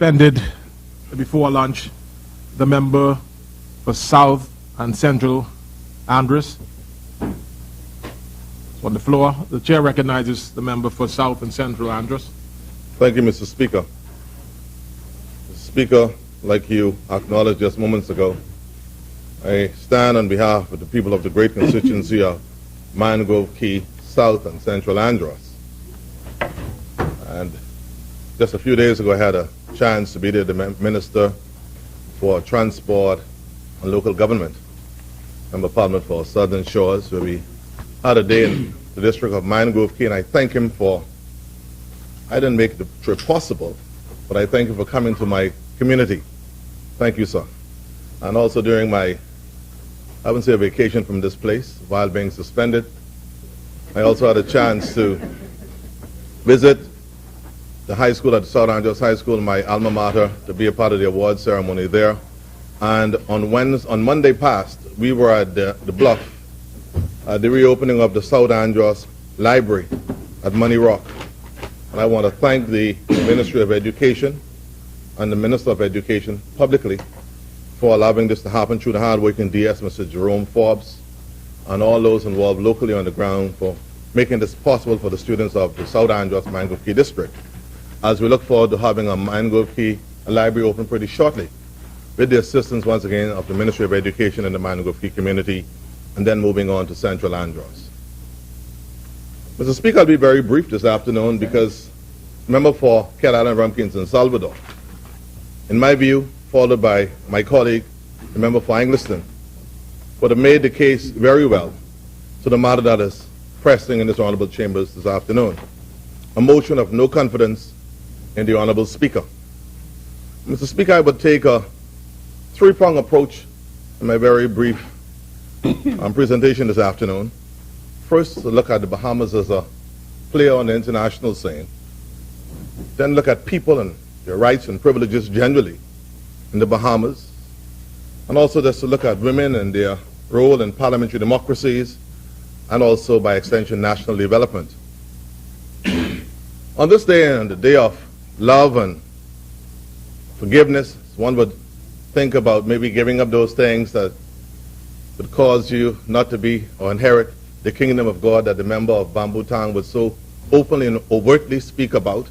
suspended before lunch the member for South and Central Andros. On the floor, the chair recognizes the member for South and Central Andros. Thank you, Mr. Speaker. Mr. Speaker, like you acknowledged just moments ago, I stand on behalf of the people of the great constituency of Mangrove Key, South and Central Andros. And just a few days ago, I had a chance to be there, the Minister for Transport and Local Government, Member of Parliament for Southern Shores, where we had a day in the district of Mangrove Key, and I thank him for, I didn't make the trip possible, but I thank him for coming to my community. Thank you, sir. And also during my, I wouldn't say a vacation from this place, while being suspended, I also had a chance to visit the high school at South Andros High School, my alma mater, to be a part of the award ceremony there. And on Monday past, we were at the Bluff, the reopening of the South Andros Library at Money Rock. And I want to thank the Ministry of Education and the Minister of Education publicly for allowing this to happen through the hard-working DS, Mr. Jerome Forbes, and all those involved locally on the ground for making this possible for the students of the South Andros Mangrove Key District. As we look forward to having a Mangrove Key library open pretty shortly, with the assistance once again of the Ministry of Education and the Mangrove Key community, and then moving on to Central Andros. Mr. Speaker, I'll be very brief this afternoon because member for Cat Island, Rumpkins, and Salvador, in my view, followed by my colleague, the member for Angliston, would have made the case very well to the matter that is pressing in this honorable chambers this afternoon, a motion of no confidence in the honorable Speaker. Mr. Speaker, I would take a three-pronged approach in my very brief presentation this afternoon. First, to look at the Bahamas as a player on the international scene. Then look at people and their rights and privileges generally in the Bahamas. And also just to look at women and their role in parliamentary democracies and also, by extension, national development. On this day, and the day of love and forgiveness, one would think about maybe giving up those things that would cause you not to be or inherit the kingdom of God that the member of Bamboo Town would so openly and overtly speak about.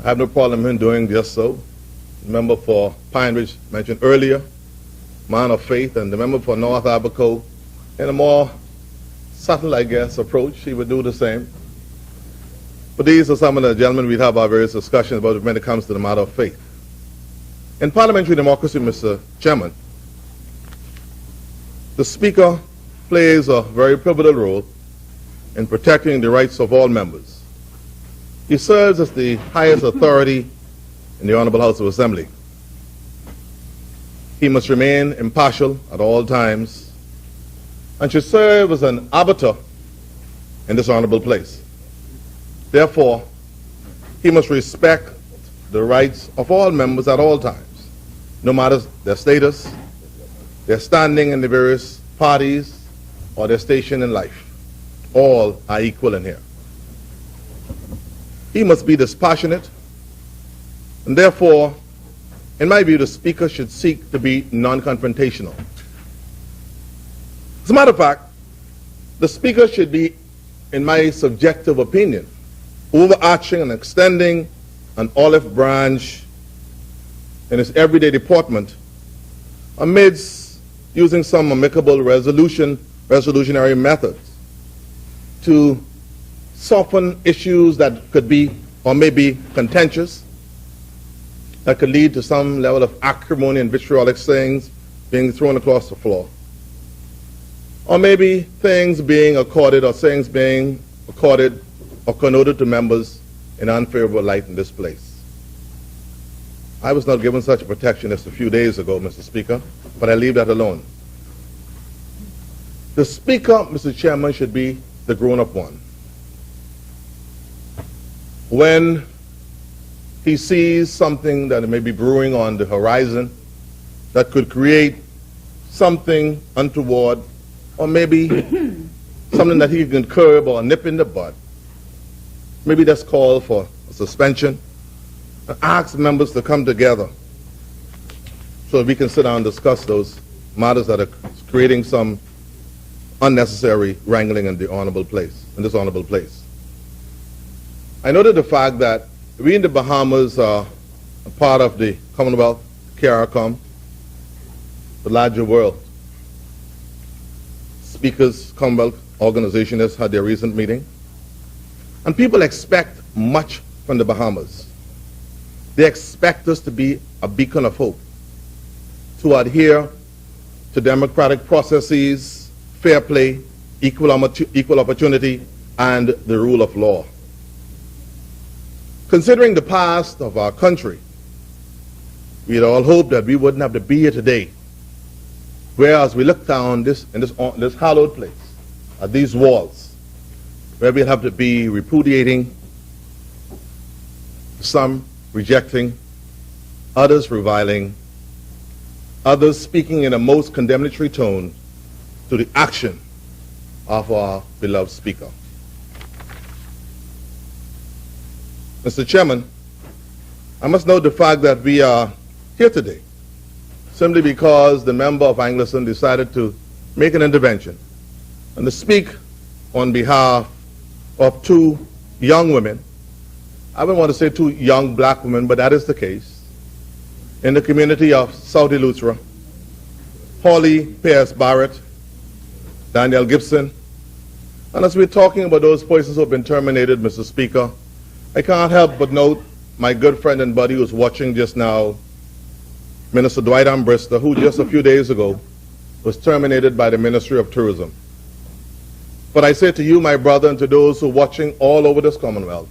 I have no problem in doing just so. The member for Pine Ridge mentioned earlier, man of faith, and the member for North Abaco, in a more subtle, I guess, approach, he would do the same. But these are some of the gentlemen we'd have our various discussions about when it comes to the matter of faith. In parliamentary democracy, Mr. Chairman, the Speaker plays a very pivotal role in protecting the rights of all members. He serves as the highest authority in the Honorable House of Assembly. He must remain impartial at all times and should serve as an arbiter in this honorable place. Therefore, he must respect the rights of all members at all times, no matter their status, their standing in the various parties, or their station in life. All are equal in here. He must be dispassionate, and therefore, in my view, the Speaker should seek to be non-confrontational. As a matter of fact, the Speaker should be, in my subjective opinion, overarching and extending an olive branch in his everyday deportment amidst using some amicable resolutionary methods to soften issues that could be or may be contentious, that could lead to some level of acrimony and vitriolic sayings being thrown across the floor. Or maybe things being accorded or sayings being accorded or connoted to members in unfavorable light in this place. I was not given such a protection just a few days ago, Mr. Speaker, but I leave that alone. The Speaker, Mr. Chairman, should be the grown-up one. When he sees something that may be brewing on the horizon that could create something untoward, or maybe something that he can curb or nip in the bud, maybe that's called for a suspension, and ask members to come together so that we can sit down and discuss those matters that are creating some unnecessary wrangling in this honorable place. I noted the fact that we in the Bahamas are a part of the Commonwealth, CARICOM, the larger world. Speakers Commonwealth Organization has had their recent meeting. And people expect much from the Bahamas. They expect us to be a beacon of hope, to adhere to democratic processes, fair play, equal opportunity, and the rule of law. Considering the past of our country, we'd all hoped that we wouldn't have to be here today. Whereas we look down this hallowed place, at these walls, where we'll have to be repudiating, some rejecting, others reviling, others speaking in a most condemnatory tone to the action of our beloved speaker. Mr. Chairman, I must note the fact that we are here today simply because the member of Angleston decided to make an intervention and to speak on behalf of two young women. I wouldn't want to say two young black women, but that is the case. In the community of South Eleuthera, Holly Pierce Barrett, Danielle Gibson. And as we're talking about those persons who have been terminated, Mr. Speaker, I can't help but note my good friend and buddy who's watching just now, Minister Dwight Ambrister, who just a few days ago was terminated by the Ministry of Tourism. But I say to you, my brother, and to those who are watching all over this Commonwealth,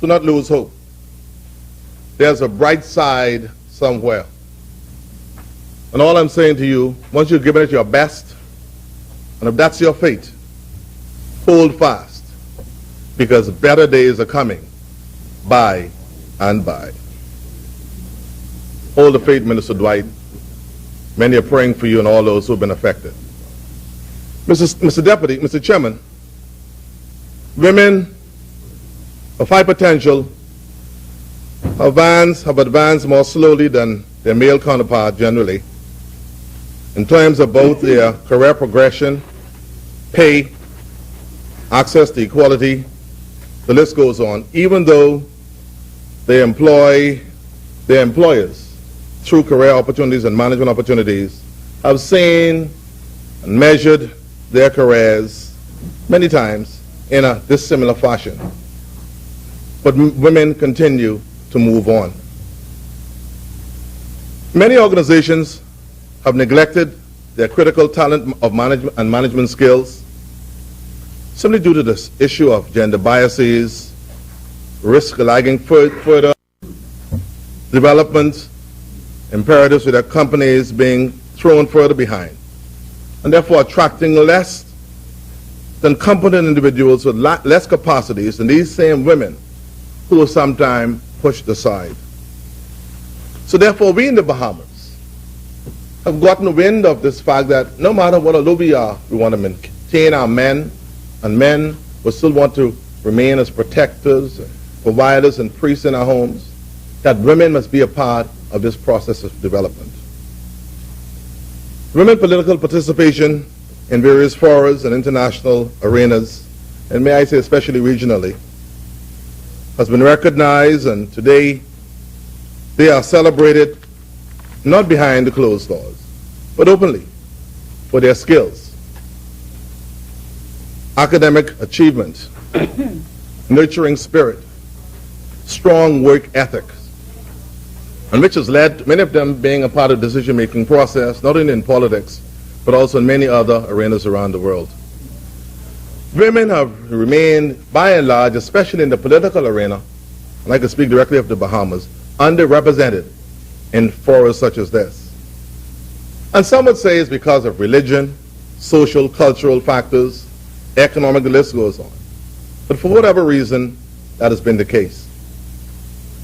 do not lose hope. There's a bright side somewhere. And all I'm saying to you, once you've given it your best, and if that's your fate, hold fast, because better days are coming by and by. Hold the faith, Minister Dwight. Many are praying for you and all those who have been affected. Mr. Chairman, women of high potential have advanced more slowly than their male counterpart generally in terms of both their career progression, pay, access to equality, the list goes on, even though they employ their employers through career opportunities and management opportunities, have seen and measured their careers many times in a dissimilar fashion. But women continue to move on. Many organizations have neglected their critical talent of management skills simply due to this issue of gender biases, risk lagging further development, imperatives with their companies being thrown further behind, and therefore attracting less than competent individuals with less capacities than these same women who are sometimes pushed aside. So therefore we in the Bahamas have gotten wind of this fact that no matter what although we are, we want to maintain our men, and men will still want to remain as protectors, providers, and priests in our homes, that women must be a part of this process of development. Women political participation in various forums and international arenas, and may I say especially regionally, has been recognized, and today they are celebrated not behind the closed doors, but openly for their skills, academic achievement, nurturing spirit, strong work ethic, and which has led many of them being a part of the decision-making process, not only in politics, but also in many other arenas around the world. Women have remained, by and large, especially in the political arena, and I can speak directly of the Bahamas, underrepresented in forums such as this. And some would say it's because of religion, social, cultural factors, economic, the list goes on. But for whatever reason, that has been the case.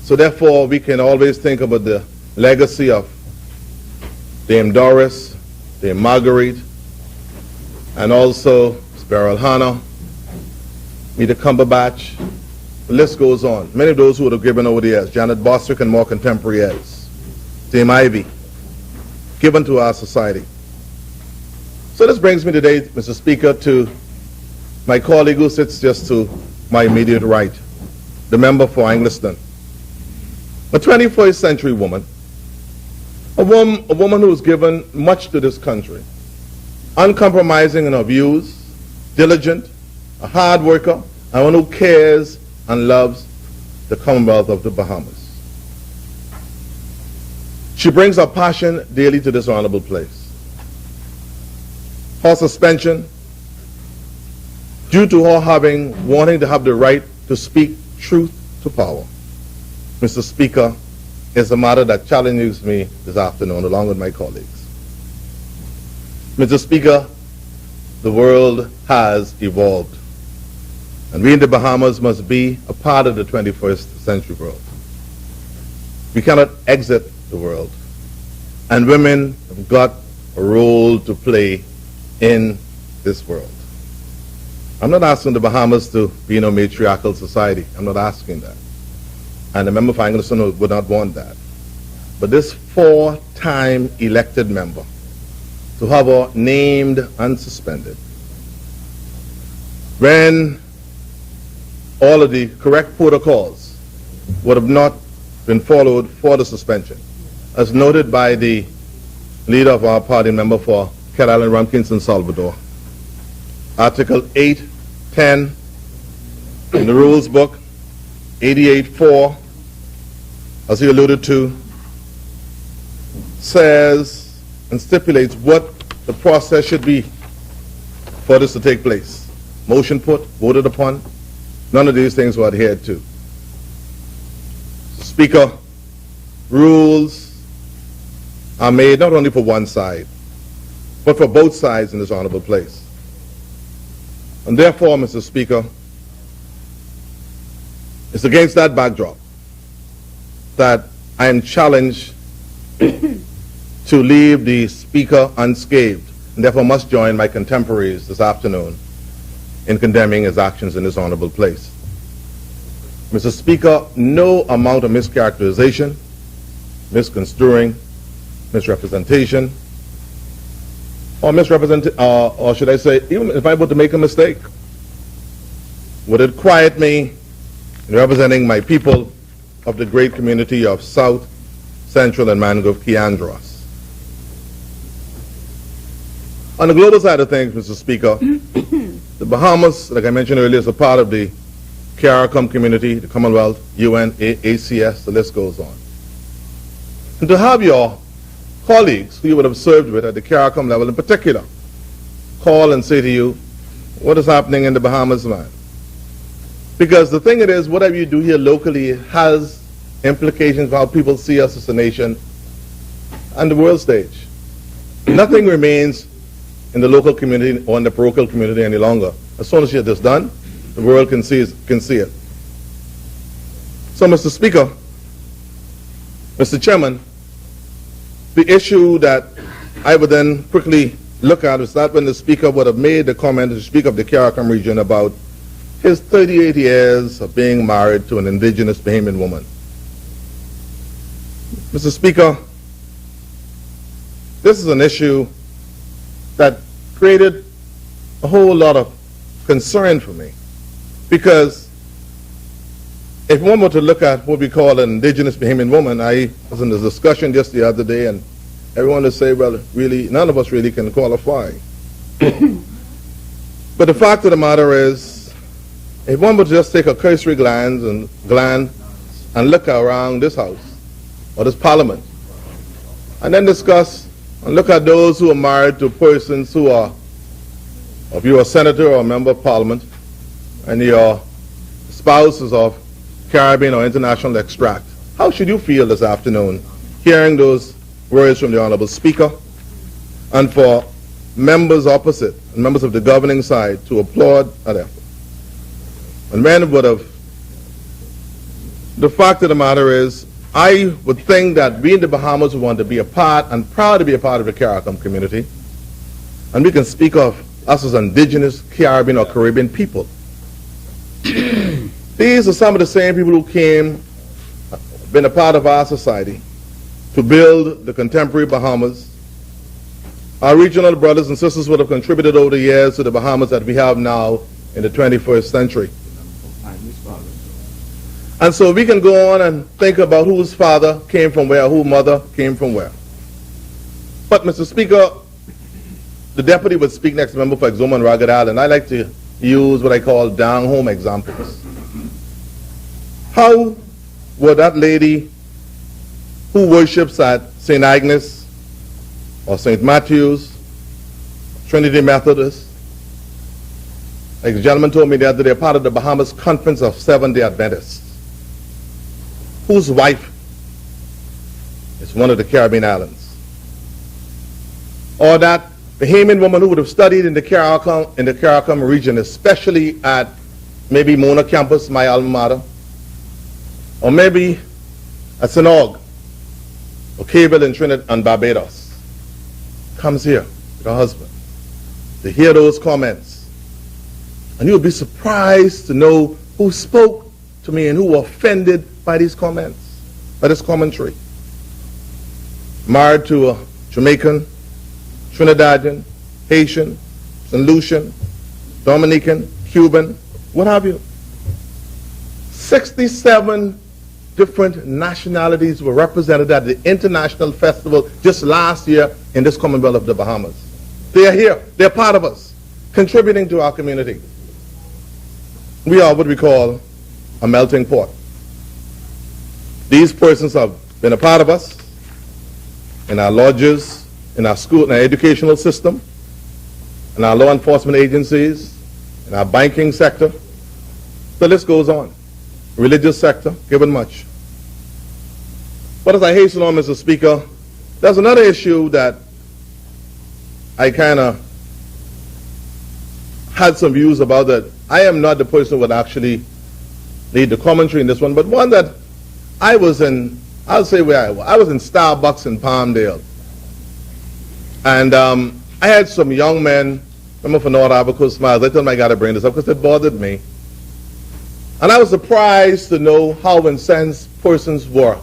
So therefore, we can always think about the legacy of Dame Doris, Dame Marguerite, and also Beryl Hannah, Mita Cumberbatch, The list goes on. Many of those who would have given over the years, Janet Bostwick and more contemporary heirs, Dame Ivy, given to our society. So this brings me today, Mr. Speaker, to my colleague who sits just to my immediate right, the member for Angliston. A 21st century woman, a woman who has given much to this country, uncompromising in her views, diligent, a hard worker, and one who cares and loves the Commonwealth of the Bahamas. She brings her passion daily to this honorable place. Her suspension, due to her wanting to have the right to speak truth to power, Mr. Speaker, is a matter that challenges me this afternoon along with my colleagues. Mr. Speaker, the world has evolved, and we in the Bahamas must be a part of the 21st century world. We cannot exit the world, and women have got a role to play in this world. I'm not asking the Bahamas to be in a matriarchal society. I'm not asking that. And the member for Angliston would not want that. But this 4-time elected member, to have her named and suspended, when all of the correct protocols would have not been followed for the suspension, as noted by the leader of our party, member for Carolyn Rumkinson, Salvador. Article 8:10 in the rules book, 88.4, as he alluded to, says and stipulates what the process should be for this to take place. Motion put, voted upon, none of these things were adhered to. Speaker, rules are made not only for one side, but for both sides in this honorable place. And therefore, Mr. Speaker, it's against that backdrop that I am challenged to leave the Speaker unscathed, and therefore must join my contemporaries this afternoon in condemning his actions in this honorable place. Mr. Speaker, no amount of mischaracterization, misconstruing, misrepresentation, or should I say, even if I were to make a mistake, would it quiet me in representing my people of the great community of South, Central, and Mangrove Kiandros. On the global side of things, Mr. Speaker, the Bahamas, like I mentioned earlier, is a part of the CARICOM community, the Commonwealth, UN, ACS, the list goes on. And to have your colleagues who you would have served with at the CARICOM level in particular call and say to you, what is happening in the Bahamas, man? Because the thing it is, whatever you do here locally has implications for how people see us as a nation on the world stage. Nothing remains in the local community or in the parochial community any longer. As soon as you get this done, the world can see it. So, Mr. Speaker, Mr. Chairman, the issue that I would then quickly look at is that when the Speaker would have made the comment to speak of the CARICOM region about his 38 years of being married to an indigenous Bahamian woman. Mr. Speaker, this is an issue that created a whole lot of concern for me, because if one were to look at what we call an indigenous Bahamian woman, I was in a discussion just the other day, and everyone would say, well, really, none of us really can qualify. But the fact of the matter is, if one would just take a cursory glance and look around this house, or this parliament, and then discuss and look at those who are married to persons who are, if you're a senator or a member of parliament, and your spouse is of Caribbean or international extract, how should you feel this afternoon hearing those words from the Honorable Speaker, and for members opposite and members of the governing side to applaud that effort? And men would have, the fact of the matter is, I would think that we in the Bahamas would want to be a part and proud to be a part of the CARICOM community, and we can speak of us as indigenous Caribbean or Caribbean people. These are some of the same people who came, been a part of our society, to build the contemporary Bahamas. Our regional brothers and sisters would have contributed over the years to the Bahamas that we have now in the 21st century. And so we can go on and think about whose father came from where, whose mother came from where. But, Mr. Speaker, the deputy would speak next, member for Exuma and Ragged Island. I like to use what I call down-home examples. How would that lady who worships at St. Agnes or St. Matthew's, Trinity Methodist, like the gentleman told me the other day, part of the Bahamas Conference of Seventh-day Adventists, whose wife is one of the Caribbean islands, or that Bahamian woman who would have studied in the Caracas region, especially at maybe Mona campus, my alma mater, or maybe at St. Aug, or Cable in Trinidad and Barbados, comes here with her husband to hear those comments. And you'll be surprised to know who spoke to me and who were offended by these comments, by this commentary. Married to a Jamaican, Trinidadian, Haitian, St. Lucian, Dominican, Cuban, what have you. 67 different nationalities were represented at the International Festival just last year in this Commonwealth of the Bahamas. They are here. They're part of us, contributing to our community. We are what we call a melting pot. These persons have been a part of us in our lodges, in our school, in our educational system, in our law enforcement agencies, in our banking sector. The list goes on. Religious sector, given much. But as I hasten on, Mr. Speaker, there's another issue that I kind of had some views about that. I am not the person who would actually lead the commentary in this one, but one that I was in, I'll say where I was in Starbucks in Palmdale. And I had some young men, remember for North Abaco Smiles, I told them I got to bring this up because it bothered me. And I was surprised to know how incensed persons were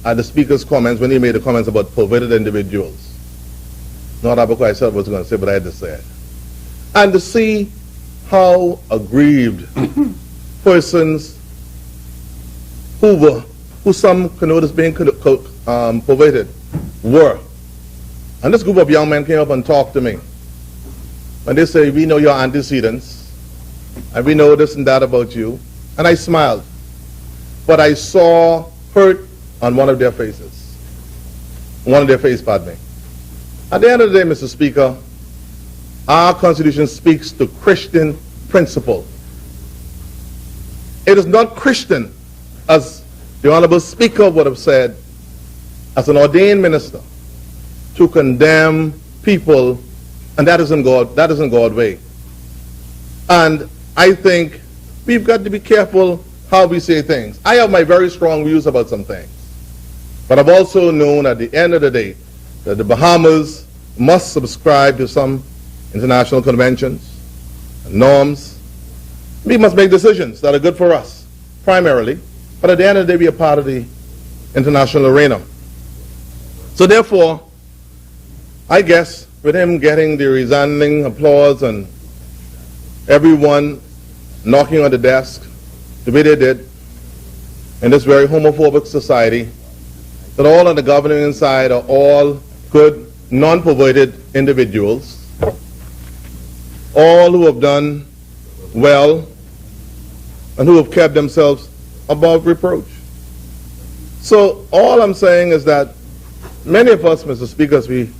at the speaker's comments when he made the comments about perverted individuals. North Abaco I said I was going to say, but I had to say it. And to see how aggrieved persons who some connoted as being perverted were. And this group of young men came up and talked to me. And they say, we know your antecedents, and we know this and that about you. And I smiled. But I saw hurt on one of their faces. One of their faces, pardon me. At the end of the day, Mr. Speaker, our Constitution speaks to Christian principle. It is not Christian, as the Honorable Speaker would have said, as an ordained minister, to condemn people, and that isn't God's way. And I think we've got to be careful how we say things. I have my very strong views about some things. But I've also known at the end of the day that the Bahamas must subscribe to some international conventions and norms. We must make decisions that are good for us, primarily. But at the end of the day, we are part of the international arena. So therefore, I guess with him getting the resounding applause and everyone knocking on the desk the way they did in this very homophobic society, that all on the governing side are all good, non-perverted individuals, all who have done well and who have kept themselves above reproach. So all I'm saying is that many of us, Mr. Speaker, as we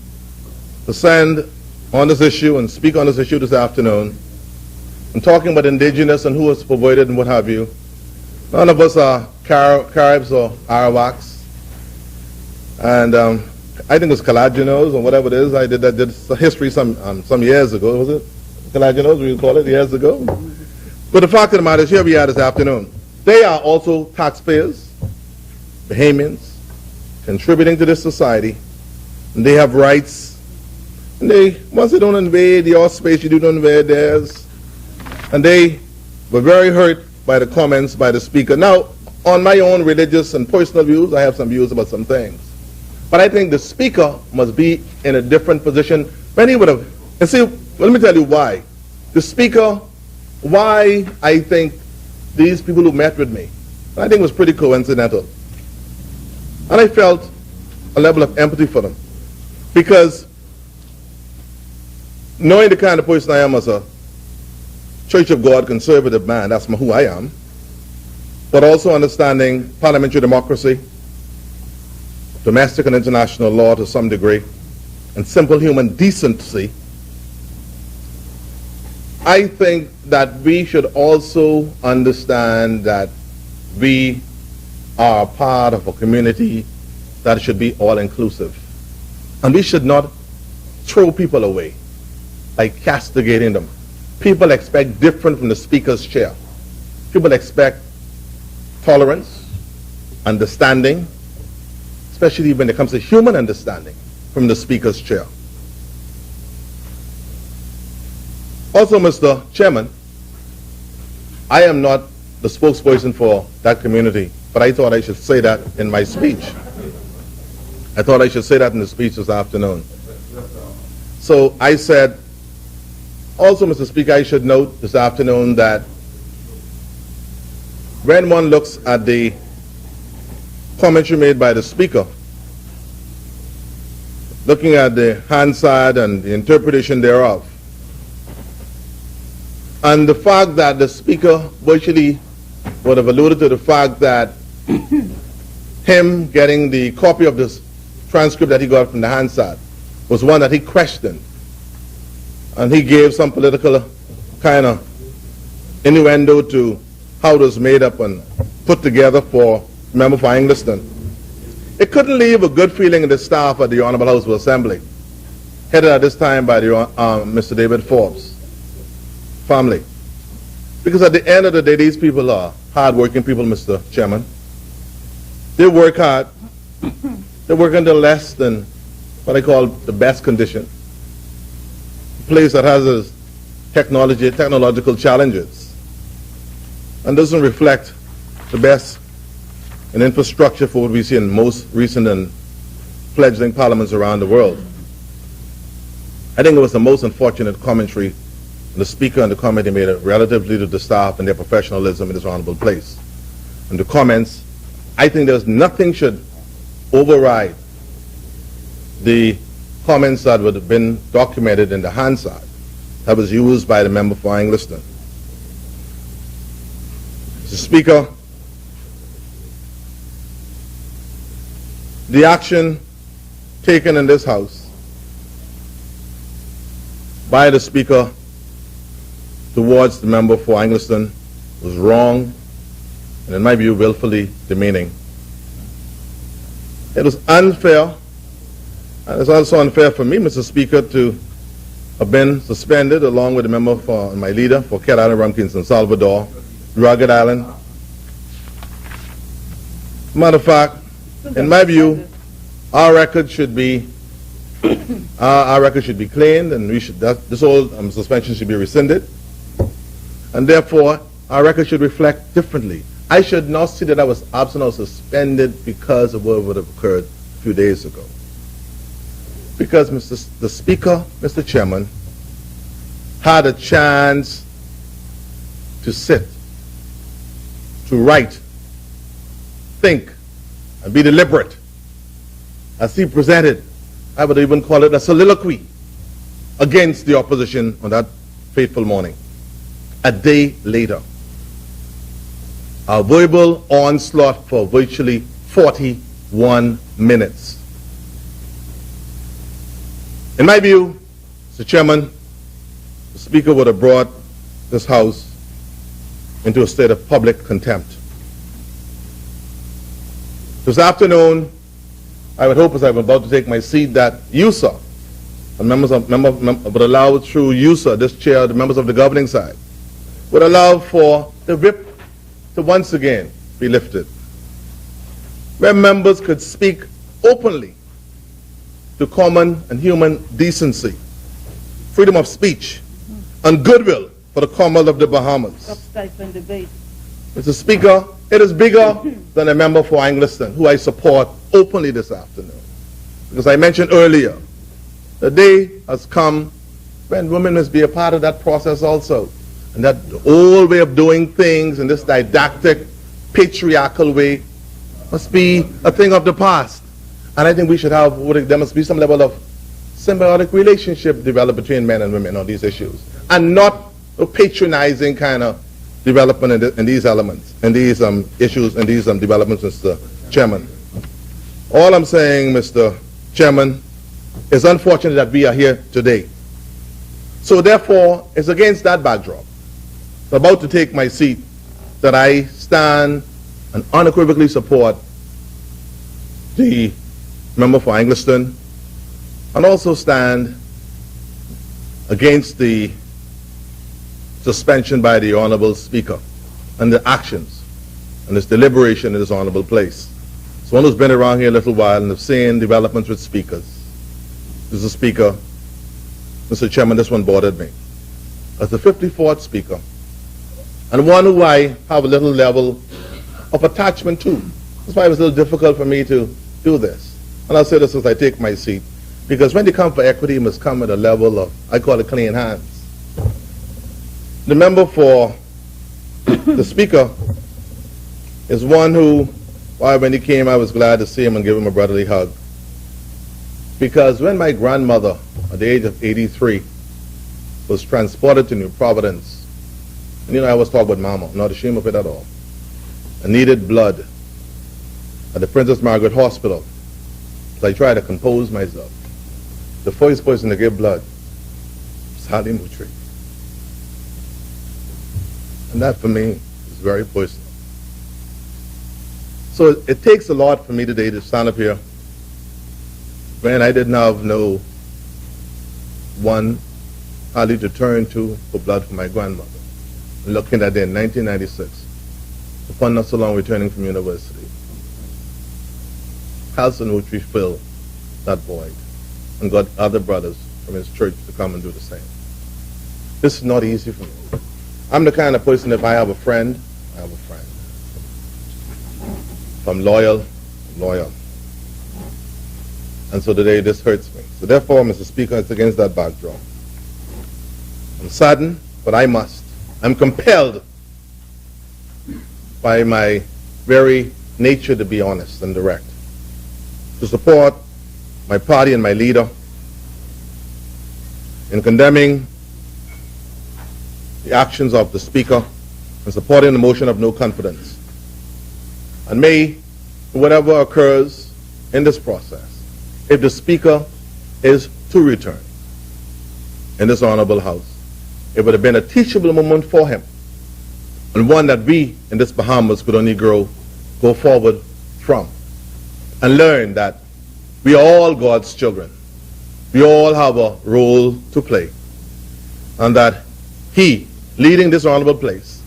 descend on this issue and speak on this issue this afternoon, and talking about indigenous and who is perverted and what have you, none of us are Caribs or Arawaks. And I think it was Calaginos or whatever it is. I did history some years ago, was it? Calaginos, we call it, years ago. But the fact of the matter is, here we are this afternoon. They are also taxpayers, Bahamians, contributing to this society, and they have rights. And once they don't invade your space, you don't invade theirs. And they were very hurt by the comments by the speaker. Now, on my own religious and personal views, I have some views about some things. But I think the speaker must be in a different position when he would have. And see, let me tell you why. The speaker, why I think these people who met with me, I think it was pretty coincidental. And I felt a level of empathy for them. Because knowing the kind of person I am as a Church of God conservative man, that's who I am, but also understanding parliamentary democracy, domestic and international law to some degree, and simple human decency, I think that we should also understand that we are part of a community that should be all-inclusive. And we should not throw people away by castigating them. People expect different from the speaker's chair. People expect tolerance, understanding, especially when it comes to human understanding from the speaker's chair. Also, Mr. Chairman, I am not the spokesperson for that community, but I thought I should say that in my speech. I thought I should say that in the speech this afternoon. So I said, also, Mr. Speaker, I should note this afternoon that when one looks at the commentary made by the speaker, looking at the Hansard and the interpretation thereof, and the fact that the speaker virtually would have alluded to the fact that him getting the copy of this transcript that he got from the Hansard was one that he questioned. And he gave some political kind of innuendo to how it was made up and put together for member for Angliston. It couldn't leave a good feeling in the staff at the Honorable House of Assembly, headed at this time by the, Mr. David Forbes family. Because at the end of the day, these people are hard-working people, Mr. Chairman. They work hard. They work under less than what I call the best condition. A place that has its technological challenges and doesn't reflect the best in infrastructure for what we see in most recent and fledgling parliaments around the world. I think it was the most unfortunate commentary the Speaker and the committee made relatively to the staff and their professionalism in this honorable place. And the comments, I think there's nothing should override the comments that would have been documented in the Hansard that was used by the member for Angliston. Mr. Speaker, the action taken in this House by the Speaker towards the member for Angliston was wrong and, in my view, willfully demeaning. It was unfair, and it's also unfair for me, Mr. Speaker, to have been suspended along with the member for my leader for Cat Island, Rumpkins, and Salvador, Rugged Island. Matter of fact, in my view, our record should be cleaned, and this whole suspension should be rescinded. And therefore, our record should reflect differently. I should not see that I was absent or suspended because of what would have occurred a few days ago. Because the Speaker, Mr. Chairman, had a chance to sit, to write, think, and be deliberate. As he presented, I would even call it a soliloquy against the opposition on that fateful morning. A day later, a verbal onslaught for virtually 41 minutes. In my view, Mr. Chairman, the Speaker would have brought this House into a state of public contempt. This afternoon, I would hope, as I'm about to take my seat, that USA, and members would allow through USA, this chair, the members of the governing side, would allow for the whip to once again be lifted, where members could speak openly to common and human decency, freedom of speech, and goodwill for the Commonwealth of the Bahamas. Stop stifling debate. Mr. Speaker, it is bigger than the member for Angliston, who I support openly this afternoon. Because I mentioned earlier, the day has come when women must be a part of that process also. And that old way of doing things in this didactic, patriarchal way must be a thing of the past. And I think we should have, there must be some level of symbiotic relationship developed between men and women on these issues. And not a patronizing kind of development in these elements, in these issues, and these developments, Mr. Chairman. All I'm saying, Mr. Chairman, it's unfortunate that we are here today. So therefore, it's against that backdrop, about to take my seat, that I stand and unequivocally support the member for Angliston, and also stand against the suspension by the Honorable Speaker and the actions and his deliberation in this honorable place. Someone who's been around here a little while and have seen developments with speakers. Mr. Speaker, Mr. Chairman, this one bothered me. As the 54th Speaker, and one who I have a little level of attachment to. That's why it was a little difficult for me to do this. And I'll say this as I take my seat, because when you come for equity, you must come at a level of, I call it clean hands. The member for the Speaker is one who, when he came, I was glad to see him and give him a brotherly hug. Because when my grandmother, at the age of 83, was transported to New Providence, and I always talk about Mama, I'm not ashamed of it at all, and needed blood at the Princess Margaret Hospital, so I tried to compose myself. The first person to give blood was Moultrie. And that for me is very personal. So it takes a lot for me today to stand up here when I didn't have no one hardly to turn to for blood for my grandmother. Looking at it in 1996, upon not so long returning from university, Halson Moultrie filled that void and got other brothers from his church to come and do the same. This is not easy for me. I'm the kind of person, if I have a friend, I have a friend. If I'm loyal, I'm loyal. And so today this hurts me. So therefore, Mr. Speaker, it's against that backdrop. I'm saddened, but I must. I'm compelled by my very nature to be honest and direct, to support my party and my leader in condemning the actions of the Speaker and supporting the motion of no confidence. And may, whatever occurs in this process, if the Speaker is to return in this honorable House, it would have been a teachable moment for him, and one that we in this Bahamas could only go forward from, and learn that we are all God's children. We all have a role to play, and that he, leading this honorable place,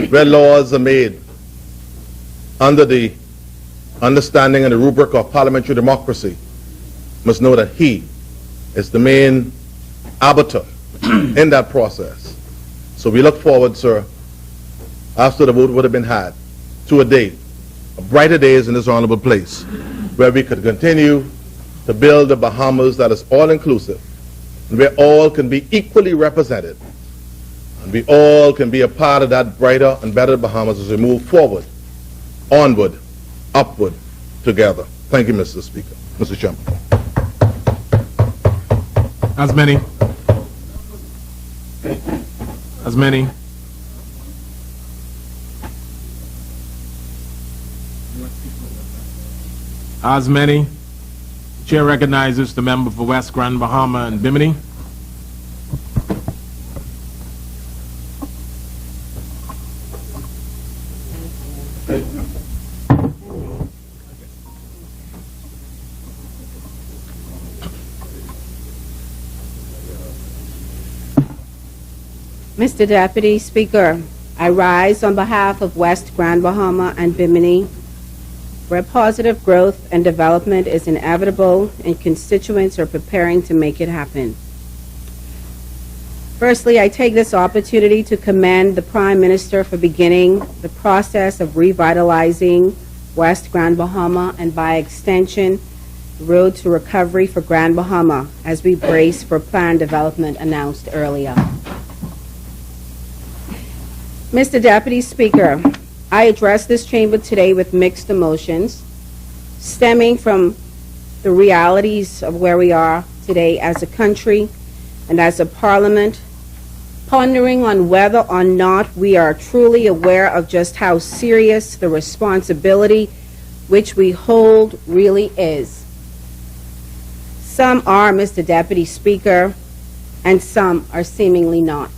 where laws are made under the understanding and the rubric of parliamentary democracy, must know that he is the main arbiter in that process. So we look forward, sir, after the vote would have been had, to a day, a brighter days in this honorable place, where we could continue to build a Bahamas that is all-inclusive, and where all can be equally represented, and we all can be a part of that brighter and better Bahamas as we move forward, onward, upward, together. Thank you, Mr. Speaker. Mr. Chairman. As many. Chair recognizes the member for West Grand Bahama and Bimini. Mr. Deputy Speaker, I rise on behalf of West Grand Bahama and Bimini, where positive growth and development is inevitable and constituents are preparing to make it happen. Firstly, I take this opportunity to commend the Prime Minister for beginning the process of revitalizing West Grand Bahama and, by extension, the road to recovery for Grand Bahama as we brace for planned development announced earlier. Mr. Deputy Speaker, I address this chamber today with mixed emotions, stemming from the realities of where we are today as a country and as a parliament, pondering on whether or not we are truly aware of just how serious the responsibility which we hold really is. Some are, Mr. Deputy Speaker, and some are seemingly not.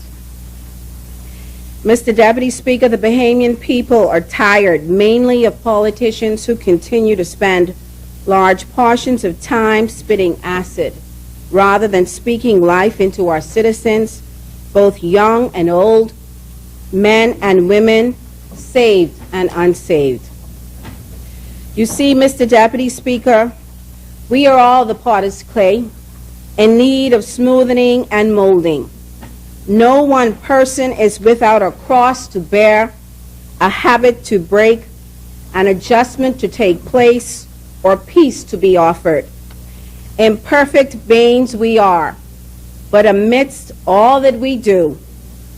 Mr. Deputy Speaker, the Bahamian people are tired, mainly of politicians who continue to spend large portions of time spitting acid, rather than speaking life into our citizens, both young and old, men and women, saved and unsaved. You see, Mr. Deputy Speaker, we are all the potter's clay, in need of smoothing and molding. No one person is without a cross to bear, a habit to break, an adjustment to take place, or peace to be offered. Imperfect beings we are, but amidst all that we do,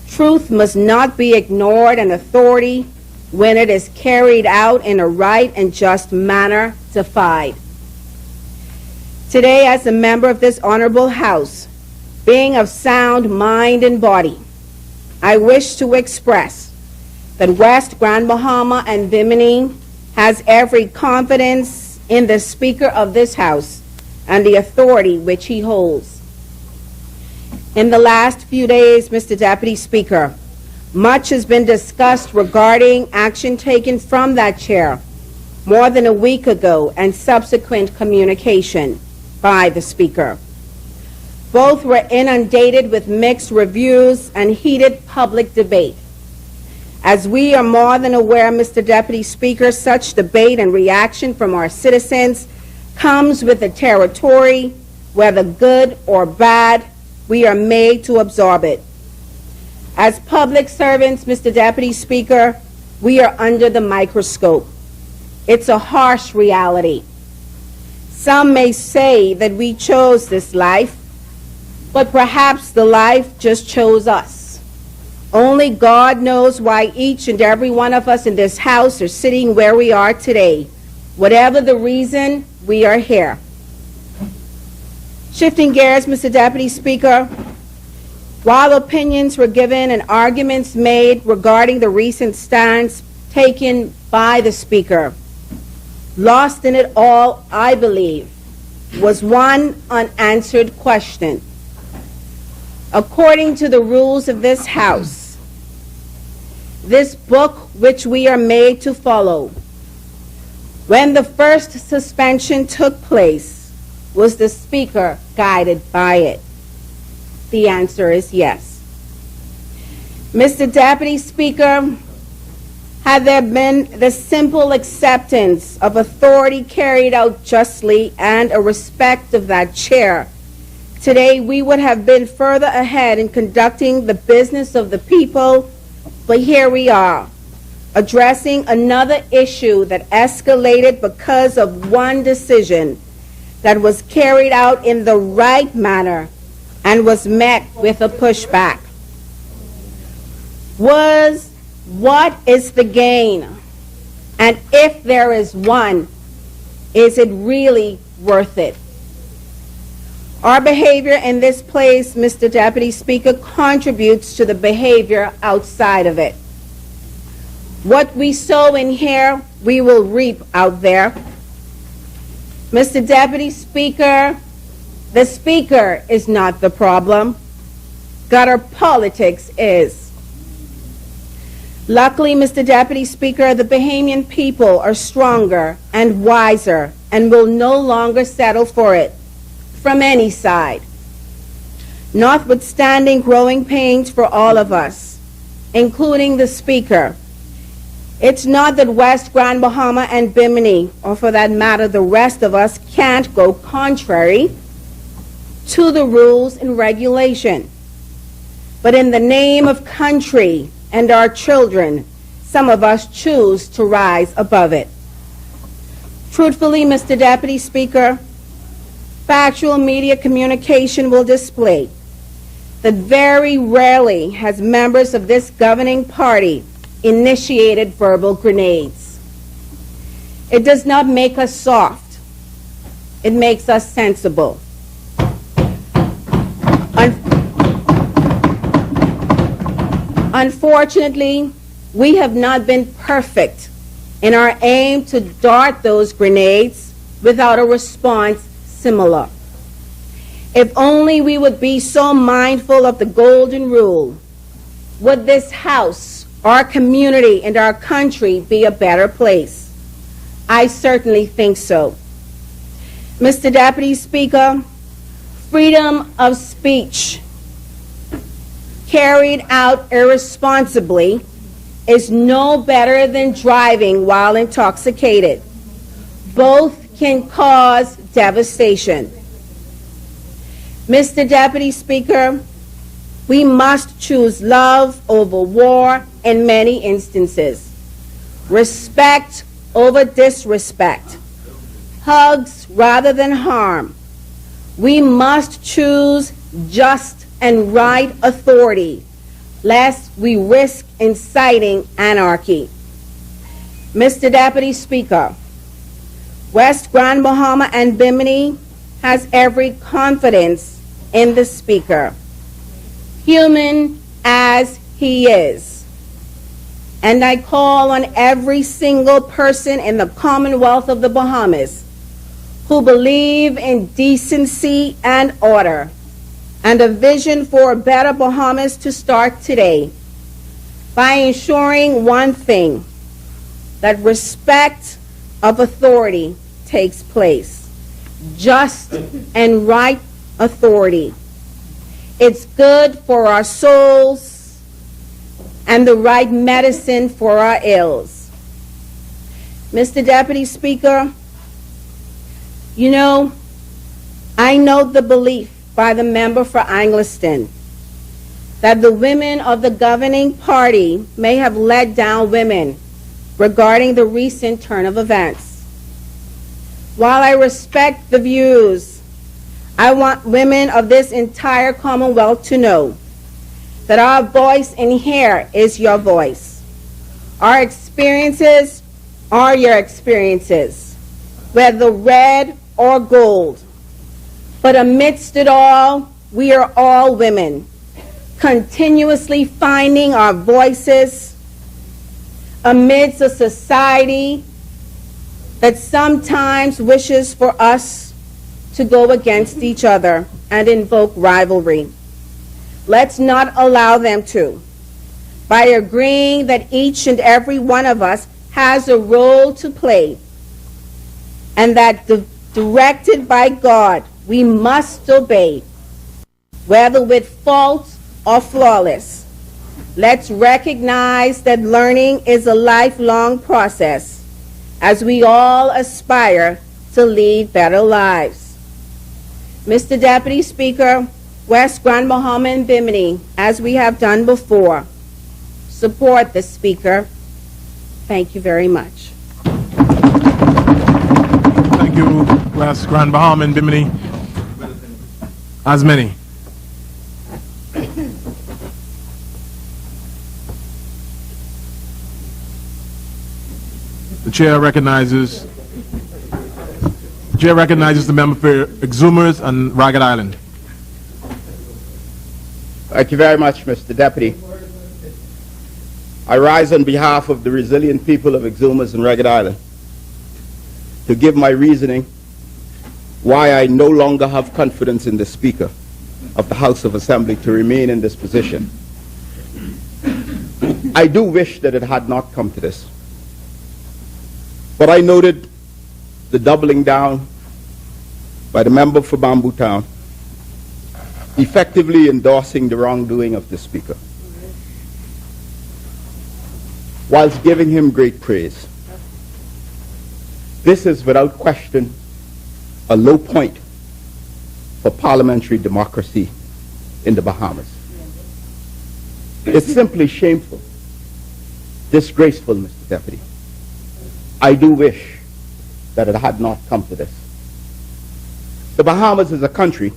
truth must not be ignored, and authority, when it is carried out in a right and just manner, defied. Today, as a member of this honorable House, being of sound mind and body, I wish to express that West Grand Bahama and Bimini has every confidence in the Speaker of this House and the authority which he holds. In the last few days, Mr. Deputy Speaker, much has been discussed regarding action taken from that chair more than a week ago and subsequent communication by the Speaker. Both were inundated with mixed reviews and heated public debate. As we are more than aware, Mr. Deputy Speaker, such debate and reaction from our citizens comes with the territory, whether good or bad, we are made to absorb it. As public servants, Mr. Deputy Speaker, we are under the microscope. It's a harsh reality. Some may say that we chose this life, but perhaps the life just chose us. Only God knows why each and every one of us in this house are sitting where we are today. Whatever the reason, we are here. Shifting gears, Mr. Deputy Speaker, while opinions were given and arguments made regarding the recent stance taken by the Speaker, lost in it all, I believe, was one unanswered question. According to the rules of this House, this book which we are made to follow, when the first suspension took place, was the Speaker guided by it? The answer is yes. Mr. Deputy Speaker, had there been the simple acceptance of authority carried out justly and a respect of that chair, today we would have been further ahead in conducting the business of the people, but here we are, addressing another issue that escalated because of one decision that was carried out in the right manner and was met with a pushback. What is the gain? And if there is one, is it really worth it? Our behavior in this place, Mr. Deputy Speaker, contributes to the behavior outside of it. What we sow in here, we will reap out there. Mr. Deputy Speaker, the Speaker is not the problem. Gutter politics is. Luckily, Mr. Deputy Speaker, the Bahamian people are stronger and wiser and will no longer settle for it from any side. Notwithstanding growing pains for all of us, including the Speaker, it's not that West Grand Bahama and Bimini, or for that matter the rest of us, can't go contrary to the rules and regulation. But in the name of country and our children, some of us choose to rise above it. Truthfully, Mr. Deputy Speaker, factual media communication will display that very rarely has members of this governing party initiated verbal grenades. It does not make us soft. It makes us sensible. Unfortunately, we have not been perfect in our aim to dart those grenades without a response similar. If only we would be so mindful of the golden rule, would this house, our community, and our country be a better place? I certainly think so. Mr. Deputy Speaker, freedom of speech carried out irresponsibly is no better than driving while intoxicated. Both can cause devastation. Mr. Deputy Speaker, we must choose love over war in many instances, respect over disrespect, hugs rather than harm. We must choose just and right authority, lest we risk inciting anarchy. Mr. Deputy Speaker, West Grand Bahama and Bimini has every confidence in the Speaker, human as he is. And I call on every single person in the Commonwealth of the Bahamas who believe in decency and order and a vision for a better Bahamas to start today by ensuring one thing, that respect of authority takes place, just and right authority. It's good for our souls and the right medicine for our ills. Mr. Deputy Speaker, you know, I note the belief by the member for Angliston that the women of the governing party may have let down women regarding the recent turn of events. While I respect the views, I want women of this entire Commonwealth to know that our voice in here is your voice. Our experiences are your experiences, whether red or gold. But amidst it all, we are all women, continuously finding our voices amidst a society that sometimes wishes for us to go against each other and invoke rivalry. Let's not allow them to. By agreeing that each and every one of us has a role to play, and that directed by God, we must obey, whether with fault or flawless. Let's recognize that learning is a lifelong process as we all aspire to lead better lives. Mr. Deputy Speaker, West Grand Bahama and Bimini, as we have done before, support the Speaker. Thank you very much. Thank you, West Grand Bahama and Bimini. As many. The chair recognizes the member for Exumers and Ragged Island. Thank you very much, Mr. Deputy. I rise on behalf of the resilient people of Exumers and Ragged Island to give my reasoning why I no longer have confidence in the Speaker of the House of Assembly to remain in this position. I do wish that it had not come to this. But I noted the doubling down by the member for Bamboo Town, effectively endorsing the wrongdoing of the Speaker, whilst giving him great praise. This is without question a low point for parliamentary democracy in the Bahamas. It's simply shameful, disgraceful, Mr. Deputy. I do wish that it had not come to this. The Bahamas is a country,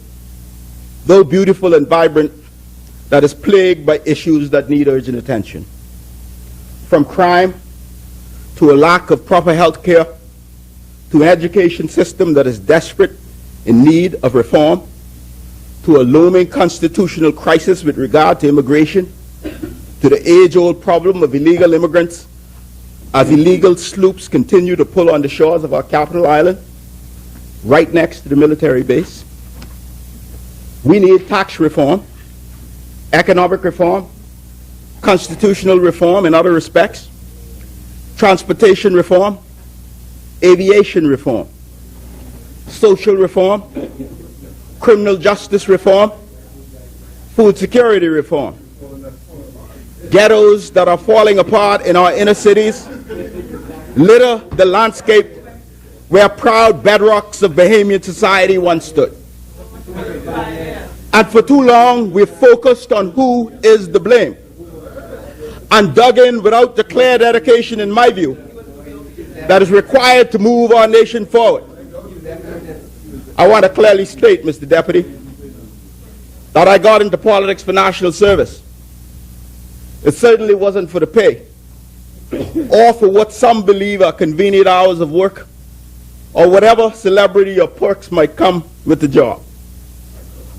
though beautiful and vibrant, that is plagued by issues that need urgent attention. From crime to a lack of proper health care, to an education system that is desperate in need of reform, to a looming constitutional crisis with regard to immigration, to the age-old problem of illegal immigrants as illegal sloops continue to pull on the shores of our capital island, right next to the military base. We need tax reform, economic reform, constitutional reform in other respects, transportation reform, aviation reform, social reform, criminal justice reform, food security reform. Ghettos that are falling apart in our inner cities litter the landscape where proud bedrocks of Bahamian society once stood. And for too long, we've focused on who is to blame and dug in without the clear dedication, in my view, that is required to move our nation forward. I want to clearly state, Mr. Deputy, that I got into politics for national service. It certainly wasn't for the pay or for what some believe are convenient hours of work or whatever celebrity or perks might come with the job.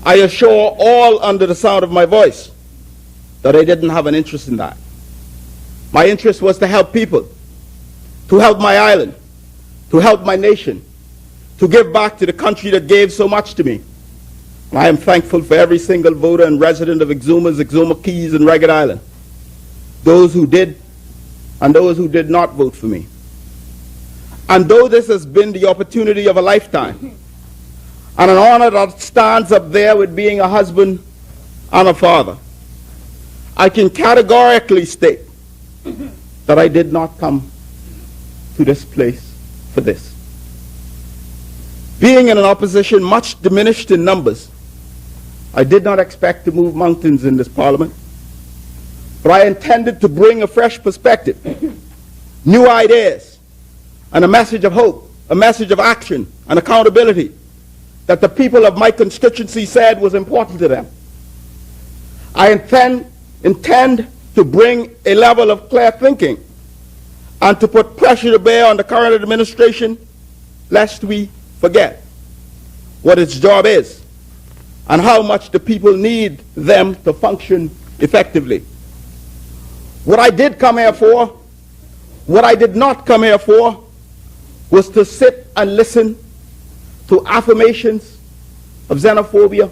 I assure all under the sound of my voice that I didn't have an interest in that. My interest was to help people, to help my island, to help my nation, to give back to the country that gave so much to me. And I am thankful for every single voter and resident of Exumas, Exuma Keys, and Ragged Island, those who did and those who did not vote for me. And though this has been the opportunity of a lifetime, and an honor that stands up there with being a husband and a father, I can categorically state that I did not come to this place for this. Being in an opposition much diminished in numbers, I did not expect to move mountains in this parliament, but I intended to bring a fresh perspective, new ideas, and a message of hope, a message of action and accountability that the people of my constituency said was important to them. I intend to bring a level of clear thinking and to put pressure to bear on the current administration lest we forget what its job is and how much the people need them to function effectively. What I did come here for, what I did not come here for, was to sit and listen to affirmations of xenophobia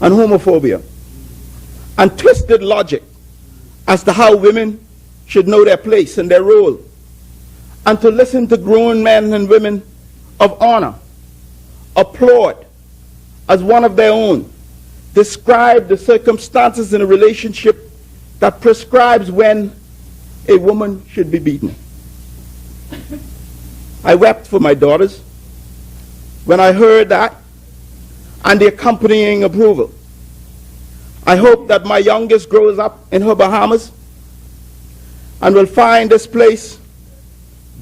and homophobia and twisted logic as to how women should know their place and their role, and to listen to grown men and women of honor applaud as one of their own, describe the circumstances in a relationship that prescribes when a woman should be beaten. I wept for my daughters when I heard that and the accompanying approval. I hope that my youngest grows up in her Bahamas and will find this place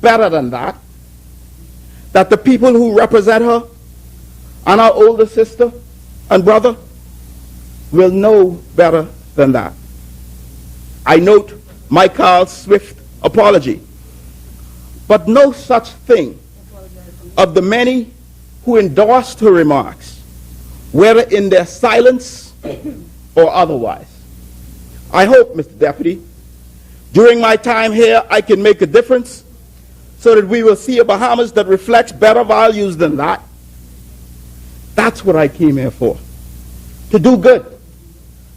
better than that, that the people who represent her and our older sister and brother will know better than that. I note Michael's swift apology, but no such thing of the many who endorsed her remarks, whether in their silence or otherwise. I hope, Mr. Deputy, during my time here I can make a difference so that we will see a Bahamas that reflects better values than that. That's what I came here for, to do good,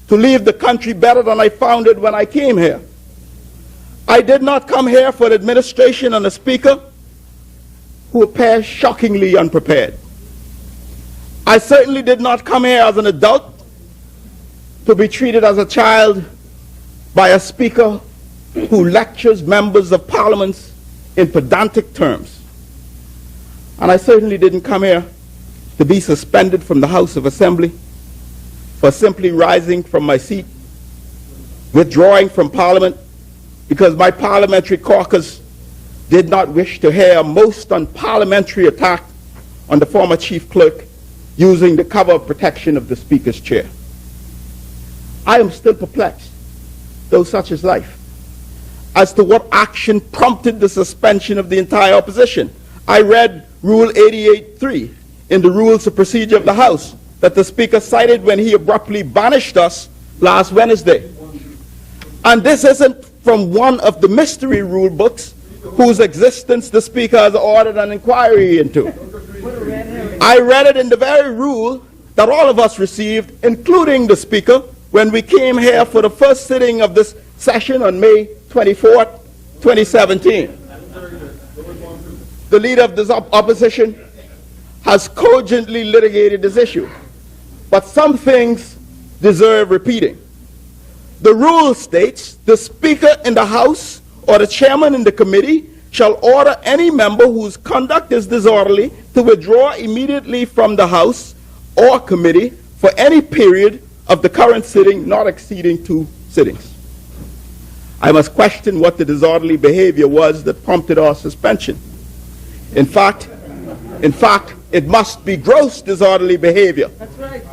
to leave the country better than I found it when I came here. I did not come here for an administration and a speaker who appear shockingly unprepared. I certainly did not come here as an adult to be treated as a child by a speaker who lectures members of parliaments in pedantic terms. And I certainly didn't come here to be suspended from the House of Assembly for simply rising from my seat withdrawing from Parliament because my parliamentary caucus did not wish to hear a most unparliamentary attack on the former chief clerk using the cover of protection of the Speaker's chair. I am still perplexed, though such is life, as to what action prompted the suspension of the entire opposition. I read Rule 88.3 in the Rules of Procedure of the House that the Speaker cited when he abruptly banished us last Wednesday. And this isn't from one of the mystery rule books whose existence the Speaker has ordered an inquiry into. I read it in the very rule that all of us received, including the Speaker, when we came here for the first sitting of this session on May 24th, 2017. The leader of this opposition has cogently litigated this issue, but some things deserve repeating. The rule states the Speaker in the House or the chairman in the committee shall order any member whose conduct is disorderly to withdraw immediately from the House or committee for any period of the current sitting not exceeding 2 sittings. I must question what the disorderly behavior was that prompted our suspension. In fact, it must be gross disorderly behavior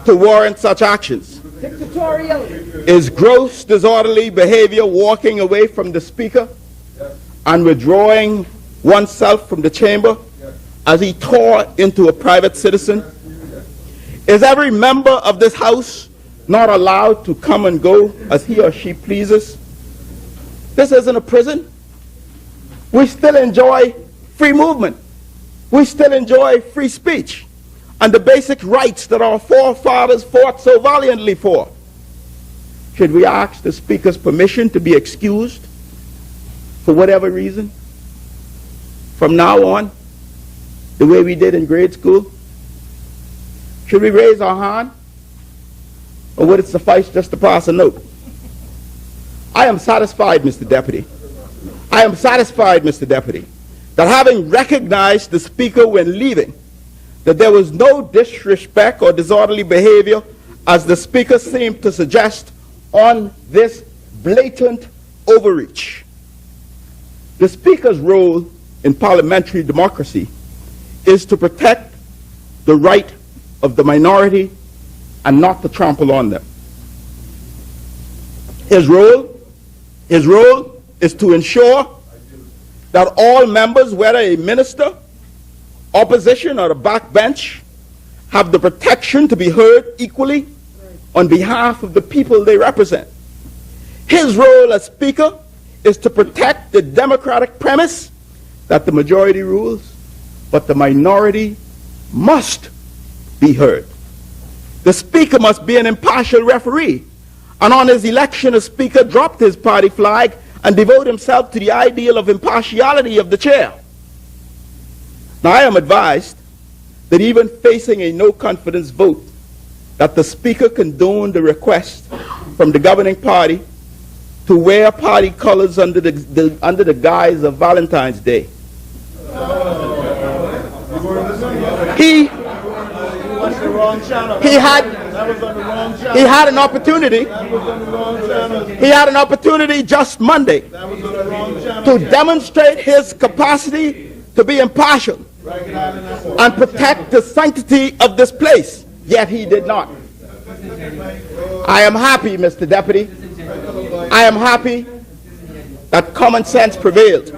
to warrant such actions. Dictatorial. Is gross disorderly behavior walking away from the Speaker and withdrawing oneself from the chamber as he tore into a private citizen? Is every member of this House not allowed to come and go as he or she pleases? This isn't a prison. We still enjoy free movement. We still enjoy free speech and the basic rights that our forefathers fought so valiantly for. Should we ask the Speaker's permission to be excused for whatever reason from now on, the way we did in grade school? Should we raise our hand, or would it suffice just to pass a note? I am satisfied, Mr. Deputy. I am satisfied, Mr. Deputy, that having recognized the Speaker when leaving, that there was no disrespect or disorderly behavior, as the Speaker seemed to suggest, on this blatant overreach. The Speaker's role in parliamentary democracy is to protect the right of the minority and not to trample on them. His role is to ensure that all members, whether a minister, opposition, or a backbench, have the protection to be heard equally on behalf of the people they represent. His role as Speaker is to protect the democratic premise that the majority rules, but the minority must be heard. The Speaker must be an impartial referee, and on his election, a Speaker dropped his party flag and devote himself to the ideal of impartiality of the chair. Now, I am advised that even facing a no-confidence vote, that the Speaker condoned the request from the governing party to wear party colors under the guise of Valentine's Day. He had an opportunity. He had an opportunity just Monday to demonstrate his capacity to be impartial and protect the sanctity of this place, yet he did not. I am happy, Mr. Deputy. I am happy that common sense prevailed,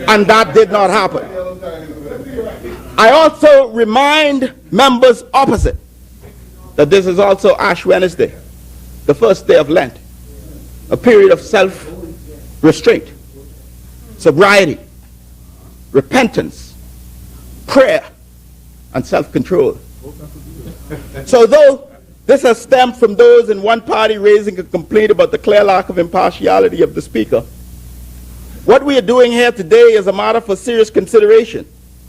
and that did not happen. I also remind members opposite that this is also Ash Wednesday, the first day of Lent, a period of self-restraint, sobriety, repentance, prayer, and self-control. So though this has stemmed from those in one party raising a complaint about the clear lack of impartiality of the Speaker, what we are doing here today is a matter for serious consideration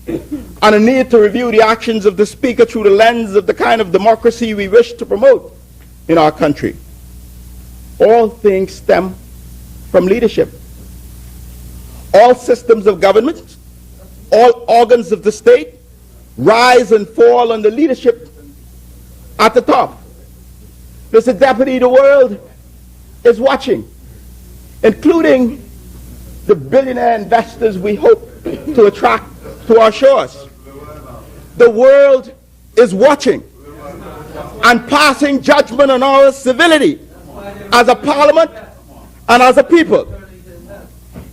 and a need to review the actions of the Speaker through the lens of the kind of democracy we wish to promote in our country. All things stem from leadership. All systems of government, all organs of the state rise and fall on the leadership at the top. Mr. Deputy, the world is watching, including the billionaire investors we hope to attract to our shores. The world is watching and passing judgment on our civility as a parliament and as a people.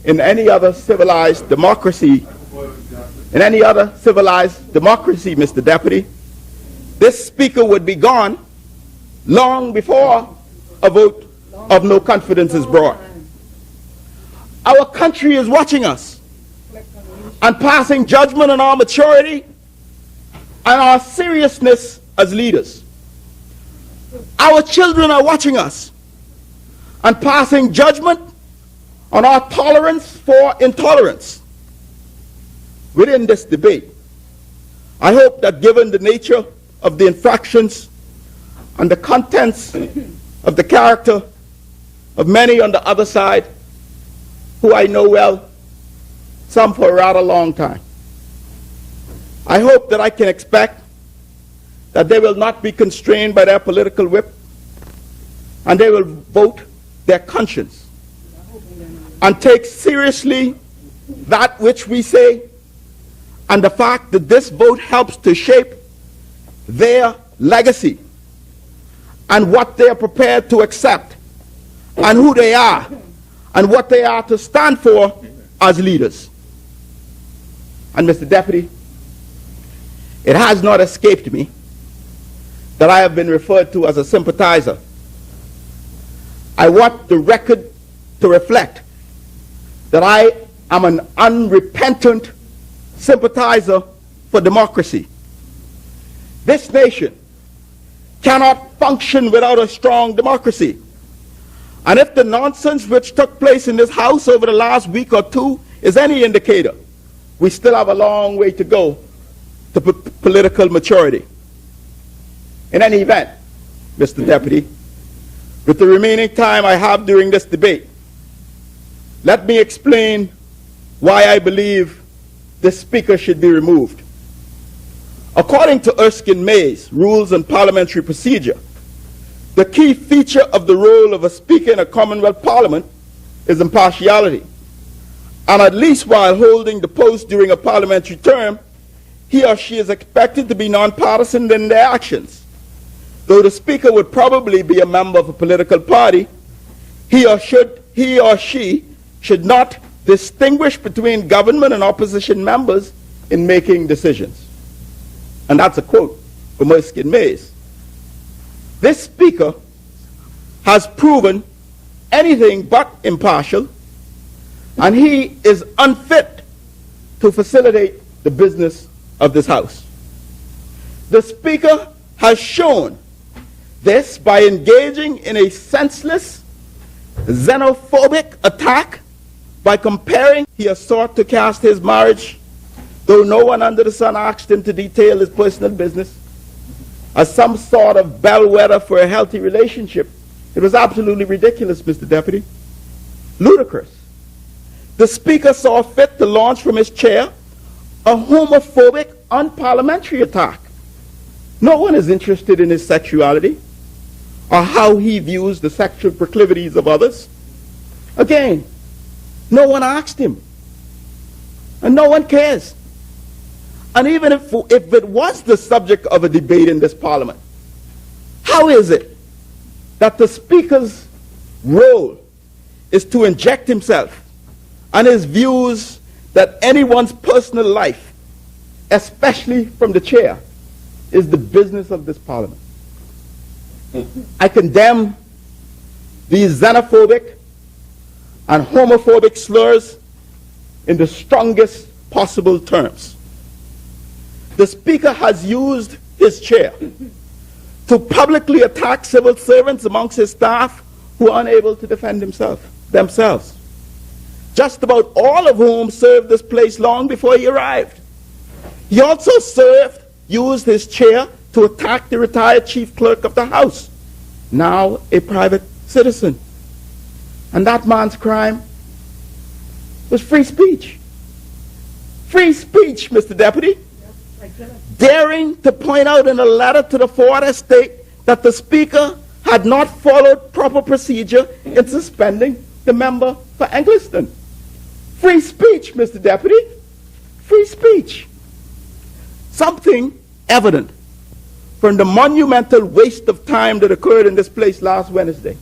In any other civilized democracy, Mr. Deputy, this speaker would be gone long before a vote of no confidence is brought. Our country is watching us and passing judgment on our maturity and our seriousness as leaders. Our children are watching us and passing judgment on our tolerance for intolerance. Within this debate, I hope that given the nature of the infractions and the contents of the character of many on the other side, who I know well, some for a rather long time, I hope that I can expect that they will not be constrained by their political whip, and they will vote their conscience and take seriously that which we say, and the fact that this vote helps to shape their legacy and what they are prepared to accept and who they are and what they are to stand for as leaders. And Mr. Deputy, it has not escaped me that I have been referred to as a sympathizer. I want the record to reflect that I am an unrepentant sympathizer for democracy. This nation cannot function without a strong democracy. And if the nonsense which took place in this House over the last week or two is any indicator, we still have a long way to go to political maturity. In any event, Mr. Deputy, with the remaining time I have during this debate, let me explain why I believe the Speaker should be removed. According to Erskine May's Rules on Parliamentary Procedure, the key feature of the role of a Speaker in a Commonwealth Parliament is impartiality. And at least while holding the post during a parliamentary term, he or she is expected to be nonpartisan in their actions. Though the Speaker would probably be a member of a political party, he or she should not distinguish between government and opposition members in making decisions. And that's a quote from Erskine May's. This Speaker has proven anything but impartial, and he is unfit to facilitate the business of this House. The Speaker has shown this by engaging in a senseless, xenophobic attack by comparing he has sought to cast his marriage, though no one under the sun asked him to detail his personal business, as some sort of bellwether for a healthy relationship. It was absolutely ridiculous, Mr. Deputy. Ludicrous. The Speaker saw fit to launch from his chair a homophobic, unparliamentary attack. No one is interested in his sexuality or how he views the sexual proclivities of others. Again, no one asked him, and no one cares. And even if it was the subject of a debate in this Parliament, how is it that the Speaker's role is to inject himself and his views that anyone's personal life, especially from the chair, is the business of this Parliament? I condemn these xenophobic and homophobic slurs in the strongest possible terms. The Speaker has used his chair to publicly attack civil servants amongst his staff who are unable to defend themselves, just about all of whom served this place long before he arrived. He also used his chair to attack the retired chief clerk of the House, now a private citizen. And that man's crime was free speech. Free speech, Mr. Deputy. Daring to point out in a letter to the Fourth Estate that the Speaker had not followed proper procedure in suspending the member for Eggleston. Free speech, Mr. Deputy. Free speech. Something evident from the monumental waste of time that occurred in this place last Wednesday.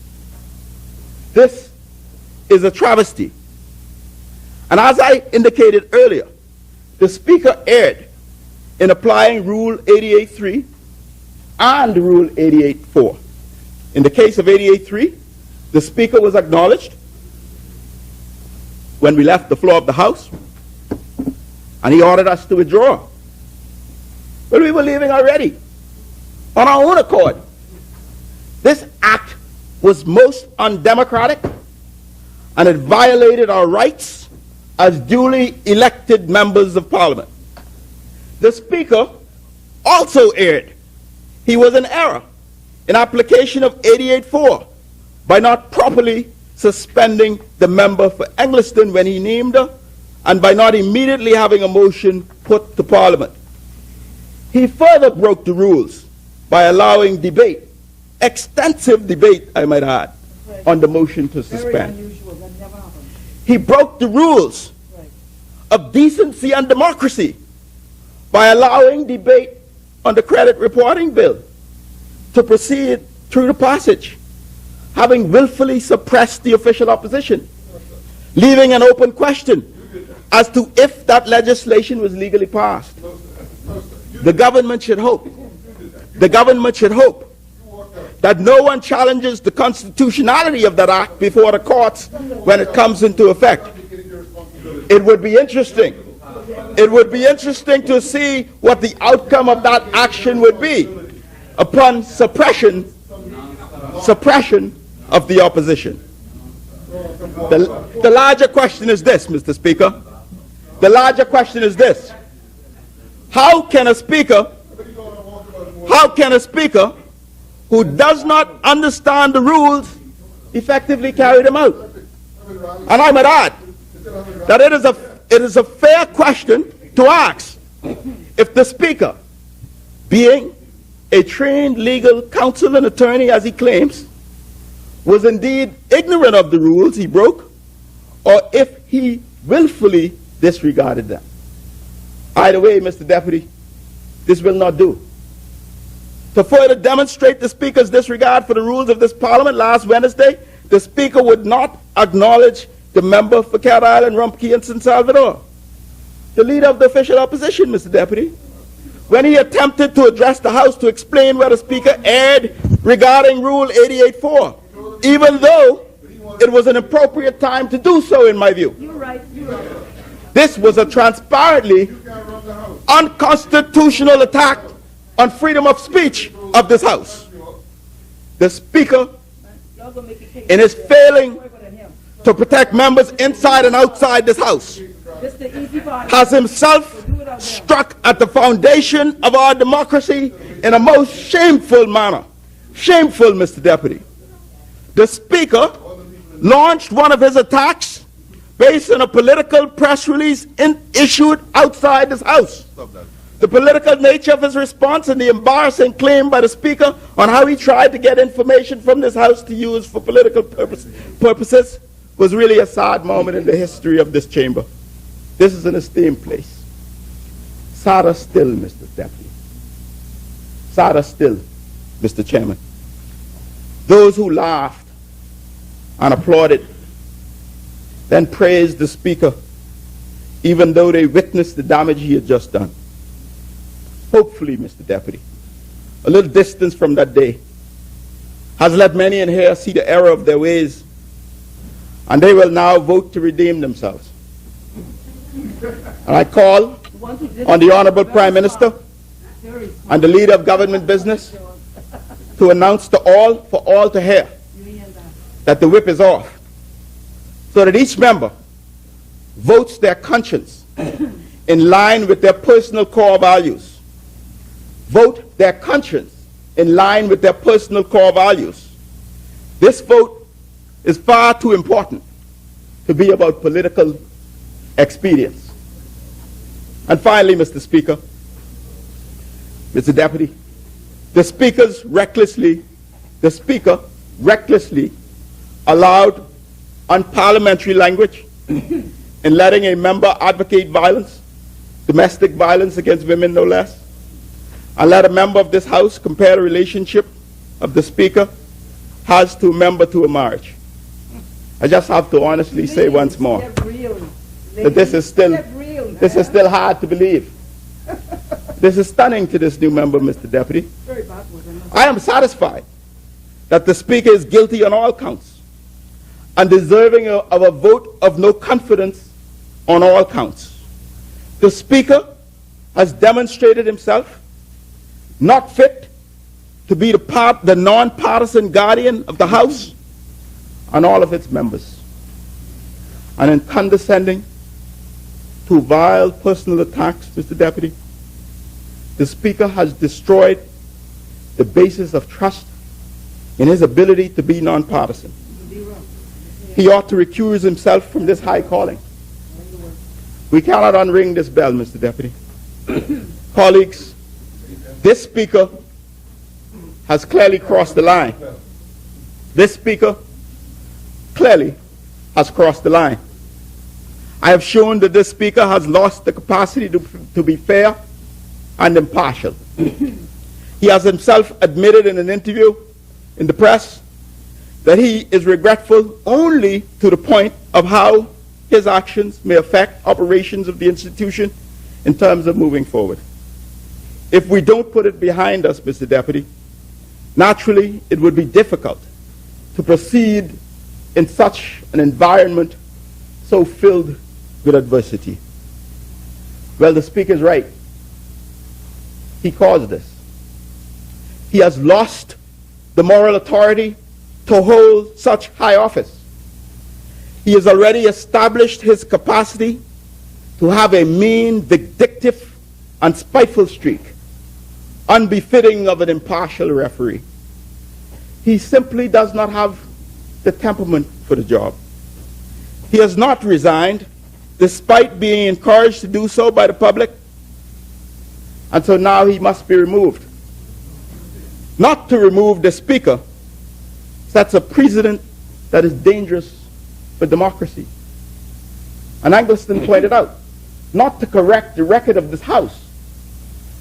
This is a travesty. And as I indicated earlier, the Speaker erred in applying Rule 88.3 and Rule 88.4. In the case of 88.3, the Speaker was acknowledged when we left the floor of the House, and he ordered us to withdraw. But we were leaving already, on our own accord. This act was most undemocratic, and it violated our rights as duly elected members of Parliament. The Speaker also erred. He was in error in application of 88.4 by not properly suspending the member for Eggleston when he named her, and by not immediately having a motion put to Parliament. He further broke the rules by allowing debate, extensive debate, I might add, on the motion to suspend. Very unusual. That never happened. He broke the rules of decency and democracy by allowing debate on the credit reporting bill to proceed through the passage, having willfully suppressed the official opposition, leaving an open question as to if that legislation was legally passed. The government should hope that no one challenges the constitutionality of that act before the courts when it comes into effect. It would be interesting to see what the outcome of that action would be upon suppression of the opposition. The larger question is this, Mr. Speaker. The larger question is this. How can a speaker who does not understand the rules effectively carry them out? And I might add that it is a fair question to ask if the Speaker, being a trained legal counsel and attorney as he claims, was indeed ignorant of the rules he broke, or if he willfully disregarded them. Either way, Mr. Deputy, this will not do. To further demonstrate the Speaker's disregard for the rules of this Parliament last Wednesday, the Speaker would not acknowledge the member for Cat Island, Rumpke, and San Salvador, the leader of the official opposition, Mr. Deputy, when he attempted to address the House to explain where the Speaker erred regarding Rule 88.4, even though it was an appropriate time to do so, in my view. You're right. This was a transparently unconstitutional attack on freedom of speech of this House. The Speaker, in his failing to protect members inside and outside this House, has himself struck at the foundation of our democracy in a most shameful manner. Shameful, Mr. Deputy. The Speaker launched one of his attacks based on a political press release issued outside this House. The political nature of his response and the embarrassing claim by the Speaker on how he tried to get information from this House to use for political purposes was really a sad moment in the history of this chamber. This is an esteemed place. Sadder still, Mr. Deputy. Sadder still, Mr. Chairman. Those who laughed and applauded then praised the Speaker, even though they witnessed the damage he had just done. Hopefully, Mr. Deputy, a little distance from that day has let many in here see the error of their ways, and they will now vote to redeem themselves. And I call on the Honorable Prime Minister and the leader of government business to announce to all, for all to hear, that the whip is off, so that each member votes their conscience in line with their personal core values. Vote their conscience in line with their personal core values. This vote is far too important to be about political expedience. And finally, Mr. Speaker, Mr. Deputy, the Speaker's recklessly the Speaker recklessly allowed unparliamentary language in letting a member advocate violence, domestic violence against women no less, and let a member of this House compare the relationship of the Speaker has to a member to a marriage. I just have to honestly say once more that this is still hard to believe. This is stunning to this new member, Mr. Deputy. I am satisfied that the Speaker is guilty on all counts and deserving of a vote of no confidence on all counts. The Speaker has demonstrated himself not fit to be the non-partisan guardian of the House and all of its members. And in condescending to vile personal attacks, Mr. Deputy, the Speaker has destroyed the basis of trust in his ability to be nonpartisan. He ought to recuse himself from this high calling. We cannot unring this bell, Mr. Deputy. Colleagues, this Speaker has clearly crossed the line. This Speaker clearly has crossed the line. I have shown that this Speaker has lost the capacity to be fair and impartial. He has himself admitted in an interview in the press that he is regretful only to the point of how his actions may affect operations of the institution in terms of moving forward. If we don't put it behind us, Mr. Deputy, naturally it would be difficult to proceed in such an environment so filled with adversity. Well, the Speaker is right. He caused this. He has lost the moral authority to hold such high office. He has already established his capacity to have a mean, vindictive, and spiteful streak, unbefitting of an impartial referee. He simply does not have the temperament for the job. He has not resigned, despite being encouraged to do so by the public, and so now he must be removed. Not to remove the Speaker sets a precedent that is dangerous for democracy. And Angleston pointed out, not to correct the record of this House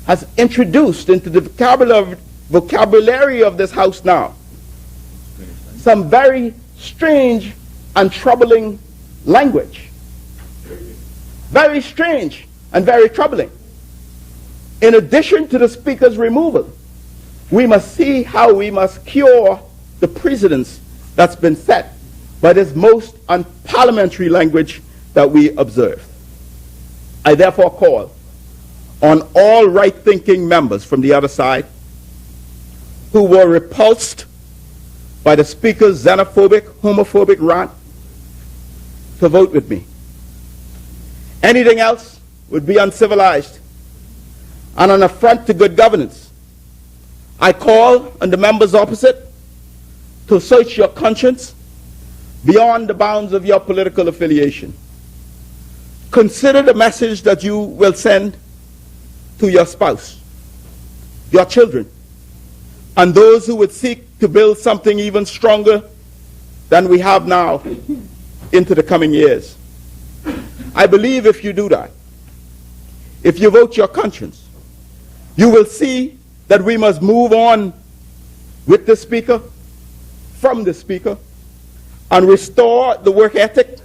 has introduced into the vocabulary of this House now some very strange and troubling language. Very strange and very troubling. In addition to the Speaker's removal, we must see how we must cure the precedents that's been set by this most unparliamentary language that we observe. I therefore call on all right-thinking members from the other side who were repulsed by the Speaker's xenophobic, homophobic rant to vote with me. Anything else would be uncivilized and an affront to good governance. I call on the members opposite to search your conscience beyond the bounds of your political affiliation. Consider the message that you will send to your spouse, your children, and those who would seek to build something even stronger than we have now into the coming years. I believe if you do that, if you vote your conscience, you will see that we must move on with the Speaker, from the Speaker, and restore the work ethic,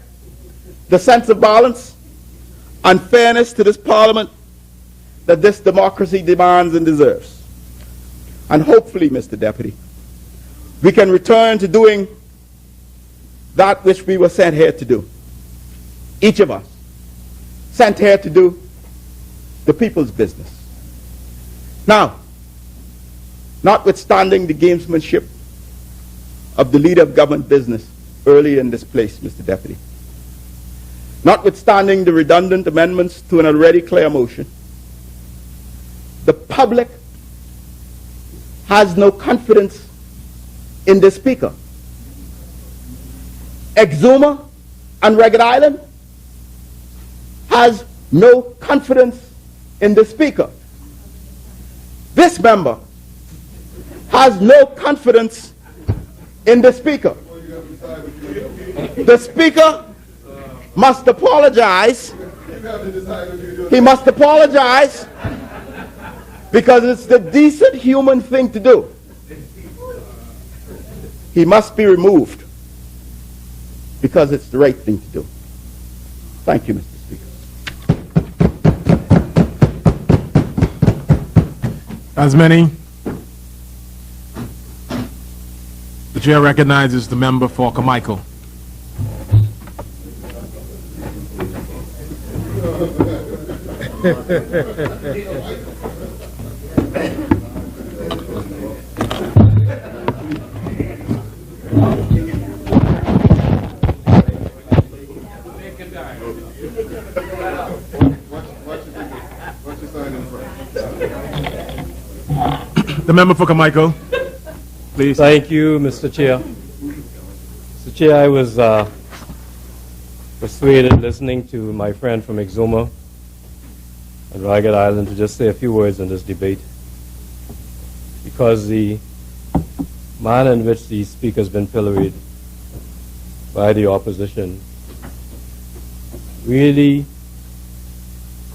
the sense of balance, and fairness to this Parliament that this democracy demands and deserves. And hopefully, Mr. Deputy, we can return to doing that which we were sent here to do. Each of us sent here to do the people's business. Now, notwithstanding the gamesmanship of the leader of government business early in this place, Mr. Deputy, notwithstanding the redundant amendments to an already clear motion, the public has no confidence in the Speaker. Exuma and Ragged Island has no confidence in the Speaker. This member has no confidence in the Speaker. The Speaker must apologize. He must apologize because it's the decent human thing to do. He must be removed because it's the right thing to do. Thank you, Mr. Speaker. As many, the chair recognizes the member for Carmichael. The member for Carmichael, please. Thank you, Mr. Chair. Mr. Chair, I was persuaded listening to my friend from Exuma and Ragged Island to just say a few words in this debate, because the manner in which the speaker has been pilloried by the opposition really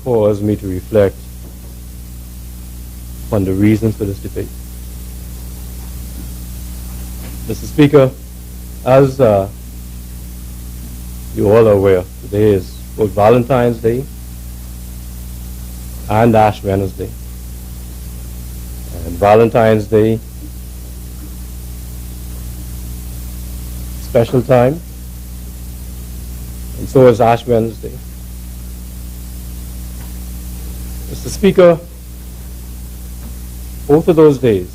caused me to reflect on the reasons for this debate. Mr. Speaker, as you all are aware, today is both Valentine's Day and Ash Wednesday. And Valentine's Day, special time, and so is Ash Wednesday. Mr. Speaker, both of those days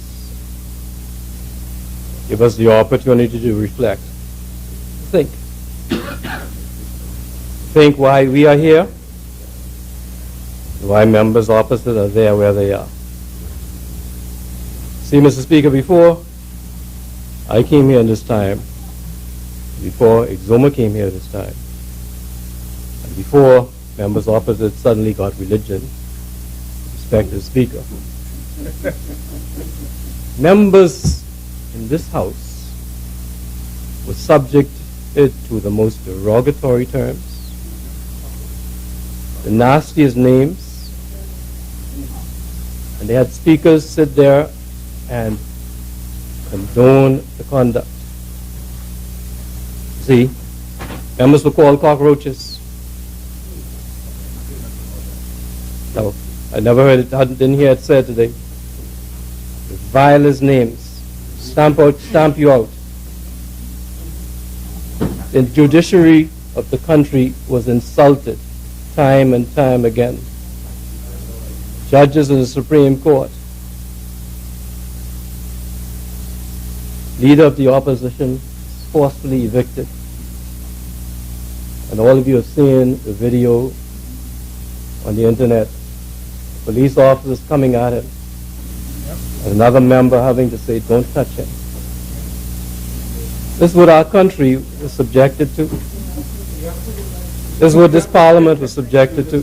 give us the opportunity to reflect, think why we are here, why members opposite are there where they are. See, Mr. Speaker, before I came here this time, before Exuma came here this time, and before members opposite suddenly got religion, respected Speaker, members in this House were subjected to the most derogatory terms, the nastiest names, and they had speakers sit there and condone the conduct. See, members were called cockroaches. No, I never heard it, didn't hear it said today. The vilest names. Stamp you out. The judiciary of the country was insulted time and time again. Judges in the Supreme Court. Leader of the opposition forcefully evicted. And all of you have seen the video on the internet. Police officers coming at him. And another member having to say, don't touch him. This is what our country was subjected to. This is what this parliament was subjected to.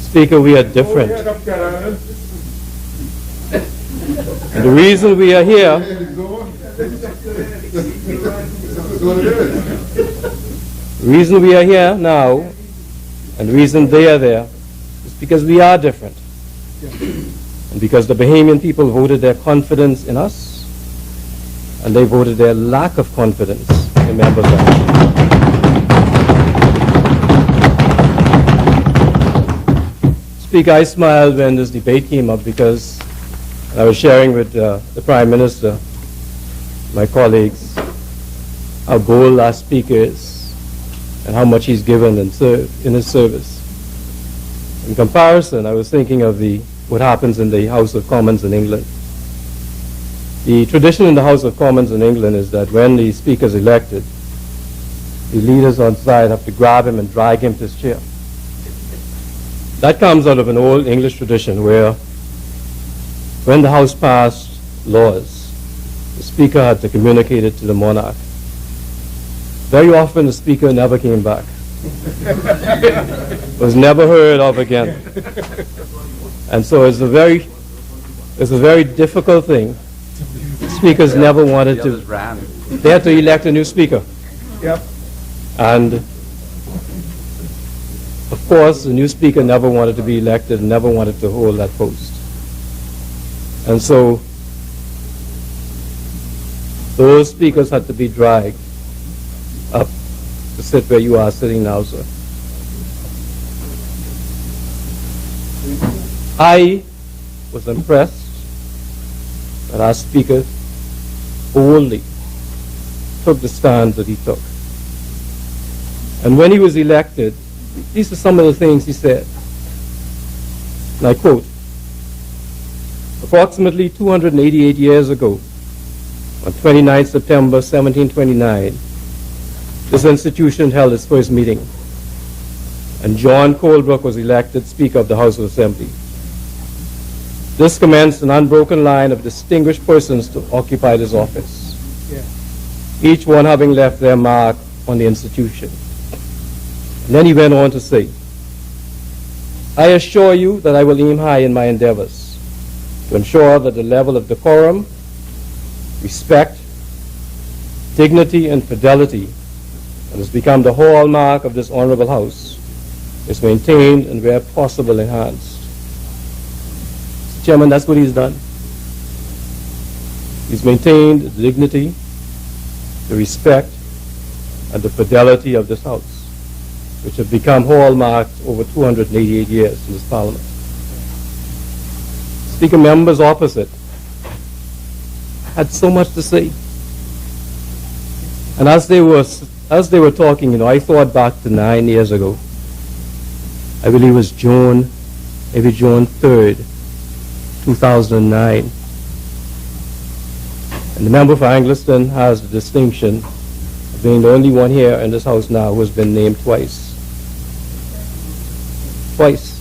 Speaker, we are different. And the reason we are here, now, and the reason they are there, is because we are different. And because the Bahamian people voted their confidence in us, and they voted their lack of confidence in members of Speaker, I smiled when this debate came up because I was sharing with the Prime Minister, my colleagues, how bold our Speaker is and how much he's given and served in his service. In comparison, I was thinking of what happens in the House of Commons in England. The tradition in the House of Commons in England is that when the Speaker is elected, the leaders on side have to grab him and drag him to his chair. That comes out of an old English tradition where when the House passed laws, the Speaker had to communicate it to the monarch. Very often the Speaker never came back. Was never heard of again. And so it's a very It's a very difficult thing. Speakers never wanted to. They had to elect a new speaker. Yep. And of course, the new speaker never wanted to be elected, never wanted to hold that post. And so those speakers had to be dragged up to sit where you are sitting now, sir. I was impressed that our speaker boldly took the stand that he took. And when he was elected, these are some of the things he said. And I quote, approximately 288 years ago, on 29 September 1729, this institution held its first meeting, and John Colebrook was elected Speaker of the House of Assembly. This commenced an unbroken line of distinguished persons to occupy this office, each one having left their mark on the institution. And then he went on to say, I assure you that I will aim high in my endeavors to ensure that the level of decorum, respect, dignity, and fidelity that has become the hallmark of this honorable house is maintained and where possible enhanced. Mr. Chairman, that's what he's done. He's maintained the dignity, the respect, and the fidelity of this house, which have become hallmarks over 288 years in this parliament. Speaker, members opposite had so much to say. And as they were talking, I thought back to 9 years ago. I believe it was June 3rd, 2009. And the member for Angliston has the distinction of being the only one here in this house now who has been named twice. Twice.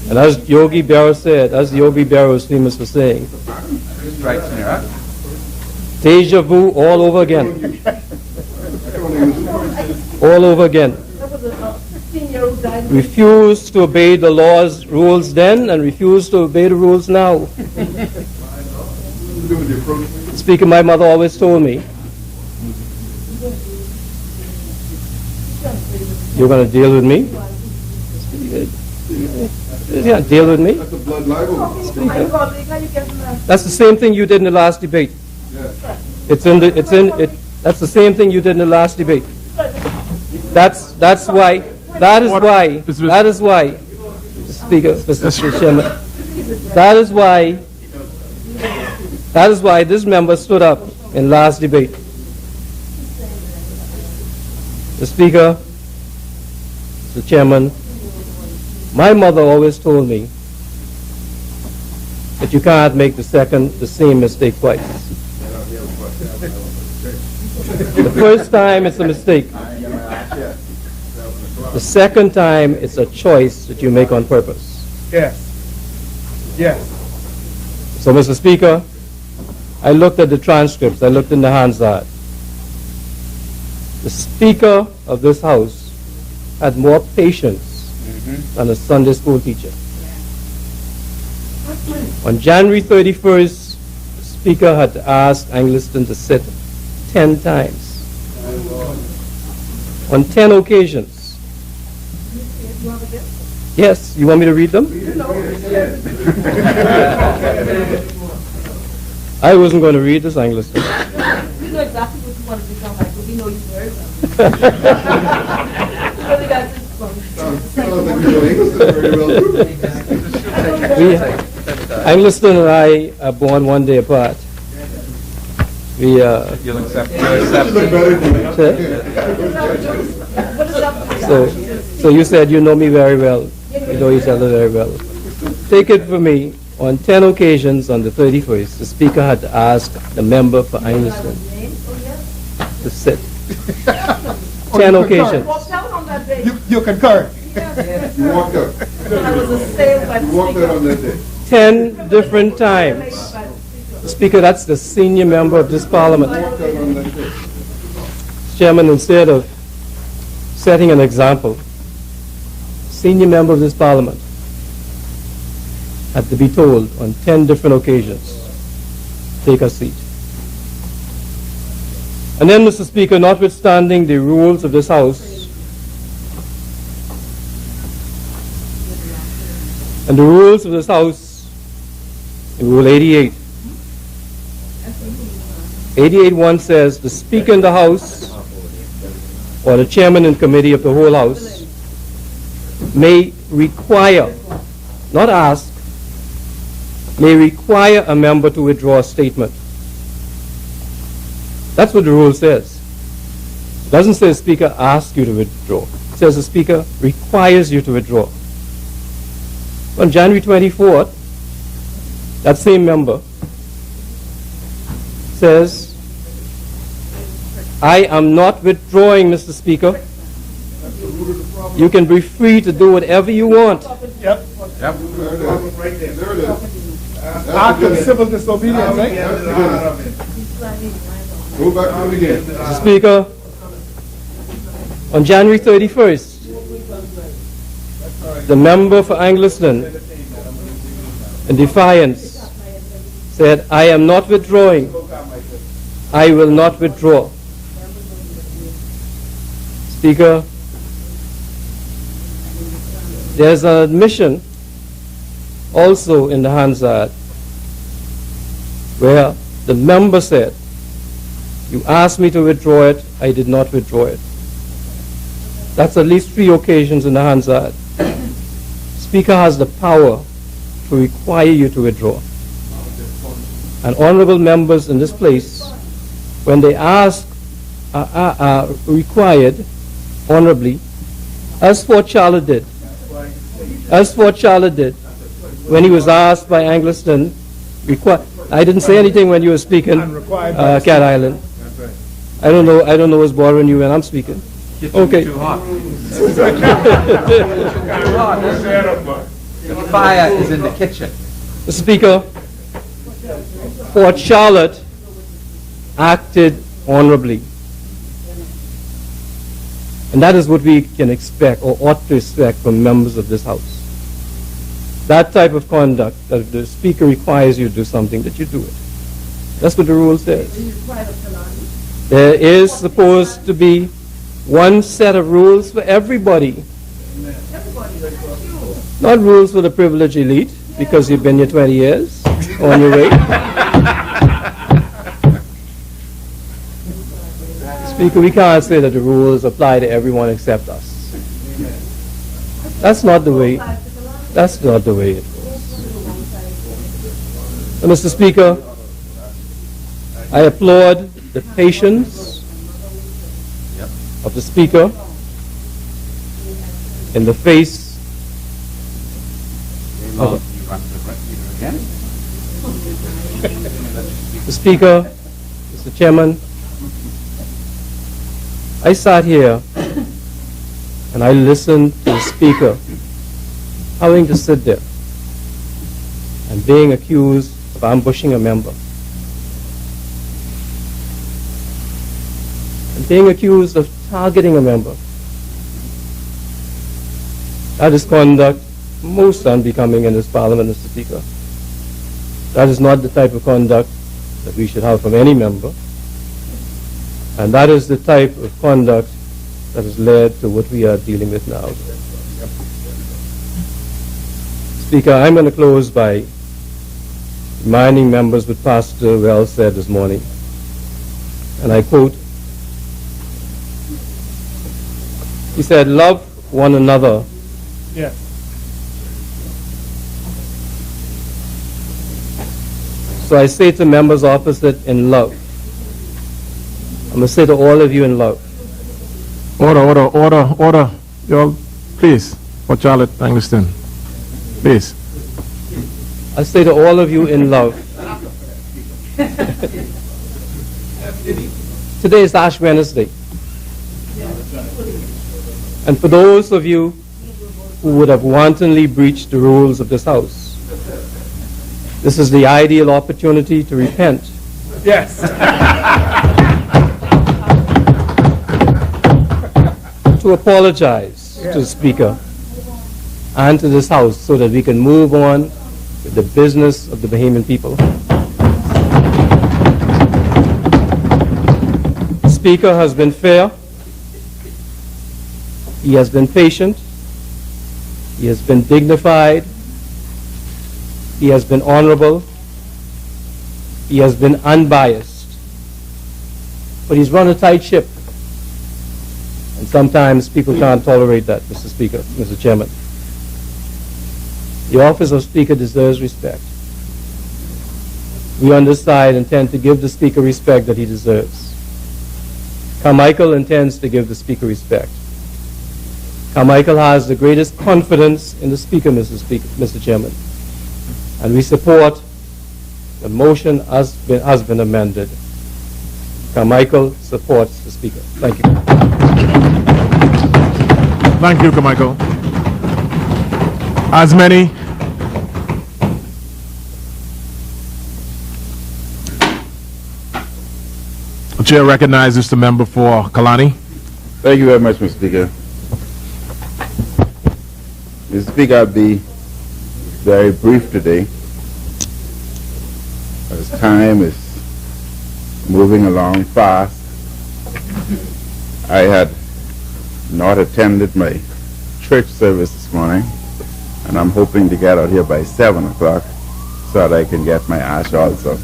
And as Yogi Berra said, as Yogi Berra was famous for saying, deja vu all over again. All over again. Refused to obey the law's rules then and refused to obey the rules now. Speaker, my mother always told me, you're going to deal with me? Yeah, deal with me. That's a blood libel. That's the same thing you did in the last debate. That's the same thing you did in the last debate. That is why, Speaker, Mr. Chairman, that is why this member stood up in last debate. The Speaker, Mr. Chairman, my mother always told me that you can't make the same mistake twice. The first time it's a mistake. The second time it's a choice that you make on purpose. Yes. Yes. So, Mr. Speaker, I looked at the transcripts, I looked in the Hansard. The Speaker of this House had more patience than a Sunday school teacher. On January 31st, the Speaker had to ask Angliston to sit 10 times. On 10 occasions. Yes, you want me to read them? I wasn't going to read this, Angliston. We know exactly what you want to become like, but we know you very well. Angliston and I are born one day apart. You'll accept. So you said you know me very well. You know each other very well. Take it from me, on 10 occasions on the 31st, the Speaker had to ask the member for Angliston to sit. 10 occasions. You concur. You walked out. You walked out on that day. 10 different times. Speaker, that's the senior member of this parliament. Chairman, instead of setting an example, senior member of this parliament had to be told on 10 different occasions, take a seat. And then, Mr. Speaker, notwithstanding the rules of this House and the rules of this House in Rule 88, 88.1 says the Speaker in the House or the Chairman in committee of the whole House may require, not ask, may require a member to withdraw a statement. That's what the rule says. It doesn't say the Speaker asks you to withdraw. It says the Speaker requires you to withdraw. On January 24th, that same member says, I am not withdrawing, Mr. Speaker. You can be free to do whatever you want. Yep. Act of civil disobedience, right? Go back to it again. Mr. Speaker, on January 31st, the member for Angliston, in defiance, said, I am not withdrawing. I will not withdraw. Speaker, there's an admission also in the Hansard where the member said, you asked me to withdraw it, I did not withdraw it. That's at least 3 occasions in the Hansard. Speaker has the power to require you to withdraw. And honorable members in this place, when they ask, are required honorably, as Fort Charlotte did. As Fort Charlotte did, when he was asked by Angliston, I didn't say anything when you were speaking, Cat Island. I don't know what's bothering you when I'm speaking. Okay. Too hot. The fire is in the kitchen. Mr. Speaker, Fort Charlotte acted honorably. And that is what we can expect or ought to expect from members of this House. That type of conduct, that if the Speaker requires you to do something, that you do it. That's what the rule says. There is supposed to be one set of rules for everybody. Not rules for the privileged elite, because you've been here 20 years on your way. Speaker, we can't say that the rules apply to everyone except us. That's not the way. That's not the way it goes. And Mr. Speaker, I applaud the patience of the Speaker in the face of the Speaker, Mr. Chairman. I sat here and I listened to the Speaker having to sit there and being accused of ambushing a member. And being accused of targeting a member. That is conduct most unbecoming in this Parliament, Mr. Speaker. That is not the type of conduct that we should have from any member. And that is the type of conduct that has led to what we are dealing with now. Speaker, I'm going to close by reminding members what Pastor Wells said this morning. And I quote, he said, love one another. Yes. So I say to members opposite, in love. I'm going to say to all of you in love. Order. Y'all, please, for Charlotte Angliston. Please. I say to all of you in love. Today is Ash Wednesday. And for those of you who would have wantonly breached the rules of this House, this is the ideal opportunity to repent. Yes. To apologize to the Speaker and to this House so that we can move on with the business of the Bahamian people. The Speaker has been fair. He has been patient. He has been dignified. He has been honorable. He has been unbiased. But he's run a tight ship. And sometimes people can't tolerate that, Mr. Speaker, Mr. Chairman. The office of Speaker deserves respect. We on this side intend to give the Speaker respect that he deserves. Carmichael intends to give the Speaker respect. Carmichael has the greatest confidence in the Speaker, Mr. Chairman. And we support the motion has been amended. Carmichael supports the Speaker. Thank you. Thank you, Carmichael. As many the chair recognizes the member for Kalani. Thank you very much, Mr. Speaker. Mr. Speaker, I'll be very brief today, as time is moving along fast. I had not attended my church service this morning, and I'm hoping to get out here by 7 o'clock so that I can get my ash also.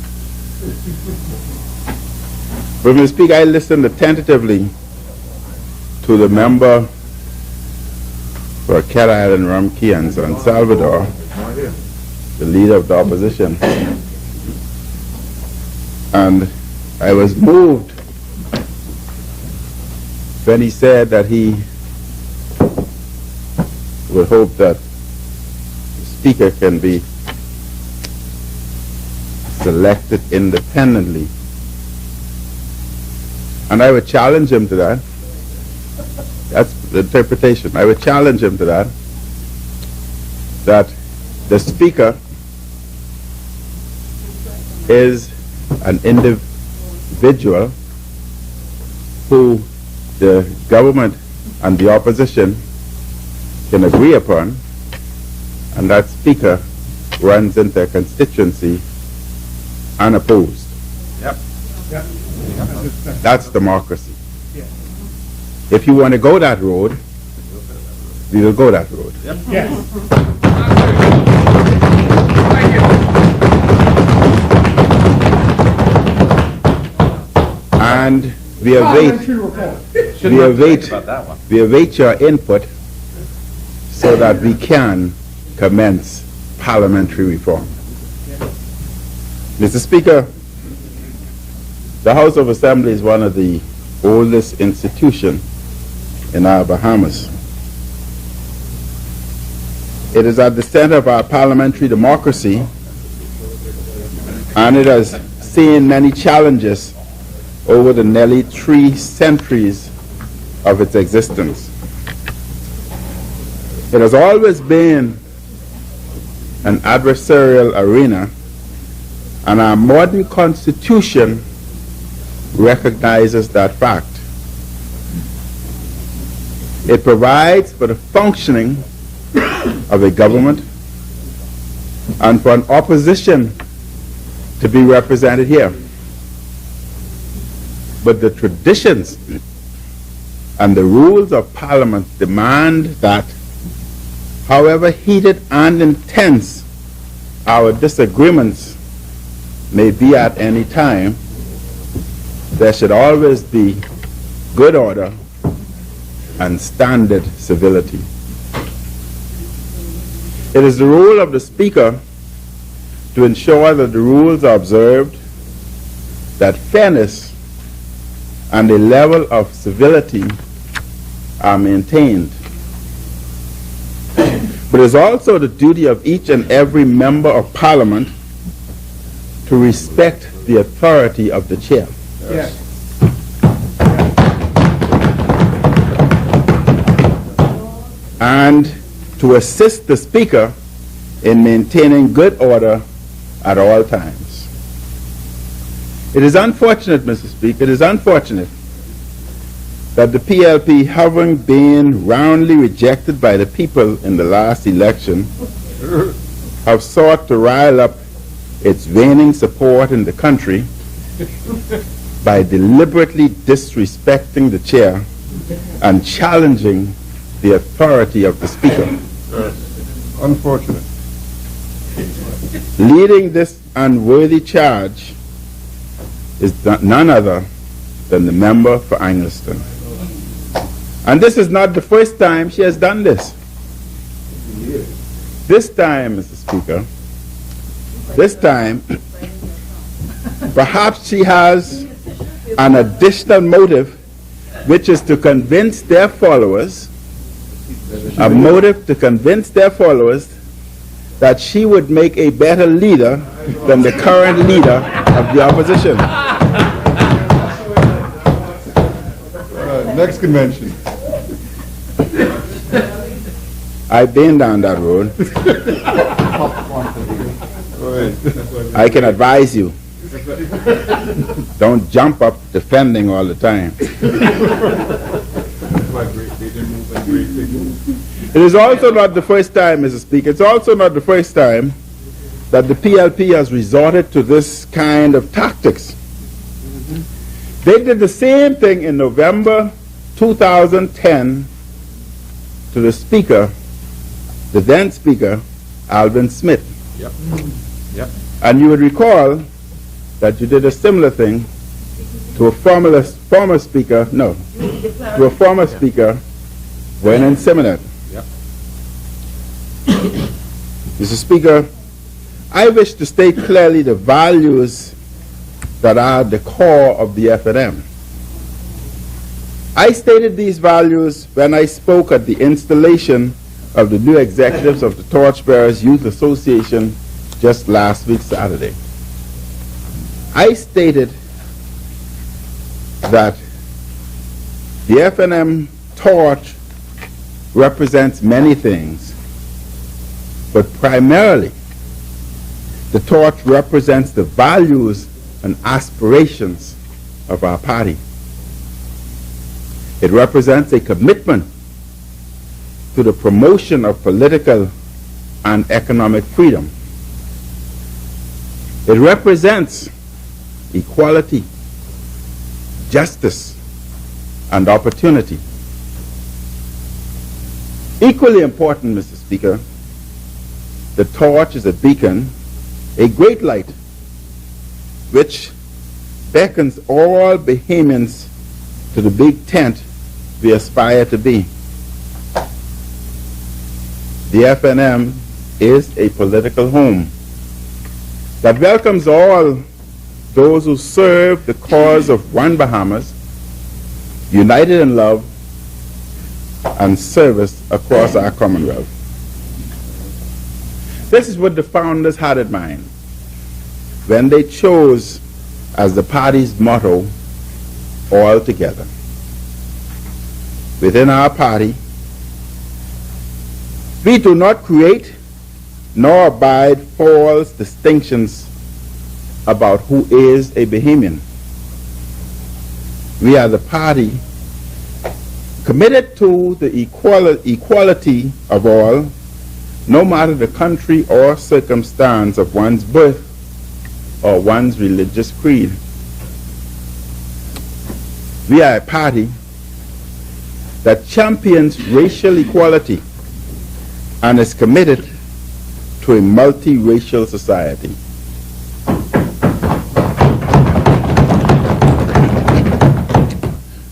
But, Mr. Speaker, I listened attentively to the member for Cat Island, Rumkey, and San Salvador, the leader of the opposition. And I was moved when he said that he would hope that the Speaker can be selected independently. And I would challenge him to that. That's the interpretation. I would challenge him to that. That the Speaker is an individual who the government and the opposition can agree upon, and that Speaker runs into a constituency unopposed. Yep. That's democracy. If you want to go that road, we will go that road. Yes. And we await your input so that we can commence parliamentary reform. Mr. Speaker, the House of Assembly is one of the oldest institutions in our Bahamas. It is at the center of our parliamentary democracy, and it has seen many challenges over the nearly 3 centuries of its existence. It has always been an adversarial arena, and our modern Constitution recognizes that fact. It provides for the functioning of a government and for an opposition to be represented here. But the traditions and the rules of Parliament demand that, however heated and intense our disagreements may be at any time, there should always be good order and standard civility. It is the role of the Speaker to ensure that the rules are observed, that fairness and a level of civility are maintained. But it is also the duty of each and every member of Parliament to respect the authority of the chair. Yes. And to assist the Speaker in maintaining good order at all times. It is unfortunate, Mr. Speaker, it is unfortunate that the PLP, having been roundly rejected by the people in the last election, have sought to rile up its waning support in the country by deliberately disrespecting the chair and challenging the authority of the Speaker. Unfortunate. Leading this unworthy charge is none other than the member for Angleton. And this is not the first time she has done this. This time, Mr. Speaker, this time, perhaps she has an additional motive, which is to convince their followers, a motive to convince their followers that she would make a better leader than the current leader of the opposition. Next convention. I've been down that road. I can advise you. Don't jump up defending all the time. It is also not the first time, Mr. Speaker, it's also not the first time that the PLP has resorted to this kind of tactics. They did the same thing in November 2010 to the Speaker, the then Speaker, Alvin Smith. Yep. Yep. And you would recall that you did a similar thing to a former Speaker, to a former Speaker when in Seminole. Yep. Mr. Speaker, I wish to state clearly the values that are the core of the FNM. I stated these values when I spoke at the installation of the new executives of the Torchbearers Youth Association just last week, Saturday. I stated that the FNM torch represents many things, but primarily the torch represents the values and aspirations of our party. It represents a commitment to the promotion of political and economic freedom. It represents equality, justice, and opportunity. Equally important, Mr. Speaker, the torch is a beacon, a great light, which beckons all Bahamians to the big tent we aspire to be. The FNM is a political home that welcomes all those who serve the cause of one Bahamas, united in love and service across our Commonwealth. This is what the founders had in mind when they chose as the party's motto, all together. Within our party, we do not create nor abide false distinctions about who is a Bahamian. We are the party committed to the equality of all, no matter the country or circumstance of one's birth or one's religious creed. We are a party that champions racial equality and is committed to a multiracial society.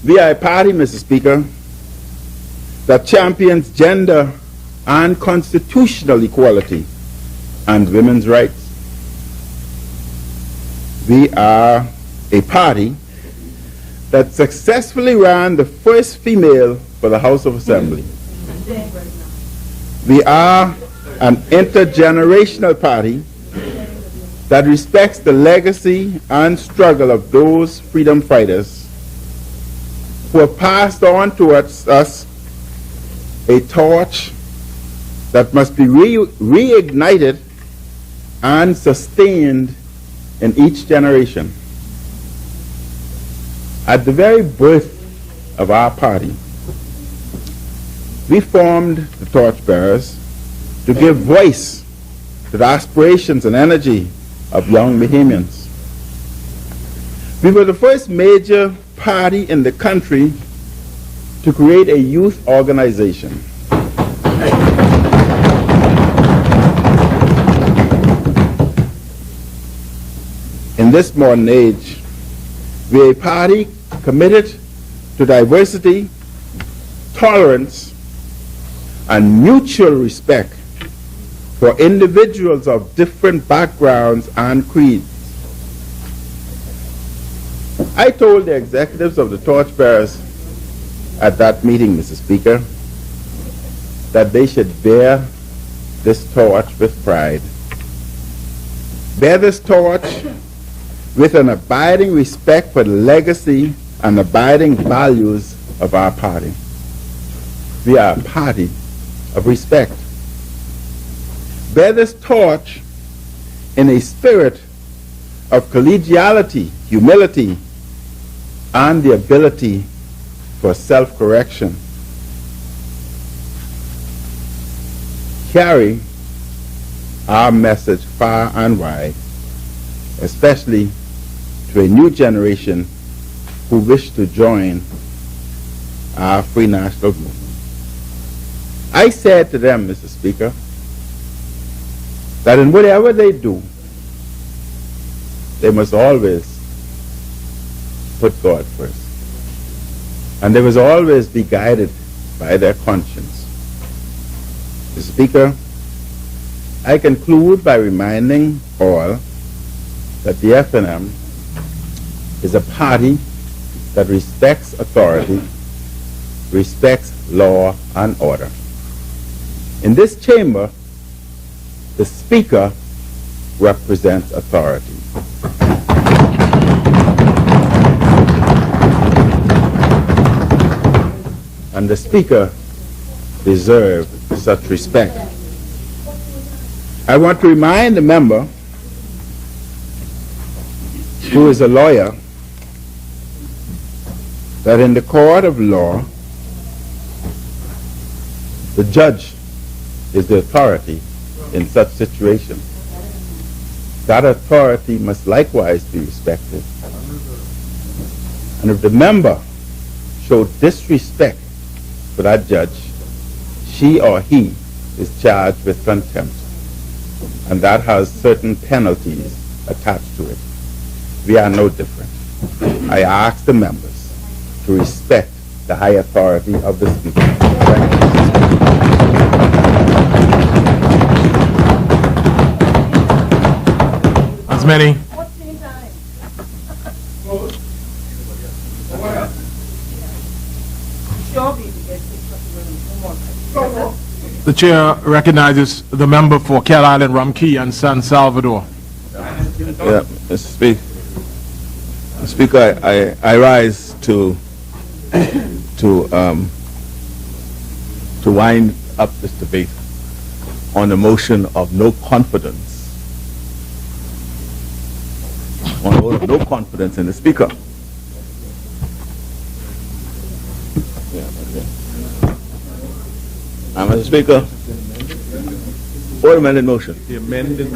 We are a party, Mr. Speaker, that champions gender and constitutional equality and women's rights. We are a party that successfully ran the first female for the House of Assembly. We are an intergenerational party that respects the legacy and struggle of those freedom fighters who have passed on to us a torch that must be reignited and sustained in each generation. At the very birth of our party, we formed the Torchbearers to give voice to the aspirations and energy of young Bahamians. We were the first major party in the country to create a youth organization. In this modern age, we are a party committed to diversity, tolerance, and mutual respect for individuals of different backgrounds and creeds. I told the executives of the torchbearers at that meeting, Mr. Speaker, that they should bear this torch with pride. Bear this torch with an abiding respect for the legacy and abiding values of our party. We are a party of respect. Bear this torch in a spirit of collegiality, humility, and the ability for self-correction. Carry our message far and wide, especially to a new generation who wish to join our free national movement. I said to them, Mr. Speaker, that in whatever they do, they must always put God first. And they must always be guided by their conscience. Mr. Speaker, I conclude by reminding all that the FNM is a party that respects authority, respects law and order. In this chamber, the Speaker represents authority. And the Speaker deserves such respect. I want to remind the member who is a lawyer that in the court of law, the judge is the authority in such situations. That authority must likewise be respected. And if the member showed disrespect for that judge, she or he is charged with contempt. And that has certain penalties attached to it. We are no different. I ask the members to respect the high authority of the Speaker. Thank you. As many. The chair recognizes the member for Cat Island, Rumkey, and San Salvador. Yeah, Mr. Speaker, I rise to wind up this debate on the motion of no confidence. On a vote of no confidence in the Speaker. Mr. Speaker, what amended motion? The amended.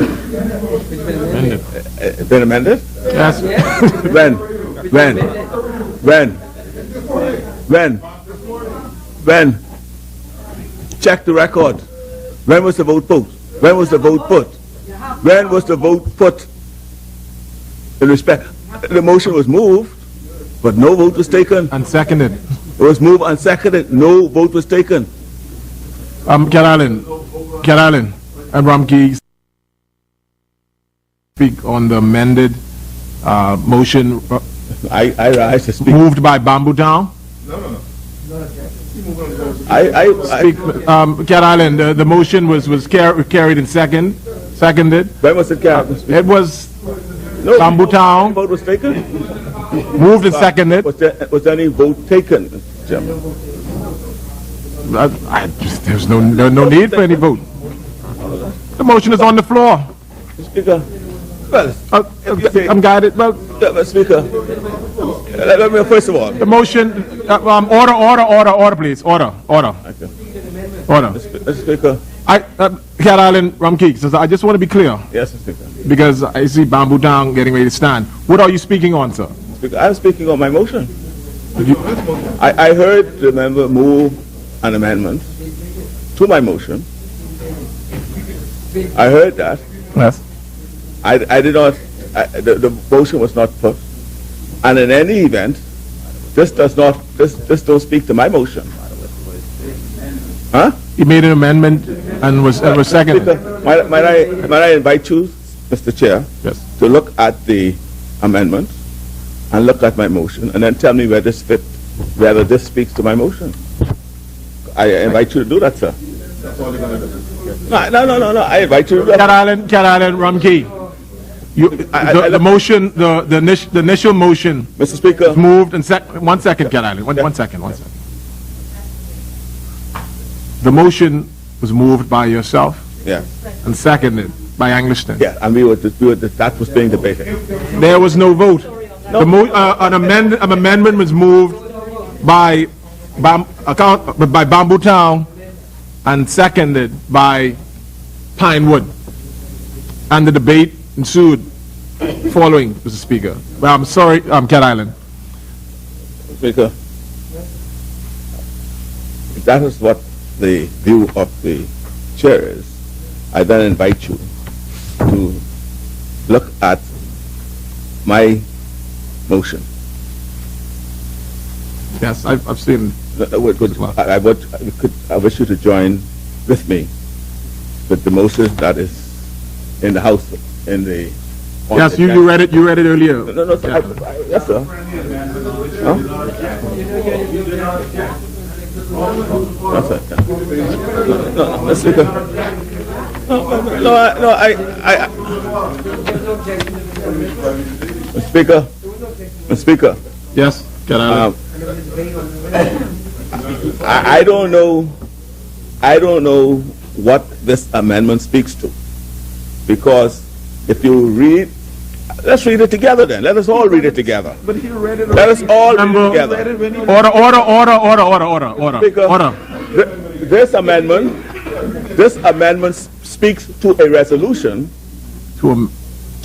It's been amended? Yes. When? Check the record. When was the vote put? When was the vote put? When was the vote put? In respect, the motion was moved, but no vote was taken. And seconded. It was moved and seconded. No vote was taken. Cat Island, and Rumkey speak on the amended motion. I rise to speak. Moved by Bamboo Town. No. Cat Island, the motion was carried and seconded. When was it carried? It was No Bamboo Town. Vote was taken. Moved and seconded. Was there any vote taken, Mr. Chairman? There's no need for any vote. The motion is on the floor. Speaker, well, I'm guided. Well, Speaker, let me first of all. the motion. Order, please. Order. Okay. Order. Mr. Speaker, Cat Island Rumkey, so I just want to be clear, Yes, Mr. Speaker. because I see Bamboo Town getting ready to stand. What are you speaking on, sir? Speaker, I'm speaking on my motion. I heard the member move an amendment to my motion. I heard that. Yes. I did not, the motion was not put. And in any event, this don't speak to my motion. Huh? He made an amendment and was seconded. Speaker, might I invite you, Mr. Chair, Yes. to look at the amendment and look at my motion and then tell me whether this speaks to my motion. I invite you to do that, sir. No. I invite you to do that. Cat Island Rumkey. The motion, the initial motion Mr. Speaker, was moved and 1 second, Cat Island. One second. The motion was moved by yourself yeah, and seconded by Angliston. yeah, and that was being debated. There was no vote. An amendment was moved by Bamboo Town and seconded by Pinewood. And the debate ensued following, Mr. Speaker. Well, I'm sorry, Cat Island. Speaker, if that is what the view of the chair is, I then invite you to look at my motion. Yes, I've seen. I wish you to join with me with the motion that is in the House, in the... Yes, you read it earlier. No, sir. Yes, sir. Huh? That's it. No, Mr. Speaker. Mr. Speaker. Yes, Cat Island. I don't know what this amendment speaks to, because if you read, let's read it together then. Let us all read it together. But he read it. Let us all read it together. Order. This amendment speaks to a resolution, to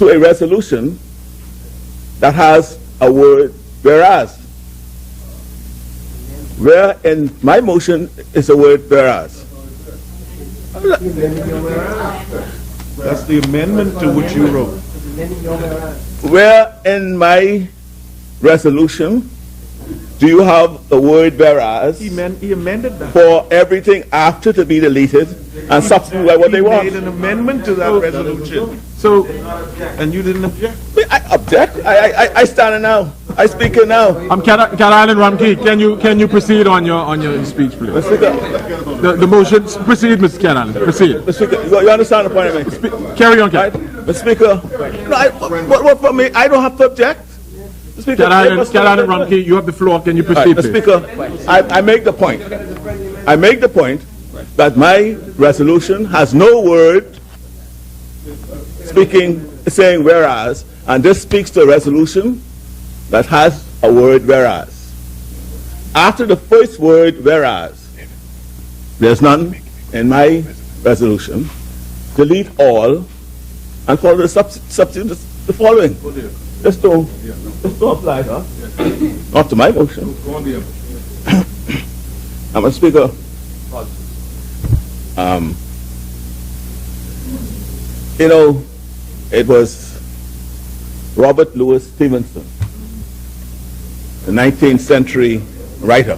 a resolution that has a word whereas. Where in my motion is the word whereas. That's the amendment to which you wrote. Where in my resolution do you have the word whereas He amended that. for everything after to be deleted and substitute by what they want? He made an amendment to that resolution. So, And you didn't object. I object. I stand it now. I speak it now. Cat Island Rumkey, can you proceed on your speech, please? Mr. Speaker, The motion, proceed, Mr. Cat Island, proceed. Mr. Speaker, you understand the point I make? Carry on, Right? Cat. Mr. Speaker, no, what for me? I don't have to object. Mr. Speaker, Cat Island Rumkey, you have the floor. Can you Right, proceed, Mr. please? Speaker, I make the point. I make the point that my resolution has no word saying whereas, and this speaks to a resolution that has a word whereas. After the first word whereas, there's none in my resolution. Delete all and follow the substitute the following. Just don't apply, huh? Not to my motion. I'm a speaker. It was Robert Louis Stevenson, the 19th century writer,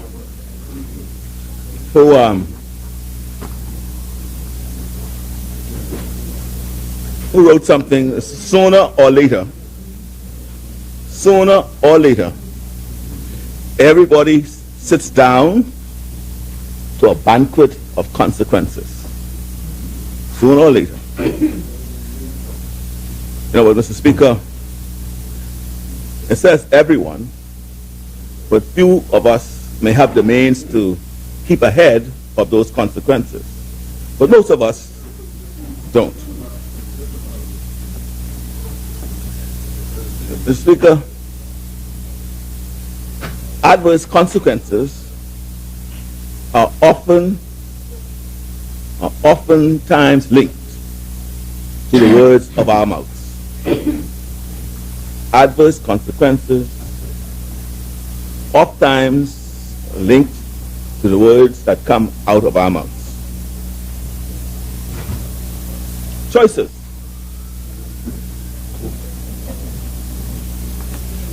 who wrote something, sooner or later, everybody sits down to a banquet of consequences. Sooner or later. You know what, Mr. Speaker? It says everyone, but few of us may have the means to keep ahead of those consequences. But most of us don't. Mr. Speaker, adverse consequences are often are oftentimes linked to the words of our mouths. Adverse consequences oftentimes linked to the words that come out of our mouths. Choices.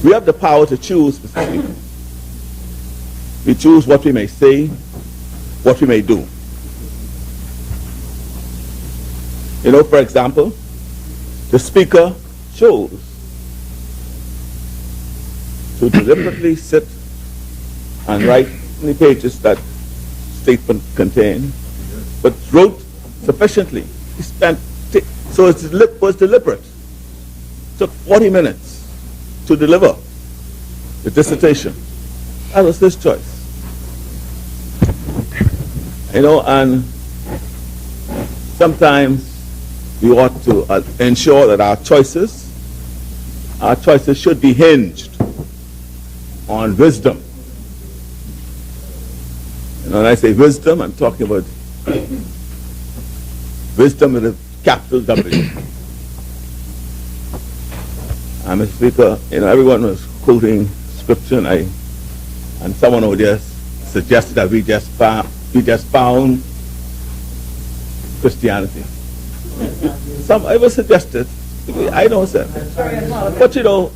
We have the power to choose, Mr. Speaker. We choose what we may say, what we may do. You know, for example, the Speaker chose to deliberately sit and write the pages that statement contained, but wrote sufficiently. He spent, so it was deliberate. It took 40 minutes to deliver the dissertation. That was his choice. You know, and sometimes we ought to ensure that our choices should be hinged on wisdom. You know, when I say wisdom, I'm talking about wisdom with a capital W. And Mr. Speaker, you know, everyone was quoting scripture, and someone over there suggested that we just found Christianity. It was suggested. I don't say, but you know,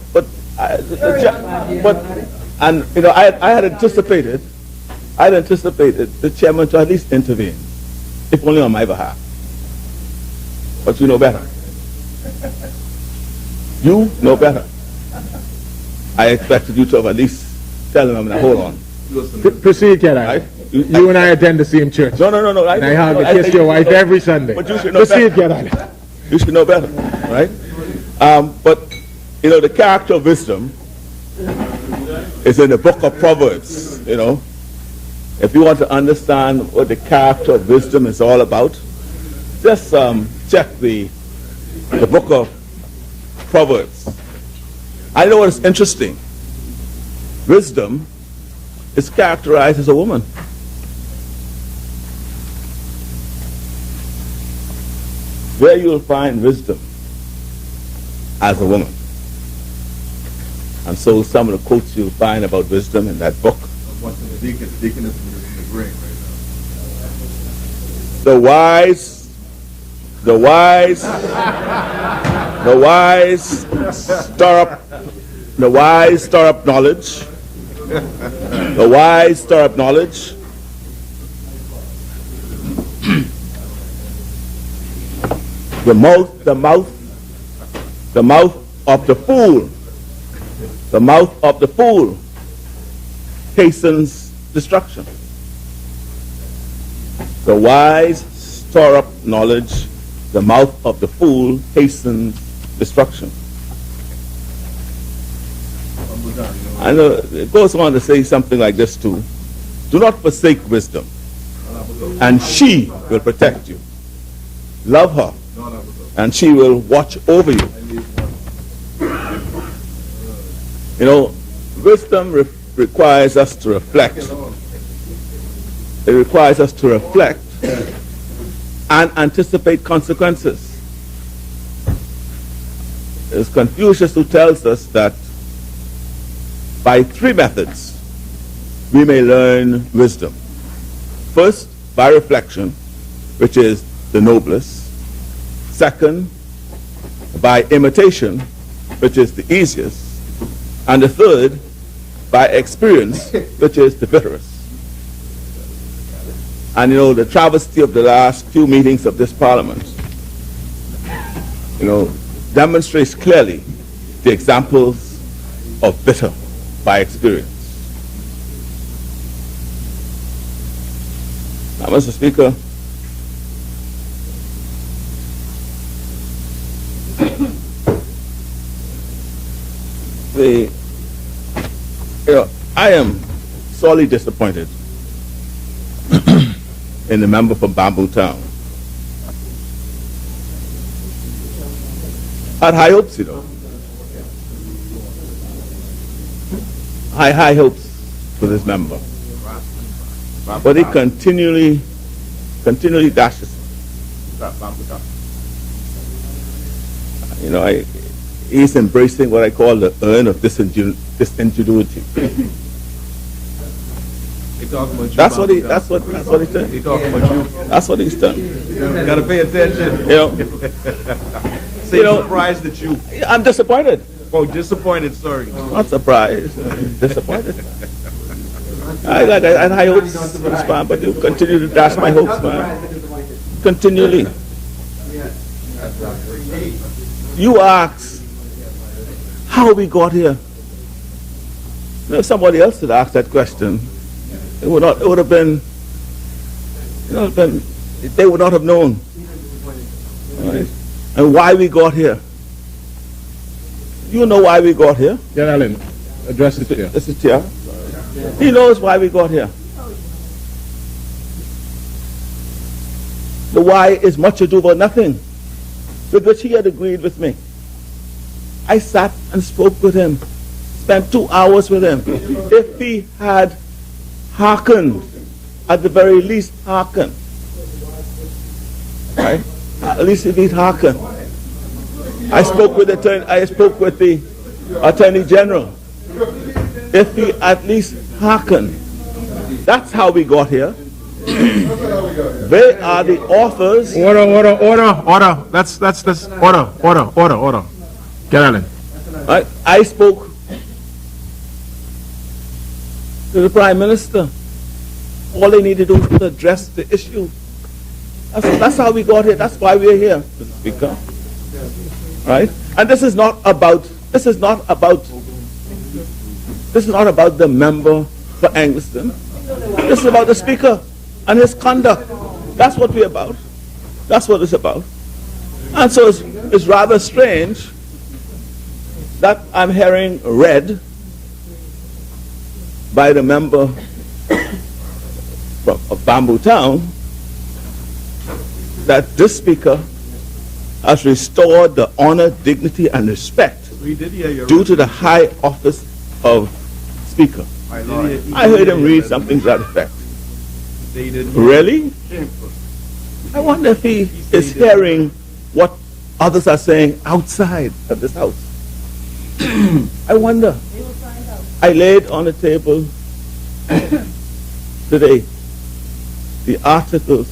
and you know, I had anticipated the chairman to at least intervene, if only on my behalf. But you know better. You know better. I expected you to have at least tell him, hold on. Proceed, Kenai. Right? You and I attend the same church. No. I have to kiss your wife every Sunday. But you should know Proceed, better. Kenai. You should know better, right? But, you know, the character of wisdom is in the book of Proverbs, you know. If you want to understand what the character of wisdom is all about, just check the book of Proverbs. I know what's interesting. Wisdom is characterized as a woman. Where you'll find wisdom as a woman. And so some of the quotes you'll find about wisdom in that book. The wise stir up knowledge. The wise stir up knowledge. The mouth of the fool hastens destruction. The wise store up knowledge. The mouth of the fool hastens destruction. And it goes on to say something like this too. Do not forsake wisdom, and she will protect you. Love her, and she will watch over you. You know, wisdom requires us to reflect. It requires us to reflect and anticipate consequences. It's Confucius who tells us that by 3 methods we may learn wisdom. First, by reflection, which is the noblest. Second, by imitation, which is the easiest. And the third, by experience, which is the bitterest. And you know, the travesty of the last few meetings of this parliament, you know, demonstrates clearly the examples of bitter by experience. Now, Mr. Speaker, I am sorely disappointed in the member from Bamboo Town. I had high hopes, you know. High hopes for this member. But he continually dashes You know, he's embracing what I call the urn of disingenuity. They talking about you. That's what he's done. They talking about you. That's what he's done. You gotta pay attention. You know, Say surprised that you. I'm disappointed. Oh, disappointed, sorry. Not surprised. Disappointed. I had high hopes, man, but you continue to dash my hopes, man. Continually. You ask how we got here. You know, if somebody else had asked that question, it would have been, they would not have known. Right? And why we got here. You know why we got here? Yeah, Alan, address it here. This is here. He knows why we got here. The why is much ado about nothing, with which he had agreed with me. I sat and spoke with him, spent 2 hours with him. If he had hearkened, at the very least hearkened, right? At least if he'd hearkened. I spoke with the Attorney General. If he at least hearkened. That's how we got here. They are the authors. Order. That's order. Get Alan. I spoke to the Prime Minister. All they need to do is address the issue. That's how we got here. That's why we're here, Mr. Speaker. Right? And this is not about the member for Angleston. This is about the Speaker and his conduct. That's what we're about. That's what it's about. And so it's rather strange that I'm hearing read by the member of Bamboo Town that this Speaker has restored the honor, dignity, and respect due to the high office of Speaker. I heard him read something to that effect. Really? I wonder if he is hearing what others are saying outside of this house. I wonder. I laid on the table today the articles,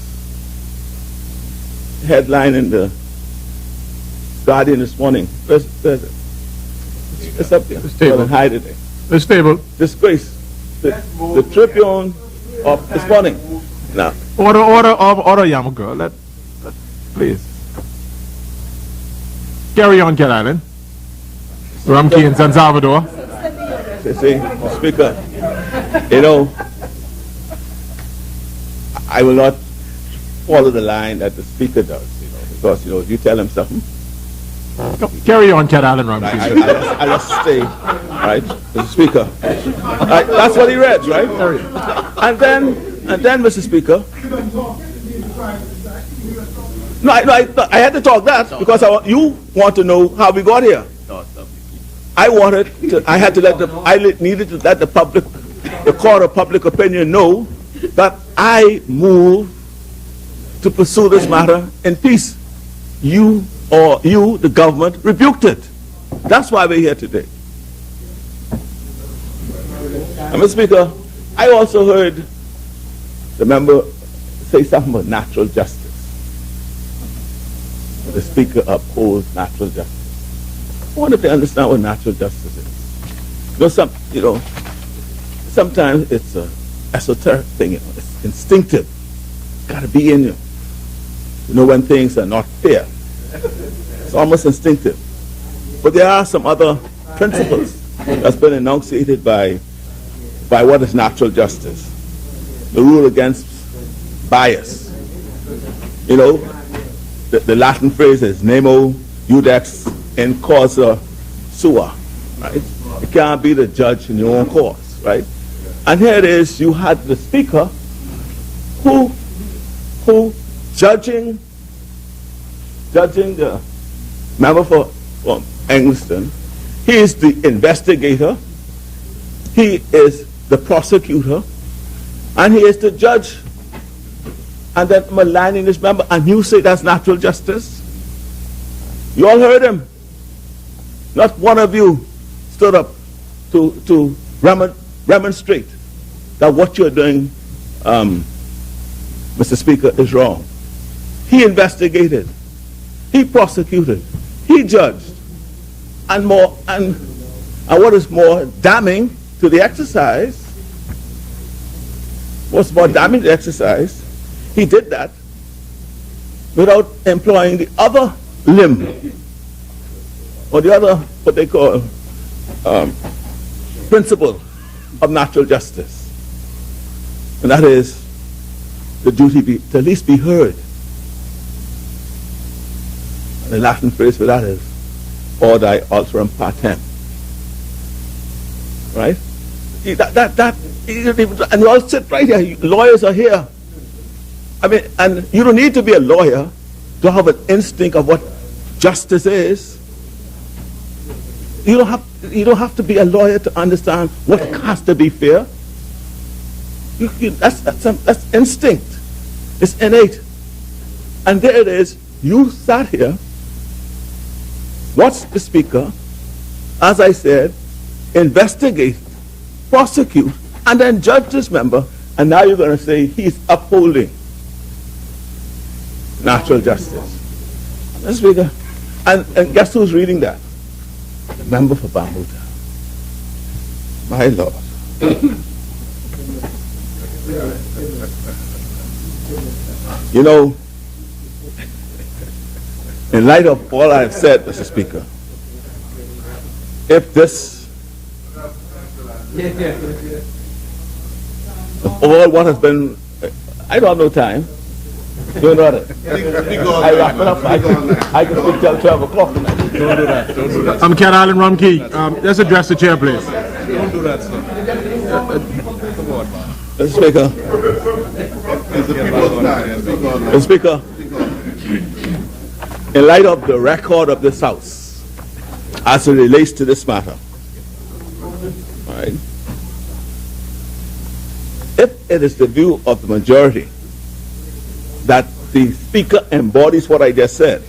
headline in the Guardian this morning. It's up there. This table. High today. This table. Disgrace. The Tribune of this morning. Now. Order, young girl. Please. Carry on, Ken Island. Rumkey in San Salvador. You see, Speaker, you know, I will not follow the line that the Speaker does, because, if you tell him something. Carry on, Ken Island, Rumkey. I'll just stay, right, Mr. Speaker. That's what he read, right? And then, Mr. Speaker, I had to talk that because you want to know how we got here. I needed to let the public, the court of public opinion know that I moved to pursue this matter in peace. You, the government, rebuked it. That's why we're here today. And Mr. Speaker, I also heard the member say something about natural justice. The Speaker opposed natural justice. I wonder if they understand what natural justice is. Sometimes it's an esoteric thing, it's instinctive. It's got to be in you. You know when things are not fair. It's almost instinctive. But there are some other principles that's been enunciated by what is natural justice. The rule against bias. The Latin phrase is nemo judex in causa sua, right? You can't be the judge in your own cause, right? And here it is, you had the Speaker who judging the member for Angleston, he is the investigator, he is the prosecutor, and he is the judge and then maligning this member, and you say that's natural justice? You all heard him. Not one of you stood up to remonstrate that what you're doing, Mr. Speaker, is wrong. He investigated, he prosecuted, he judged, and what is more damning to the exercise, what's more damning to the exercise, he did that without employing the other limb, or the other, what they call, principle of natural justice. And that is the duty to at least be heard. The Latin phrase for that is, ordae alteram partem. Right? And you all sit right here. Lawyers are here. I mean, and you don't need to be a lawyer to have an instinct of what justice is. You don't have to be a lawyer to understand what has to be fair. That's instinct. It's innate. And there it is. You sat here, watched the speaker, as I said, investigate, prosecute, and then judge this member, and now you're going to say he's upholding natural justice. Mr. Speaker, and guess who's reading that? The member for Bambuta. My Lord. You know, in light of all I've said, Mr. Speaker, if this, all what has been, I don't have no time. You know that. I wrap it up. I can speak till 12 o'clock tonight. Don't do that. Don't do that. I'm Ken Allen Rumkey. Let's address the chair, please. Don't do that, sir. Come on, man. Mr. Speaker. Mr. Speaker, in light of the record of this House as it relates to this matter, all right, if it is the view of the majority that the Speaker embodies what I just said,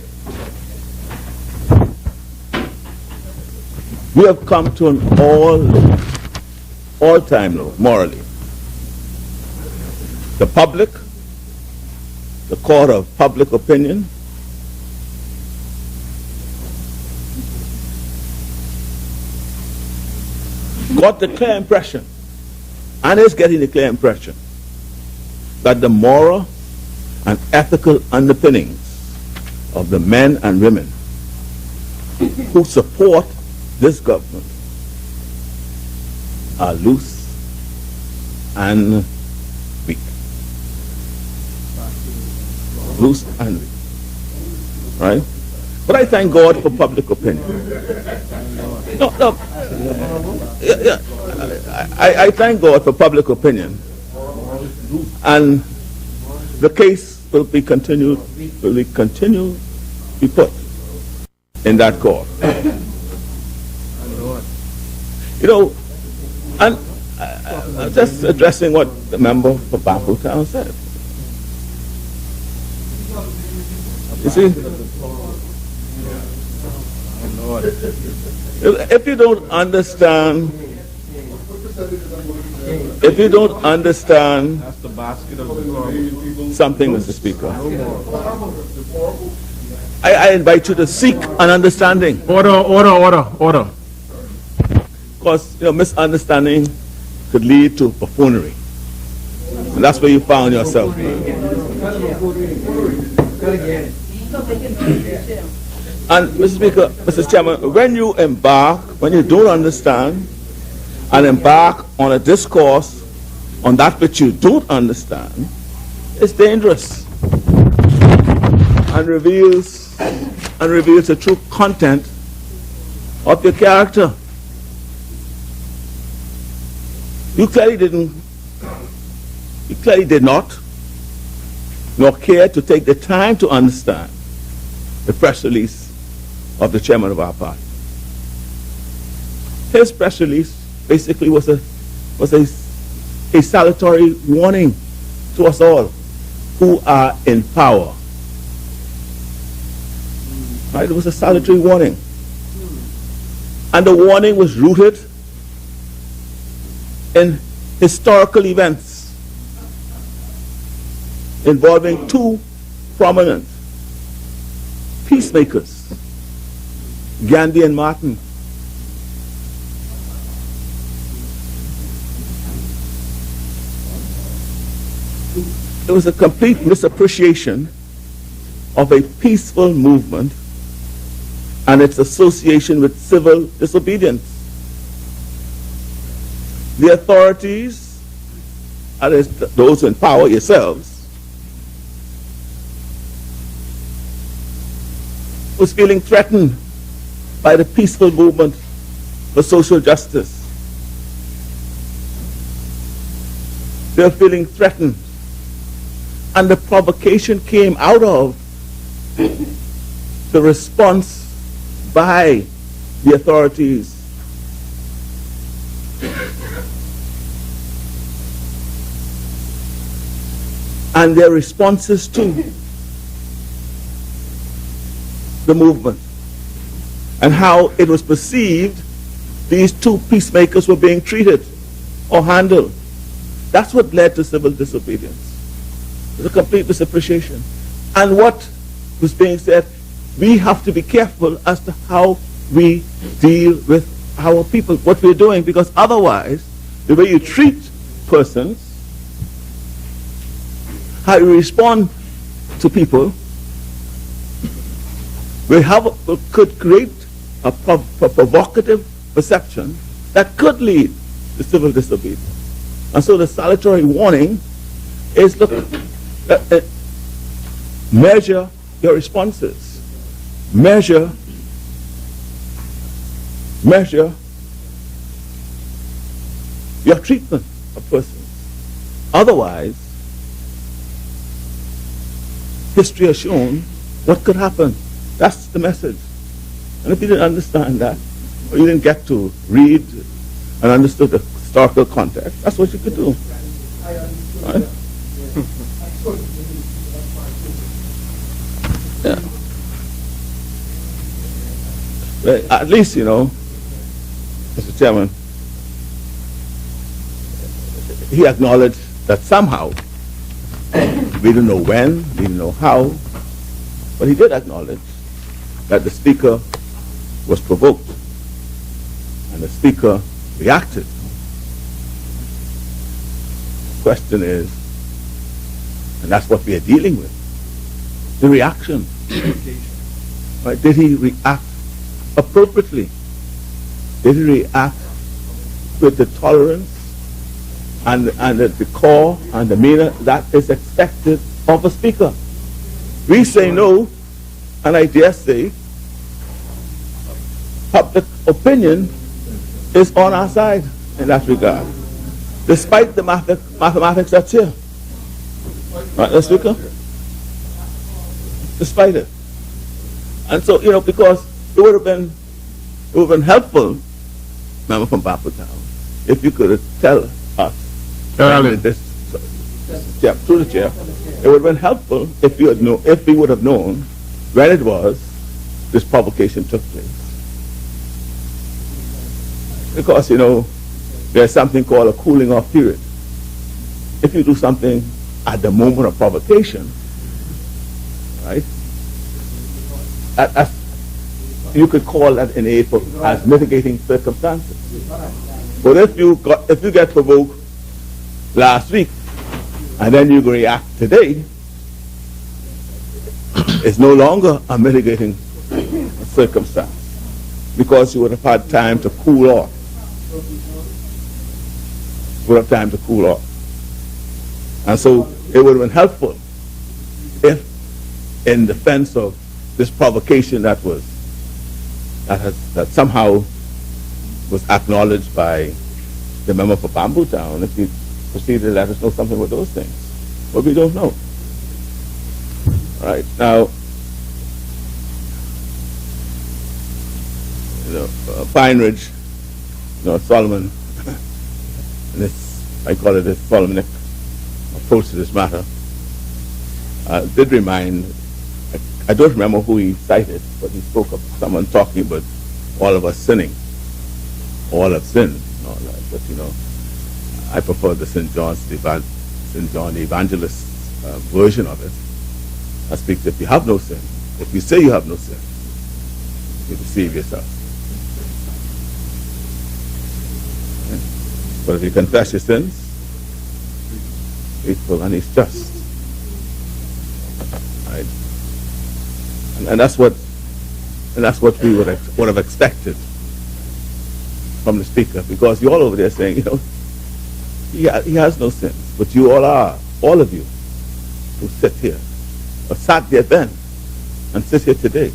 we have come to an all-time low, morally. The public, the court of public opinion, got the clear impression, and is getting the clear impression, that the moral and ethical underpinnings of the men and women who support this government are loose and weak. Loose and weak. Right? But I thank God for public opinion. No. Yeah. I thank God for public opinion. And the case will be continued to be put in that court. You know, and I'm just addressing what the member for Bambuta Town said. You see, if you don't understand, That's the basket of the something, Mr. Speaker, I invite you to seek an understanding. Order. Because misunderstanding could lead to buffoonery, and that's where you found yourself. And Mr. Speaker, Mr. Chairman, when you don't understand and embark on a discourse on that which you don't understand, it's dangerous and reveals the true content of your character. You clearly did not, nor care to take the time to understand the press release of the chairman of our party. His press release basically was a salutary warning to us all who are in power. Right? It was a salutary warning. And the warning was rooted in historical events involving two prominent peacemakers, Gandhi and Martin. It was a complete misappreciation of a peaceful movement and its association with civil disobedience. The authorities, that is, those in power, yourselves, was feeling threatened by the peaceful movement for social justice. They were feeling threatened. And the provocation came out of the response by the authorities. And their responses to the movement and how it was perceived these two peacemakers were being treated or handled. That's what led to civil disobedience. It was a complete misappreciation. And what was being said, we have to be careful as to how we deal with our people, what we're doing, because otherwise, the way you treat persons, how you respond to people, could create a provocative perception that could lead to civil disobedience. And so the salutary warning is, look, measure your responses. Measure your treatment of persons. Otherwise, history has shown what could happen. That's the message. And if you didn't understand that, or you didn't get to read and understood the historical context, that's what you could do. Right? Yeah. Well, at least, Mr. Chairman, he acknowledged that somehow, we didn't know when, we didn't know how, but he did acknowledge that the Speaker was provoked and the Speaker reacted. The question is, and that's what we are dealing with, the reaction. Right? Did he react appropriately? Did he react with the tolerance and the decor and the demeanor that is expected of a speaker? We say no, and I dare say public opinion is on our side in that regard, despite the mathematics that's here. Right, Mr. Speaker? Despite it. And so, because it would have been helpful, member from Bappletown, if you could tell us, through the chair, it would have been helpful if we would have known when it was this provocation took place. Because, there's something called a cooling off period. If you do something at the moment of provocation, right, you could call that in aid as mitigating circumstances. But if you get provoked last week and then you react today, it's no longer a mitigating circumstance because you would have had time to cool off. And so it would have been helpful if, in defense of this provocation that somehow was acknowledged by the member for Bamboo Town, if you proceeded to let us know something about those things. But we don't know. All right, now, Pine Ridge, Solomon, and this, I call it this Solomonic approach to this matter, did remind, I don't remember who he cited, but he spoke of someone talking about all of us sinning. All have sinned and all that. But, you know, I prefer the St. John the Evangelist version of it. That speaks, if you have no sin, if you say you have no sin, you deceive yourself. Okay? But if you confess your sins, faithful and he's just. Right? And that's what we would have expected from the speaker, because you're all over there saying, you know, he has no sins, but you all are, all of you who sit here, or sat there then, and sit here today,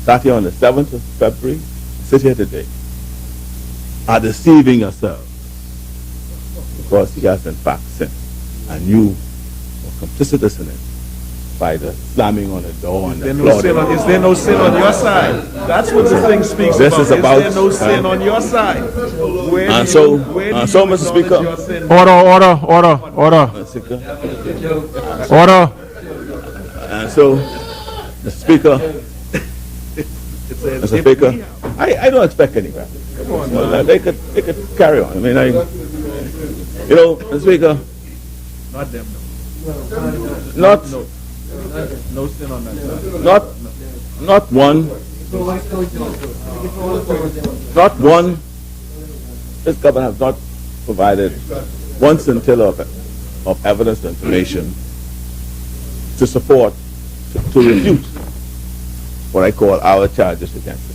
sat here on the 7th of February, sit here today, are deceiving yourselves, because he has in fact sinned, and you were complicitous in it by the slamming on the door and the applauding. Is there no sin on your side? That's what the thing speaks This about. is about, there no sin on your side? So, Mr. Speaker. Order. And so, Mr. Speaker, Mr. Speaker, I don't expect any backlash. They could carry on. I mean, you know, Mr. Speaker. Not them, no. No sin on that side. Not one. This government has not provided one scintilla of evidence and information to support, to refute what I call our charges against the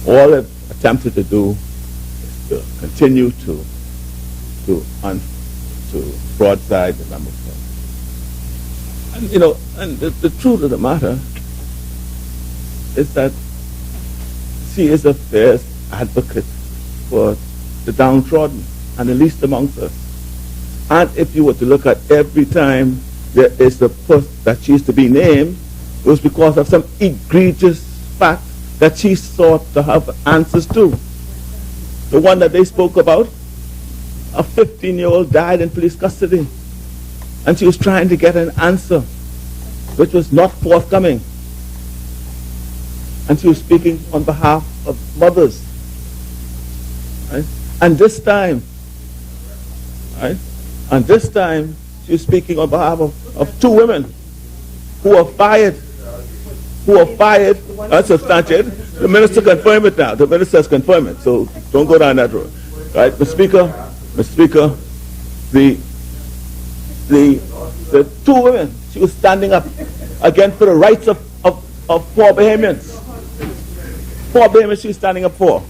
speaker. All they've attempted to do is to continue to broadside the member. And, you know, and the truth of the matter is that she is a fierce advocate for the downtrodden and the least amongst us. And if you were to look at every time there is a post that she is to be named, it was because of some egregious fact that she sought to have answers to. The one that they spoke about, a 15-year-old died in police custody. And she was trying to get an answer, which was not forthcoming. And she was speaking on behalf of mothers. Right? And this time, she was speaking on behalf of two women who are fired. Unsubstantiated. The minister confirmed it now. The minister has confirmed it. So don't go down that road. Right, Mr. Speaker, the two women, she was standing up again for the rights of poor Bahamians. Poor Bahamians she was standing up for.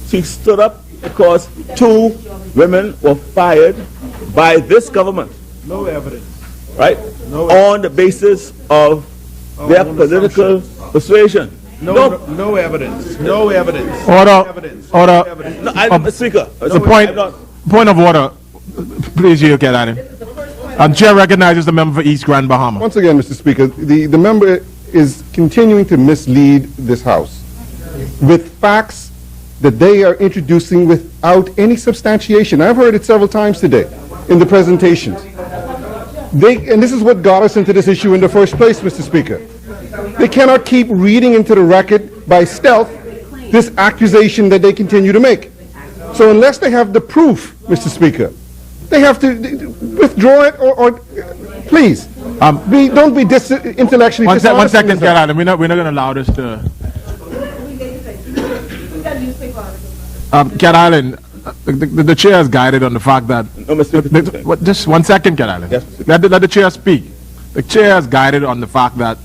She stood up because two women were fired by this government. No evidence. Right? On the basis of their political persuasion. No evidence. No evidence. Order. No, Mr. Speaker. The point of order. Please, you get at it. And Chair recognizes the member for East Grand Bahama. Once again, Mr. Speaker, the member is continuing to mislead this House with facts that they are introducing without any substantiation. I've heard it several times today in the presentations. And this is what got us into this issue in the first place, Mr. Speaker. They cannot keep reading into the record by stealth this accusation that they continue to make. So unless they have the proof, Mr. Speaker, they have to withdraw it or please, don't be intellectually dishonest. One second, get out. We're not going to allow this to... Cat Island, the chair is guided on the fact that... just 1 second, Cat Island. Yes, let the chair speak. The chair is guided on the fact that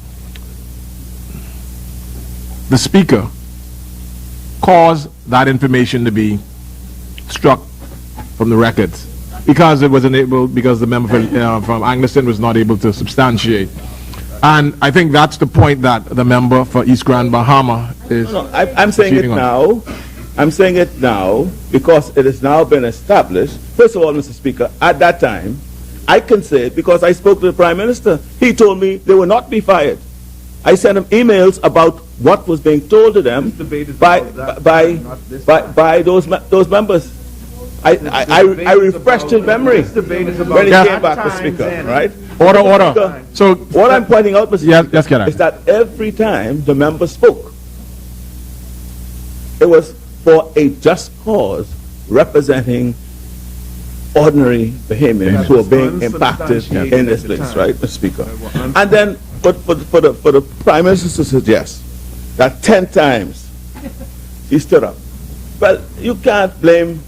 the speaker caused that information to be struck from the records because it wasn't able, because the member from Angleston was not able to substantiate. And I think that's the point that the member for East Grand Bahama is... No, I'm saying it now. I'm saying it now because it has now been established. First of all, Mr. Speaker, at that time, I can say it because I spoke to the Prime Minister. He told me they will not be fired. I sent him emails about what was being told to them by those members. I refreshed his memory when he came back to speaker, right? Order. So What I'm pointing out, Mr. Yes, Speaker, yes, Kenneth. is that every time the member spoke, it was for a just cause representing ordinary Bahamians who are being impacted in this place, right, Mr. Speaker? And then, but for the Prime Minister to suggest that 10 times he stood up, well, you can't blame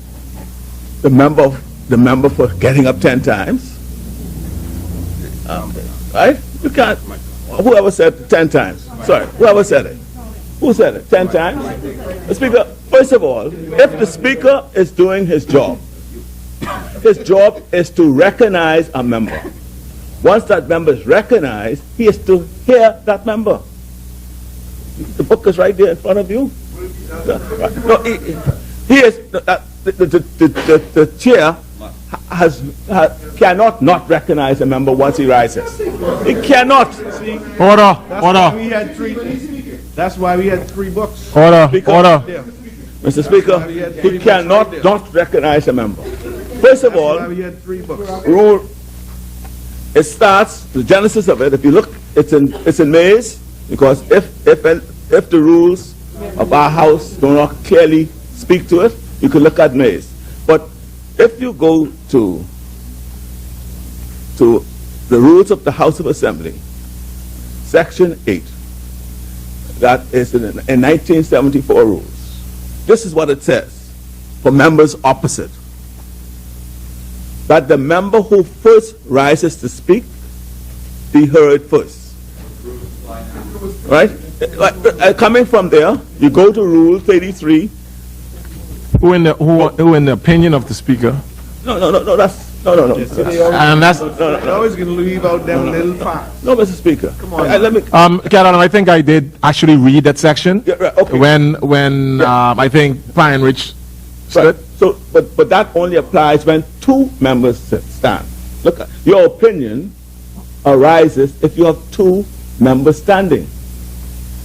the member for getting up 10 times, right? You can't. Whoever said 10 times? Sorry, whoever said it? Who said it? 10 times? The Speaker. First of all, if the Speaker is doing his job is to recognize a member. Once that member is recognized, he is to hear that member. The book is right there in front of you. No, he is the chair cannot not recognize a member once he rises. He cannot. That's why we had three books. Order. Mr. Speaker, he cannot not recognize a member. First of all, we had three books. rule. It starts, the genesis of it. If you look, it's in Mays, because if the rules of our house do not clearly speak to it, you can look at Mays. But if you go to the rules of the House of Assembly, Section 8, that is in 1974 rules. This is what it says for members opposite. That the member who first rises to speak be heard first. Right? Coming from there, you go to Rule 33. Who in the opinion of the Speaker? No. And that's You're always going to leave out them little facts. No, Mr. Speaker. Come on. Let me. Caroline, I think I did actually read that section. Yeah, right, okay. When I think Pine Rich stood. Right. So, but that only applies when two members stand. Look, your opinion arises if you have two members standing.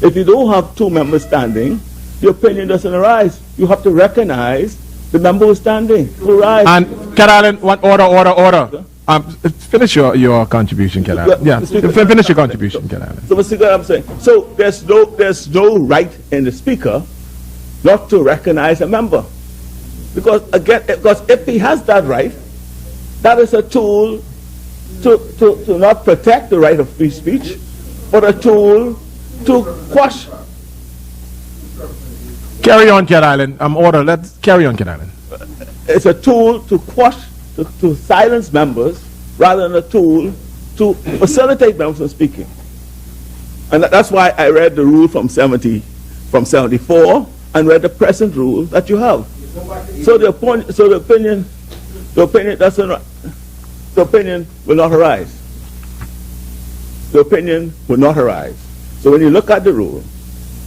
If you don't have two members standing, your opinion doesn't arise. You have to recognize the member who's standing, who rise. And Caroline, order. Finish your contribution, Caroline. Yeah, finish your contribution, Caroline. So, Mr. Speaker, I'm saying, so there's no right in the Speaker not to recognize a member. Because if he has that right, that is a tool to not protect the right of free speech, but a tool to quash. Carry on, Caroline. Order. Let's carry on, Caroline. It's a tool to quash, to silence members, rather than a tool to facilitate members from speaking. And that's why I read the rule from 74 and read the present rule that you have. So the opinion will not arise. The opinion will not arise. So when you look at the rule,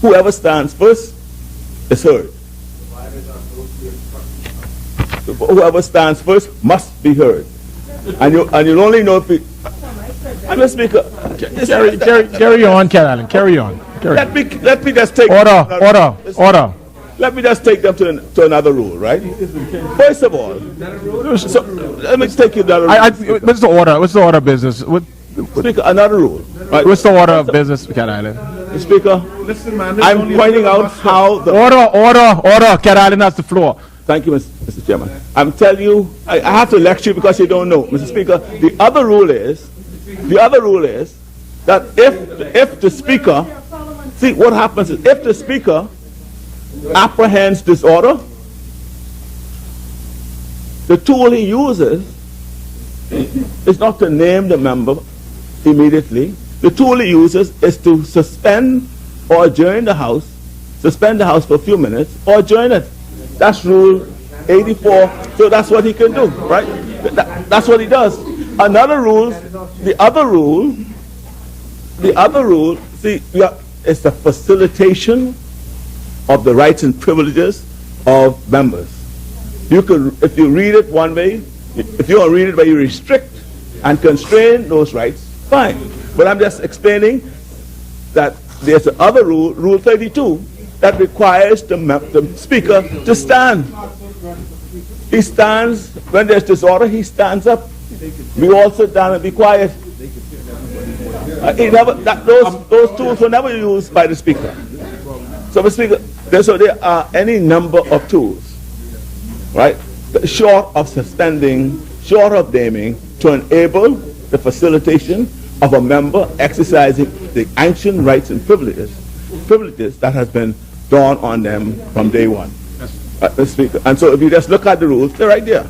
whoever stands first is heard. Whoever stands first must be heard. And you'll only know if I'm a speaker. Carry on, Caroline. Carry on. Let me just take Order. Let me just take them to another rule, right? First of all, so let me take you to another rule. What's the order? What's the order of business? Speaker, another rule. Right? What's the order of business, Caroline? Speaker, Listen, man, I'm pointing out how the... Order. Caroline has the floor. Thank you, Mr. Chairman. I'm telling you, I have to lecture you because you don't know. Mr. Speaker, the other rule is that if the Speaker... See, what happens is if the Speaker apprehends disorder, the tool he uses is not to name the member immediately. The tool he uses is to suspend or adjourn the House, suspend the House for a few minutes, or adjourn it. That's Rule 84. So that's what he can do, right? That's what he does. Another rule, the other rule, see, it's the facilitation of the rights and privileges of members. You could, if you read it one way, if you don't read it where you restrict and constrain those rights, fine. But I'm just explaining that there's another rule, Rule 32, that requires the Speaker to stand. He stands, when there's disorder, he stands up. We all sit down and be quiet. Those tools were never used by the Speaker. So, Mr. Speaker, there are any number of tools, right, short of suspending, short of naming, to enable the facilitation of a member exercising the ancient rights and privileges that has been dawned on them from day one. Mr. Speaker. And so if you just look at the rules, they're right there.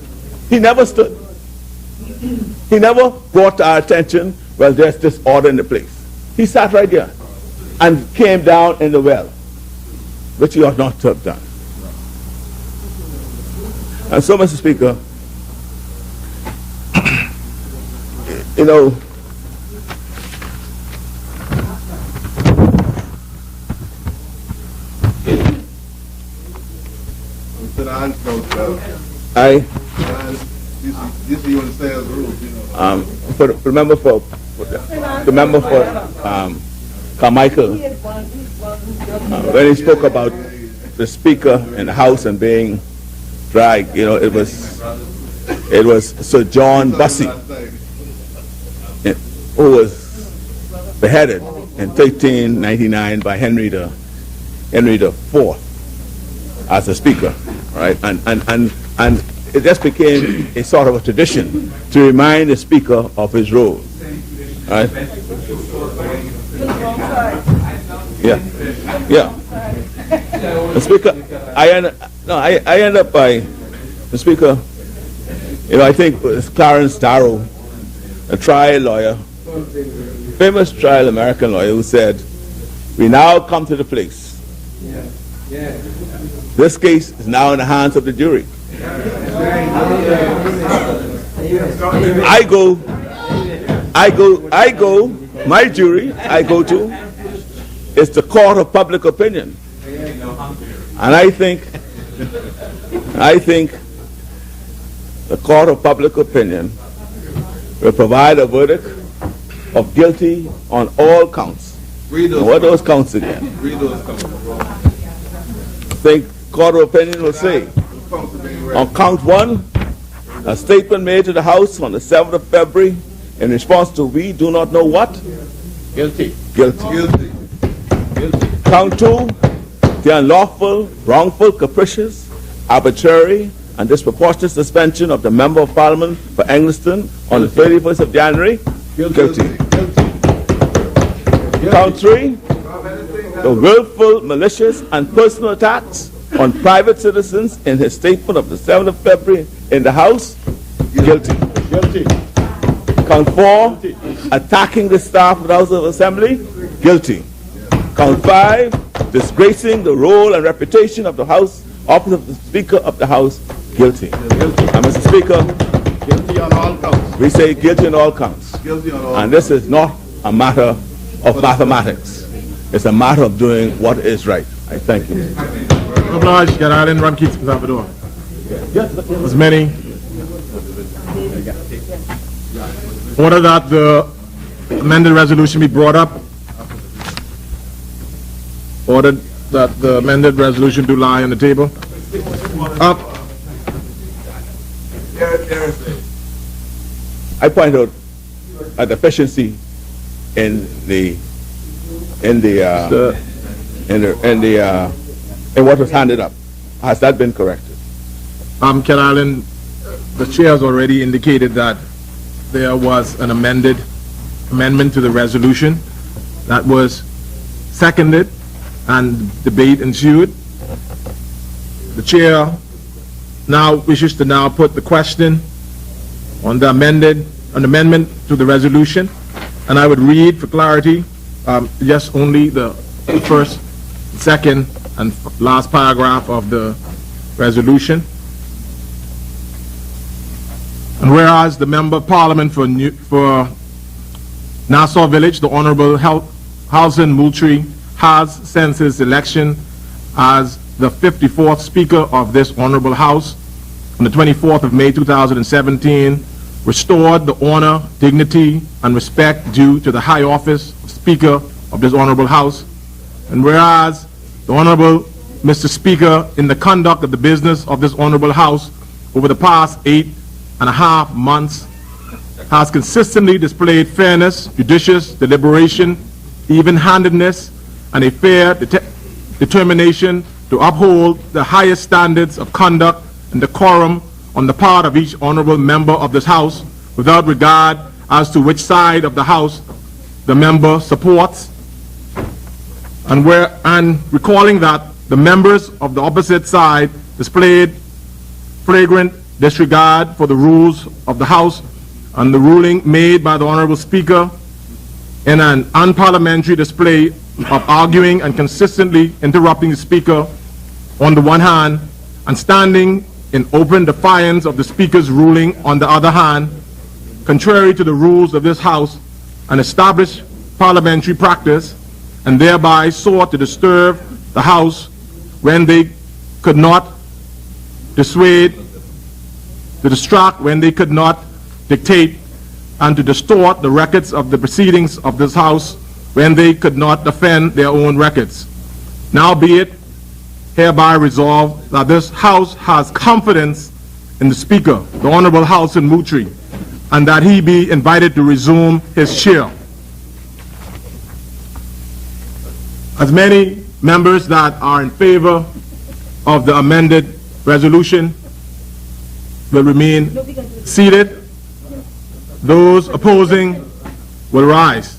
He never stood. He never brought to our attention, well, there's disorder in the place. He sat right there and came down in the well, which he ought not to have done. And so, Mr. Speaker, you know, you understand the rules, you know. For the member for Carmichael, when he spoke about the Speaker in the House and being dragged, you know, it was Sir John Bussey, who was beheaded in 1399 by Henry the IV as a Speaker, right? And it just became a sort of a tradition to remind the Speaker of his role, right? Yeah. The Speaker, I end up by the Speaker. You know, I think it was Clarence Darrow, a trial lawyer, famous trial American lawyer, who said, "We now come to the place. This case is now in the hands of the jury. My jury, I go to, is the court of public opinion. And I think the court of public opinion will provide a verdict of guilty on all counts." What are those counts again? I think court of opinion will say, on count 1, a statement made to the House on the 7th of February in response to we do not know what? Guilty. Count 2, the unlawful, wrongful, capricious, arbitrary, and disproportionate suspension of the Member of Parliament for Engliston on the 31st of January. Guilty. Count 3, the willful, malicious, and personal attacks on private citizens in his statement of the 7th of February in the House. Guilty. Count 4, attacking the staff of the House of Assembly. Guilty. Count 5, disgracing the role and reputation of the House, office of the Speaker of the House. Guilty. And Mr. Speaker, Guilty on all counts. we say guilty on all counts. Guilty on all And this is not a matter of mathematics. It's a matter of doing what is right. I thank you. Oblige, get out and run Keats Salvador. As many. Order that the amended resolution be brought up. Order that the amended resolution do lie on the table. Up. I point out a deficiency in what was handed up. Has that been corrected? Ken Allen, the chair has already indicated that there was an amendment to the resolution that was seconded and debate ensued. The chair now wishes to now put the question on the amendment to the resolution, and I would read for clarity just only the first, second, and last paragraph of the resolution. And whereas the Member of Parliament for Nassau Village, the Honorable Halson Moultrie, has since his election as the 54th Speaker of this Honorable House on the 24th of May 2017, restored the honor, dignity, and respect due to the high office of Speaker of this Honorable House. And whereas the Honorable Mr. Speaker, in the conduct of the business of this Honorable House, over the past 8.5 months has consistently displayed fairness, judicious deliberation, even-handedness, and a fair determination to uphold the highest standards of conduct and decorum on the part of each honorable member of this House, without regard as to which side of the House the member supports, and recalling that the members of the opposite side displayed flagrant disregard for the rules of the House and the ruling made by the Honorable Speaker in an unparliamentary display of arguing and consistently interrupting the Speaker on the one hand and standing in open defiance of the Speaker's ruling on the other hand, contrary to the rules of this House and established parliamentary practice, and thereby sought to disturb the House when they could not dissuade, to distract when they could not dictate, and to distort the records of the proceedings of this House when they could not defend their own records. Now be it hereby resolved that this House has confidence in the Speaker, the Honorable Halson Moultrie, and that he be invited to resume his chair. As many members that are in favor of the amended resolution will remain seated. Those opposing will rise.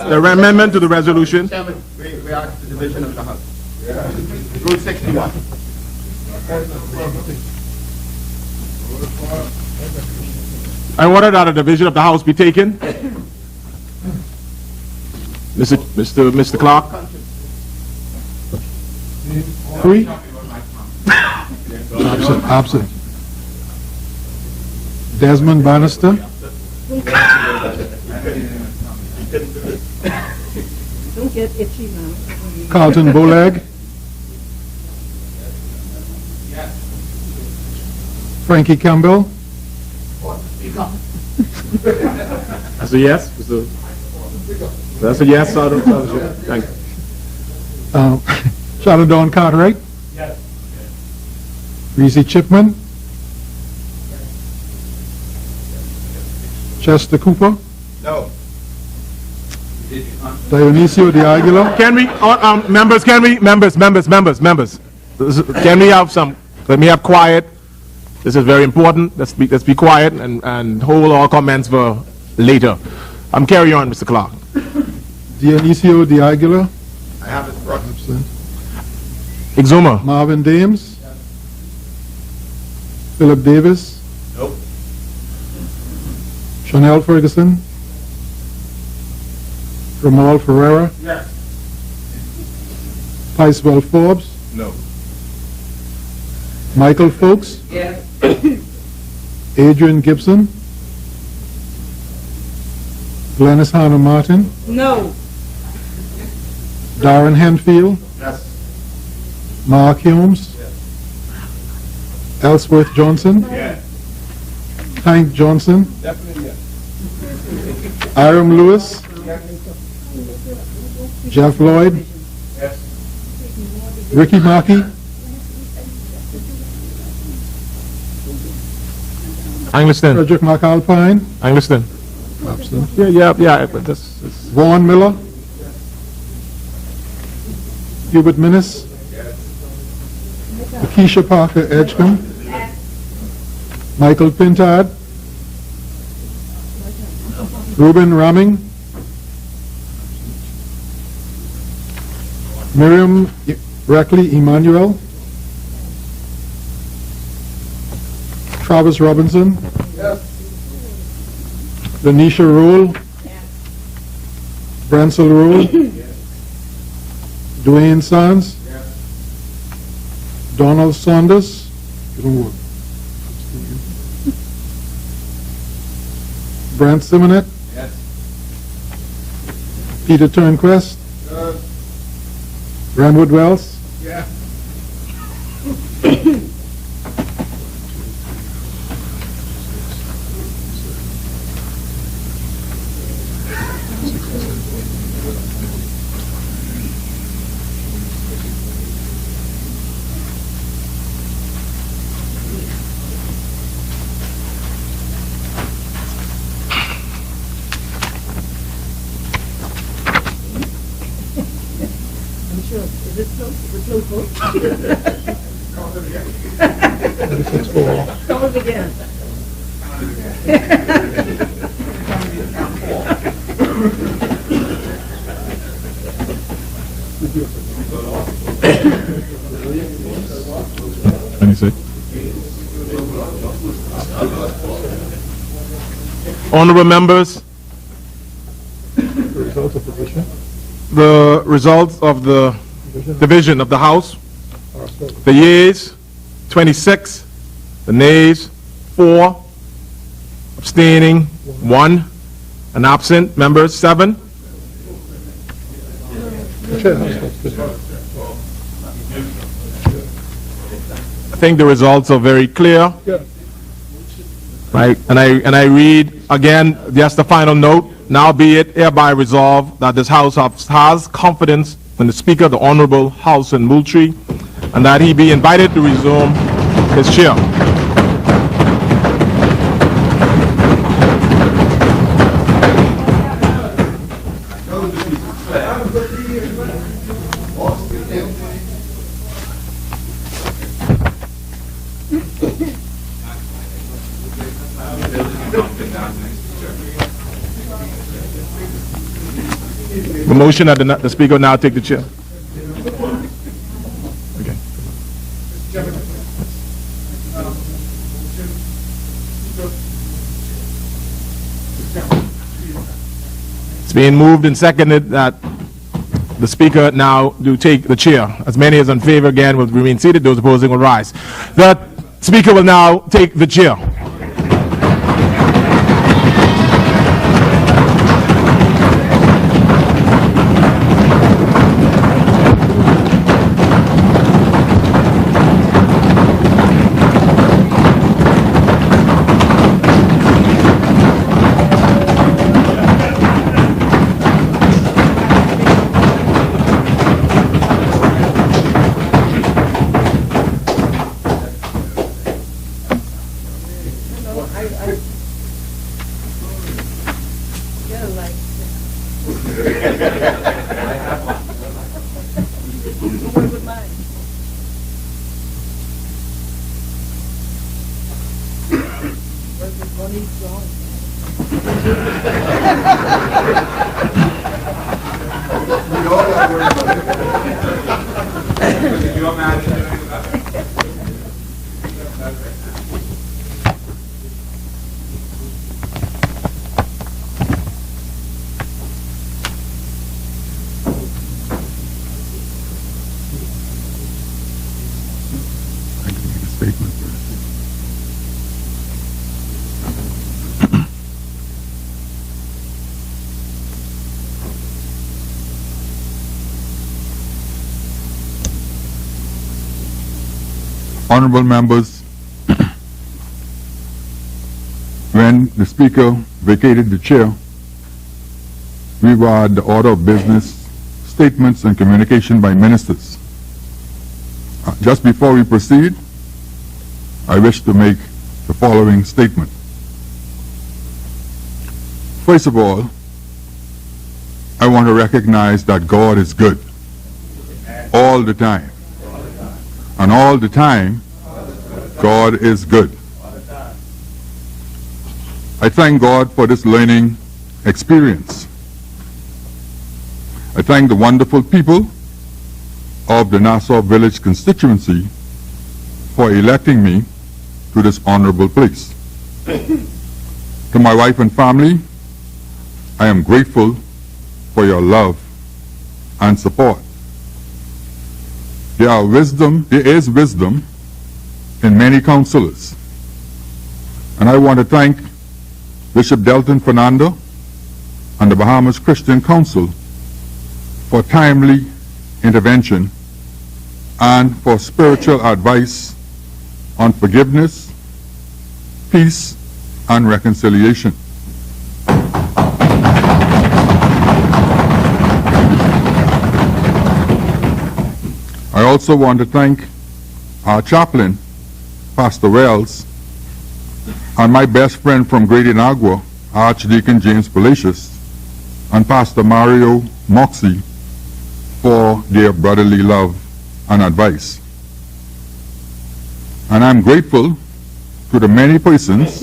The amendment to the resolution. Chairman, we ask the division of the House. Rule 61. I order that a division of the House be taken. Mr. Clark. Three. Absent. Desmond Bannister. Don't get itchy now. Carlton Bolag. Frankie Campbell. That's a yes? That's a yes, thank you. Shadow Dawn Cartwright. Yes. Reese Chipman. Chester Cooper. No. Dionisio de Aguilar. Can we, members, can we have some, let me have quiet. This is very important. Let's be quiet and hold all comments for later. Carry on, Mr. Clark. Dionisio de Aguilar. I have his brother. Absent. Exuma. Marvin Dames. Philip Davis. Nope. Chanel Ferguson. Ramal Ferreira. Yes. Picewell Forbes. No. Michael Folks. Yes. Adrian Gibson. Glennis Hanna Martin. No. Darren Henfield. Yes. Mark Humes. Yes. Ellsworth Johnson. Yes. Hank Johnson. Definitely yes. Aram Lewis. Jeff Lloyd. Yes. Ricky Markey. Angliston. Frederick McAlpine. Angliston. Absent. Yeah, but this Vaughn Miller. Hubert Minnis. Lakeisha Parker Edgecombe. Michael Pintard. Ruben Ramming. Miriam Rackley Emmanuel. Travis Robinson. Lanisha Rule. Bransel Rule. Dwayne Sands. Donald Saunders. Brent Simonet. Peter Turnquest. Ramwood Wells. Honorable members, the results of the division of the House, the yeas 26, the nays 4, abstaining 1, and absent members 7. I think the results are very clear. Right, and I read again, just a final note. Now be it hereby resolved that this House has confidence in the Speaker, the Honorable Halson Moultrie, and that he be invited to resume his chair. The motion that the Speaker now take the chair. Okay. It's being moved and seconded that the Speaker now do take the chair. As many as in favor again will remain seated. Those opposing will rise. The Speaker will now take the chair. Honorable members, when the Speaker vacated the chair, we were at the order of business, statements and communication by ministers. Just before we proceed, I wish to make the following statement. First of all, I want to recognize that God is good all the time. And all the time, God is good. I thank God for this learning experience. I thank the wonderful people of the Nassau Village constituency for electing me to this honorable place. To my wife and family, I am grateful for your love and support. There is wisdom in many counselors. And I want to thank Bishop Delton Fernando and the Bahamas Christian Council for timely intervention and for spiritual advice on forgiveness, peace, and reconciliation. I also want to thank our chaplain, Pastor Wells, and my best friend from Great Inagua, Archdeacon James Palacios, and Pastor Mario Moxie for their brotherly love and advice. And I'm grateful to the many persons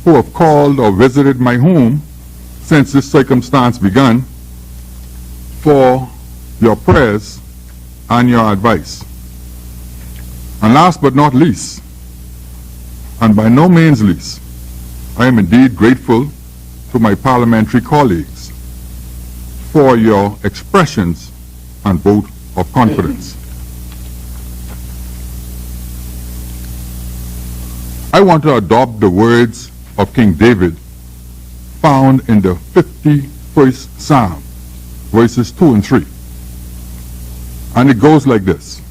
who have called or visited my home since this circumstance began for your prayers and your advice. And last but not least, and by no means least, I am indeed grateful to my parliamentary colleagues for your expressions and vote of confidence. I want to adopt the words of King David found in the 51st Psalm, verses 2 and 3. And it goes like this: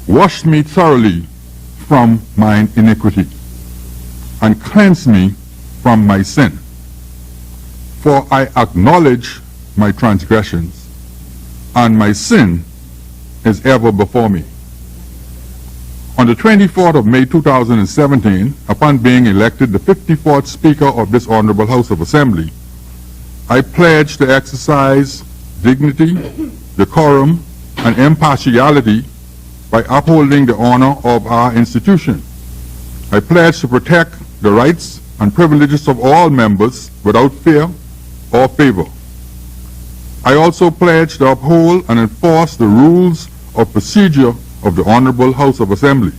Wash me thoroughly from mine iniquity, and cleanse me from my sin. For I acknowledge my transgressions, and my sin is ever before me. On the 24th of May 2017, upon being elected the 54th Speaker of this Honorable House of Assembly, I pledged to exercise dignity, decorum, and impartiality by upholding the honor of our institution. I pledge to protect the rights and privileges of all members without fear or favor. I also pledge to uphold and enforce the rules of procedure of the Honorable House of Assembly.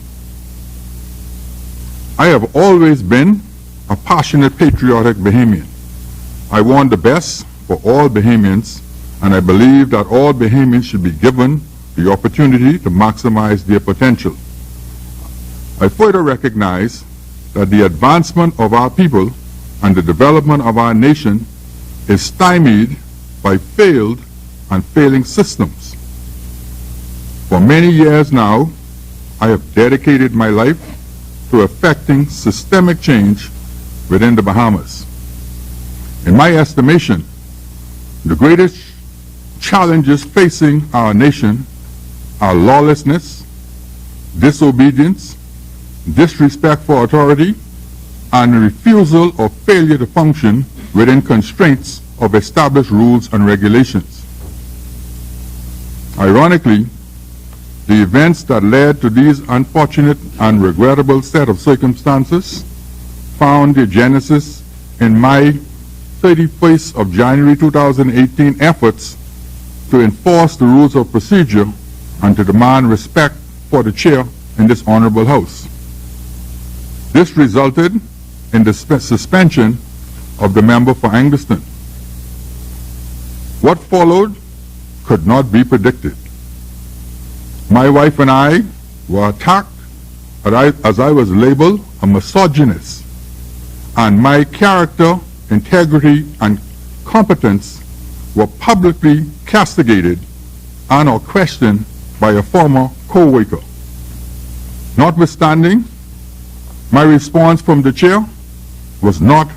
I have always been a passionate, patriotic Bahamian. I want the best for all Bahamians, and I believe that all Bahamians should be given the opportunity to maximize their potential. I further recognize that the advancement of our people and the development of our nation is stymied by failed and failing systems. For many years now, I have dedicated my life to effecting systemic change within the Bahamas. In my estimation, the greatest challenges facing our nation are lawlessness, disobedience, disrespect for authority, and refusal or failure to function within constraints of established rules and regulations. Ironically, the events that led to these unfortunate and regrettable set of circumstances found their genesis in my 31st of January 2018 efforts to enforce the rules of procedure and to demand respect for the chair in this honorable house. This resulted in the suspension of the member for Angleton. What followed could not be predicted. My wife and I were attacked as I was labeled a misogynist, and my character, integrity, and competence were publicly castigated and or questioned by a former co-worker. Notwithstanding, my response from the chair was not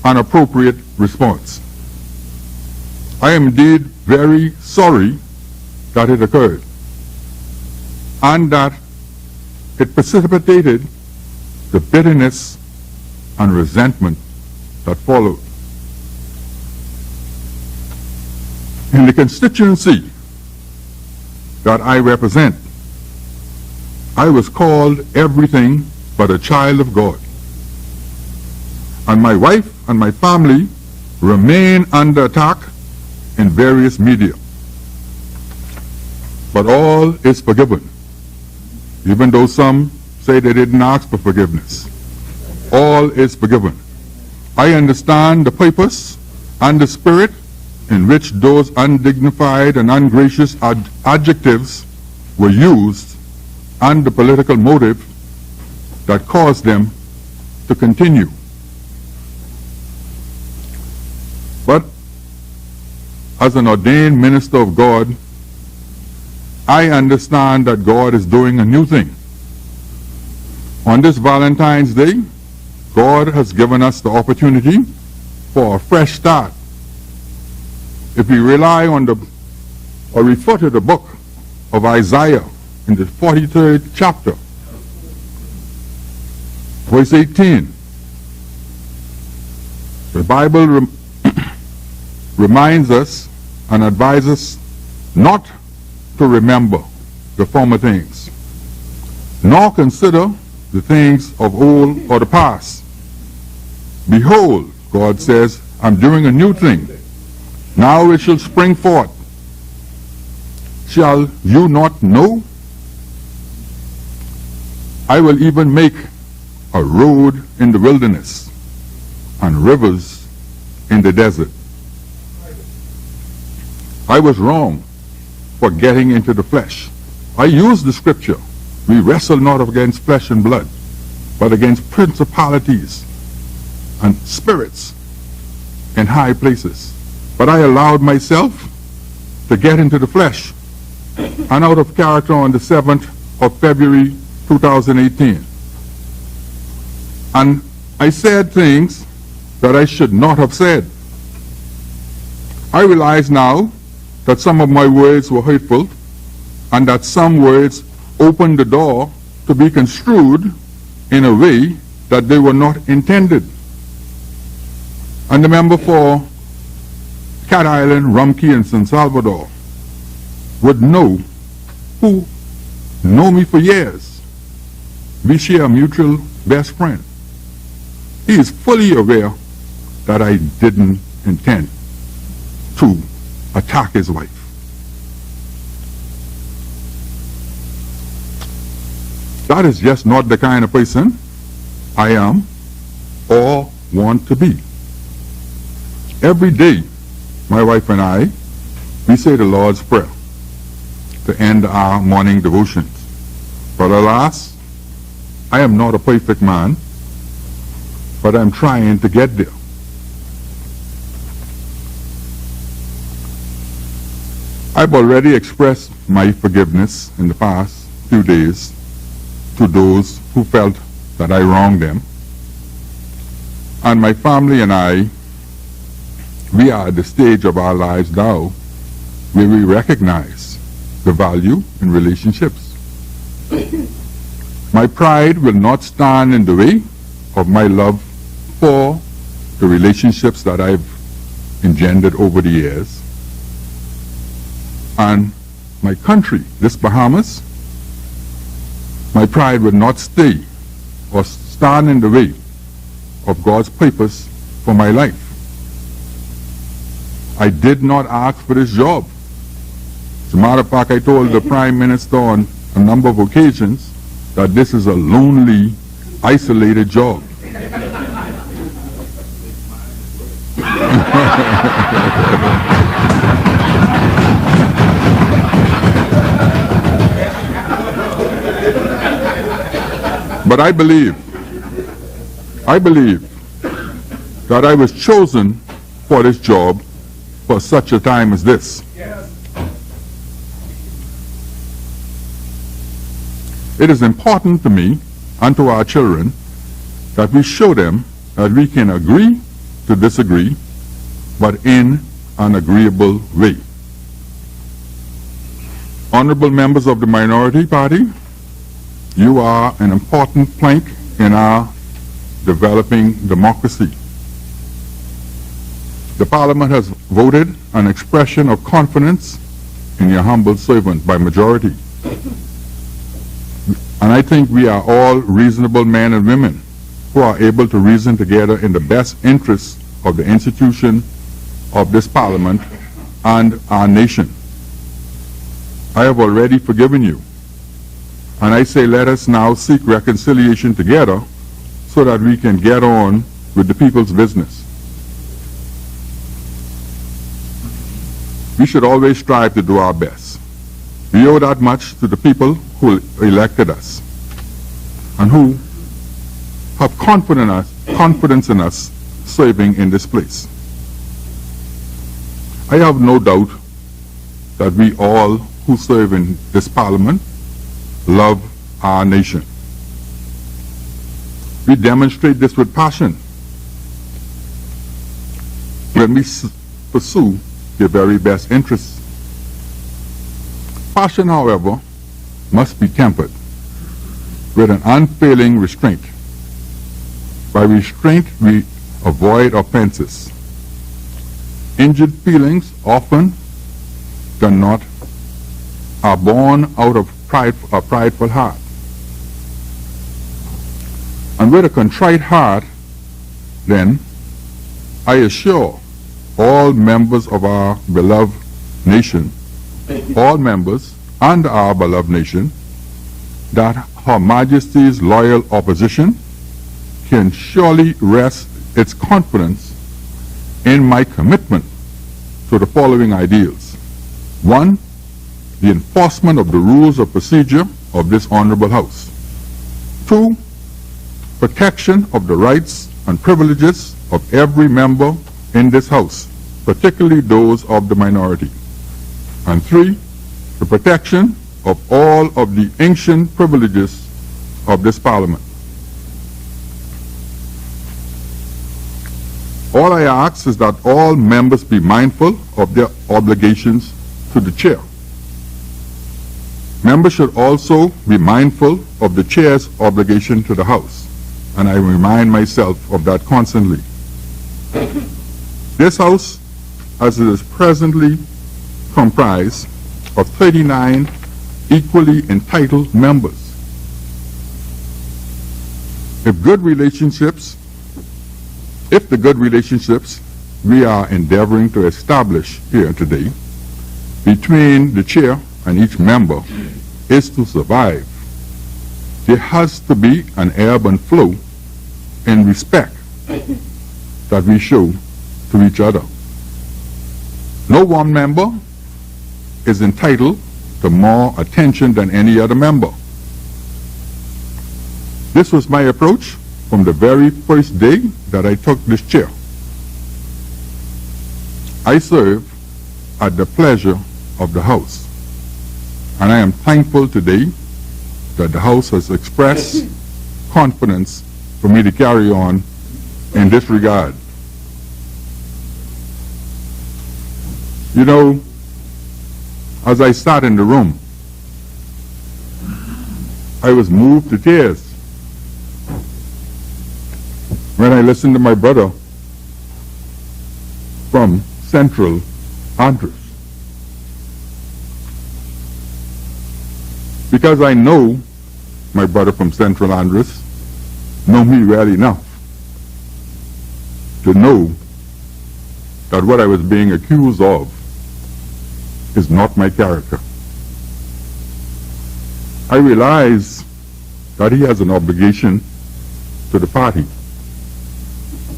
an appropriate response. I am indeed very sorry that it occurred, and that it precipitated the bitterness and resentment that followed. In the constituency that I represent, I was called everything but a child of God. And my wife and my family remain under attack in various media. But all is forgiven, even though some say they didn't ask for forgiveness. All is forgiven. I understand the purpose and the spirit in which those undignified and ungracious adjectives were used, and the political motive that caused them to continue. But as an ordained minister of God, I understand that God is doing a new thing. On this Valentine's Day, God has given us the opportunity for a fresh start. If we rely on or refer to the book of Isaiah in the 43rd chapter, verse 18, the Bible reminds us and advises not to remember the former things, nor consider the things of old or the past. Behold, God says, I'm doing a new thing. Now it shall spring forth. Shall you not know? I will even make a road in the wilderness and rivers in the desert. I was wrong for getting into the flesh. I used the scripture. We wrestle not against flesh and blood, but against principalities and spirits in high places. But I allowed myself to get into the flesh and out of character on the 7th of February 2018. And I said things that I should not have said. I realize now that some of my words were hurtful and that some words opened the door to be construed in a way that they were not intended. And the member for Cat Island, Rumkey, and San Salvador would know, who know me for years. We share a mutual best friend. He is fully aware that I didn't intend to attack his wife. That is just not the kind of person I am or want to be. Every day, my wife and I, we say the Lord's Prayer to end our morning devotions. But alas, I am not a perfect man, but I'm trying to get there. I've already expressed my forgiveness in the past few days to those who felt that I wronged them. And my family and I, we are at the stage of our lives now where we recognize the value in relationships. My pride will not stand in the way of my love for the relationships that I've engendered over the years. And my country, this Bahamas, my pride will not stay or stand in the way of God's purpose for my life. I did not ask for this job. As a matter of fact, I told the Prime Minister on a number of occasions that this is a lonely, isolated job. But I believe that I was chosen for this job for such a time as this. It is important to me and to our children that we show them that we can agree to disagree, but in an agreeable way. Honorable members of the minority party, you are an important plank in our developing democracy. The Parliament has voted an expression of confidence in your humble servant by majority. And I think we are all reasonable men and women who are able to reason together in the best interests of the institution of this Parliament and our nation. I have already forgiven you. And I say let us now seek reconciliation together so that we can get on with the people's business. We should always strive to do our best. We owe that much to the people who elected us and who have confidence in us serving in this place. I have no doubt that we all who serve in this parliament love our nation. We demonstrate this with passion when we pursue their very best interests. Passion, however, must be tempered with an unfailing restraint. By restraint, we avoid offenses. Injured feelings often are born out of a prideful heart. And with a contrite heart, then, I assure all members of our beloved nation, all members and our beloved nation, that Her Majesty's loyal opposition can surely rest its confidence in my commitment to the following ideals. 1, the enforcement of the rules of procedure of this honorable House. 2, protection of the rights and privileges of every member in this House, particularly those of the minority. And 3, the protection of all of the ancient privileges of this Parliament. All I ask is that all members be mindful of their obligations to the Chair. Members should also be mindful of the Chair's obligation to the House, and I remind myself of that constantly. This House, as it is presently comprised of 39 equally entitled members. If the good relationships we are endeavoring to establish here today between the Chair and each member is to survive, there has to be an ebb and flow in respect that we show to each other. No one member is entitled to more attention than any other member. This was my approach from the very first day that I took this chair. I serve at the pleasure of the House, and I am thankful today that the House has expressed confidence for me to carry on in this regard. You know, as I sat in the room, I was moved to tears when I listened to my brother from Central Andres. Because I know my brother from Central Andres, know me well enough to know that what I was being accused of is not my character. I realize that he has an obligation to the party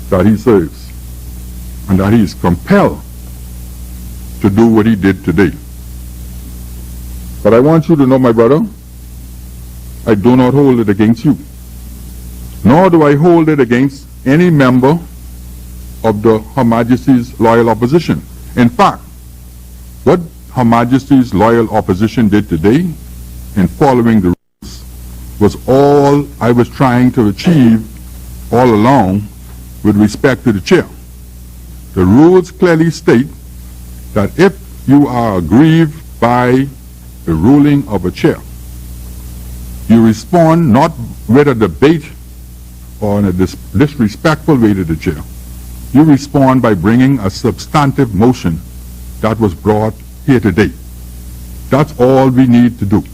that he serves, and that he is compelled to do what he did today. But I want you to know, my brother, I do not hold it against you, nor do I hold it against any member of Her Majesty's loyal opposition. In fact, what Her Majesty's loyal opposition did today in following the rules was all I was trying to achieve all along with respect to the chair. The rules clearly state that if you are aggrieved by the ruling of a chair, you respond not with a debate or in a disrespectful way to the chair. You respond by bringing a substantive motion that was brought here today. That's all we need to do.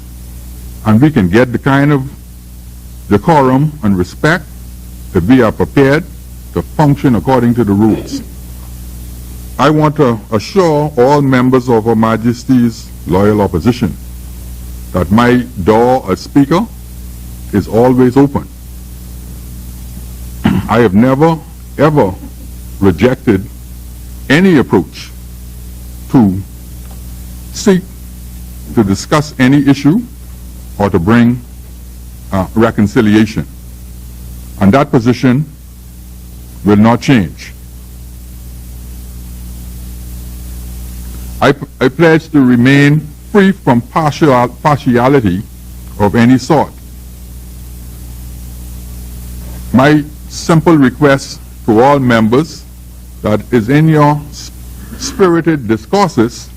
And we can get the kind of decorum and respect that we are prepared to function according to the rules. I want to assure all members of Her Majesty's loyal opposition that my door as Speaker is always open. I have never, ever rejected any approach to seek to discuss any issue or to bring reconciliation. And that position will not change. I pledge to remain free from partiality of any sort. My simple request to all members that is in your spirited discourses,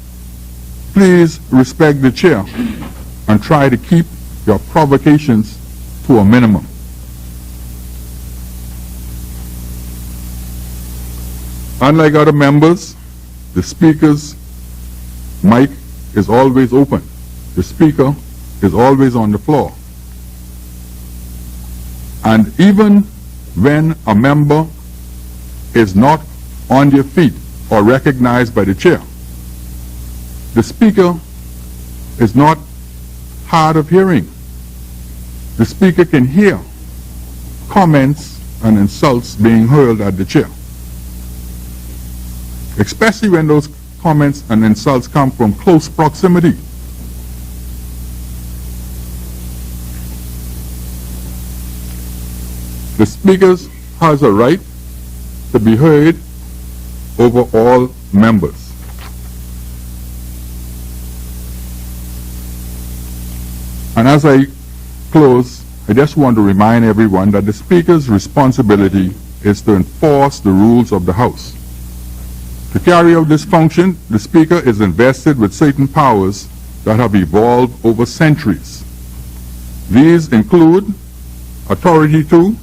please respect the chair and try to keep your provocations to a minimum. Unlike other members, the Speaker's mic is always open. The Speaker is always on the floor. And even when a member is not on their feet or recognized by the chair, the Speaker is not hard of hearing. The Speaker can hear comments and insults being hurled at the chair, especially when those comments and insults come from close proximity. The Speaker has a right to be heard over all members. And as I close, I just want to remind everyone that the Speaker's responsibility is to enforce the rules of the House. To carry out this function, the Speaker is invested with certain powers that have evolved over centuries. These include authority to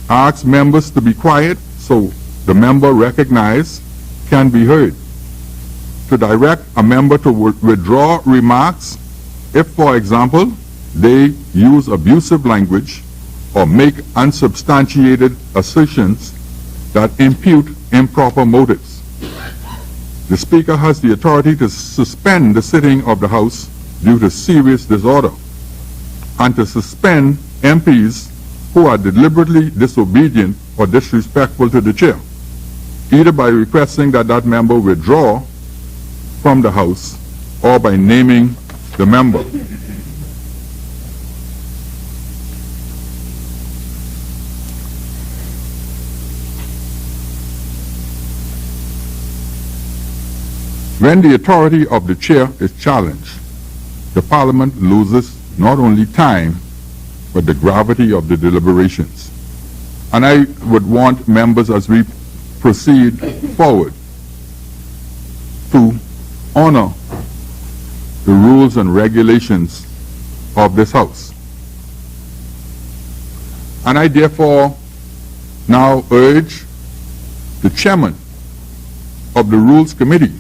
ask members to be quiet so the member recognized can be heard, to direct a member to withdraw remarks if, for example, they use abusive language or make unsubstantiated assertions that impute improper motives. The Speaker has the authority to suspend the sitting of the House due to serious disorder and to suspend MPs who are deliberately disobedient or disrespectful to the chair, either by requesting that that member withdraw from the House or by naming the member. When the authority of the chair is challenged, the Parliament loses not only time, but the gravity of the deliberations. And I would want members, as we proceed forward, to honor the rules and regulations of this House. And I therefore now urge the chairman of the Rules Committee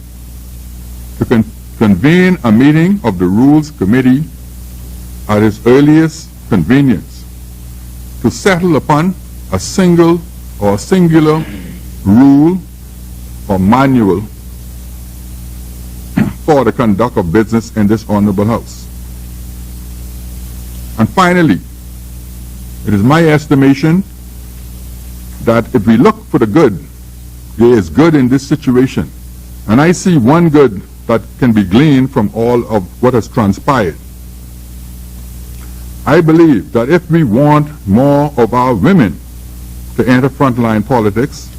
to convene a meeting of the Rules Committee at his earliest convenience to settle upon a single or singular rule or manual for the conduct of business in this honorable House. And finally, it is my estimation that if we look for the good, there is good in this situation. And I see one good that can be gleaned from all of what has transpired. I believe that if we want more of our women to enter frontline politics,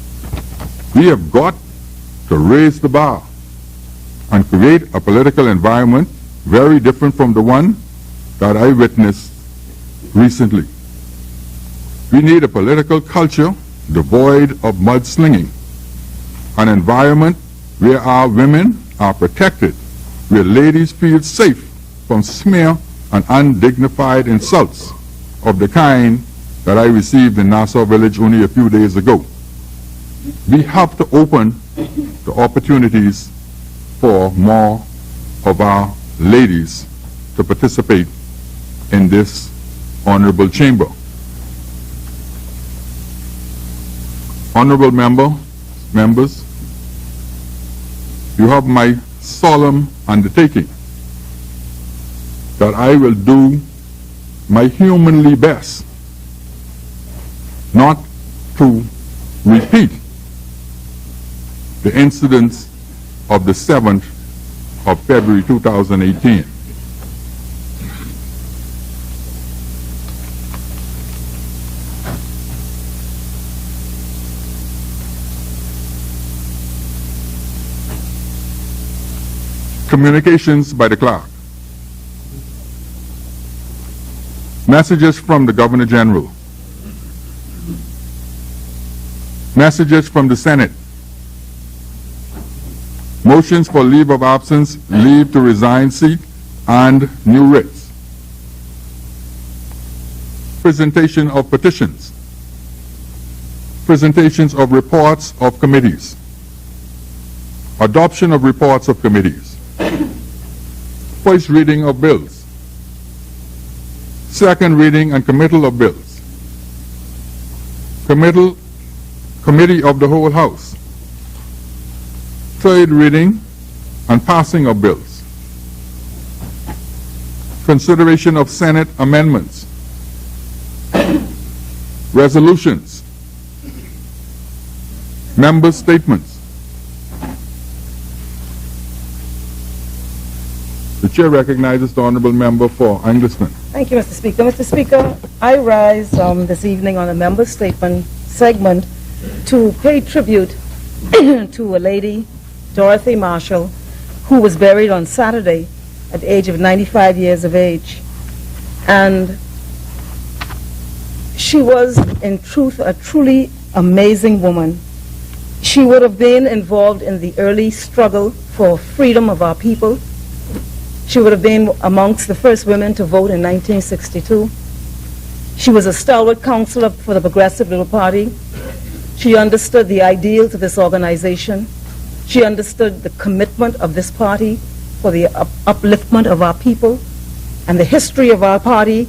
we have got to raise the bar and create a political environment very different from the one that I witnessed recently. We need a political culture devoid of mudslinging, an environment where our women are protected, where ladies feel safe from smear and undignified insults of the kind that I received in Nassau Village only a few days ago. We have to open the opportunities for more of our ladies to participate in this honorable chamber. Honorable members, you have my solemn undertaking that I will do my humanly best not to repeat the incidents of the 7th of February 2018. Communications by the clerk. Messages from the Governor General. Messages from the Senate. Motions for leave of absence, leave to resign seat, and new writs. Presentation of petitions. Presentations of reports of committees. Adoption of reports of committees. First reading of bills. Second reading and committal of bills. Committee of the whole House. Third reading and passing of bills. Consideration of Senate amendments. Resolutions. Member statements. The chair recognizes the honorable member for Angliston. Thank you, Mr. Speaker. Mr. Speaker, I rise this evening on a member statement segment to pay tribute to a lady, Dorothy Marshall, who was buried on Saturday at the age of 95 years of age. And she was, in truth, a truly amazing woman. She would have been involved in the early struggle for freedom of our people. She would have been amongst the first women to vote in 1962. She was a stalwart counselor for the Progressive Liberal Party. She understood the ideals of this organization. She understood the commitment of this party for the upliftment of our people and the history of our party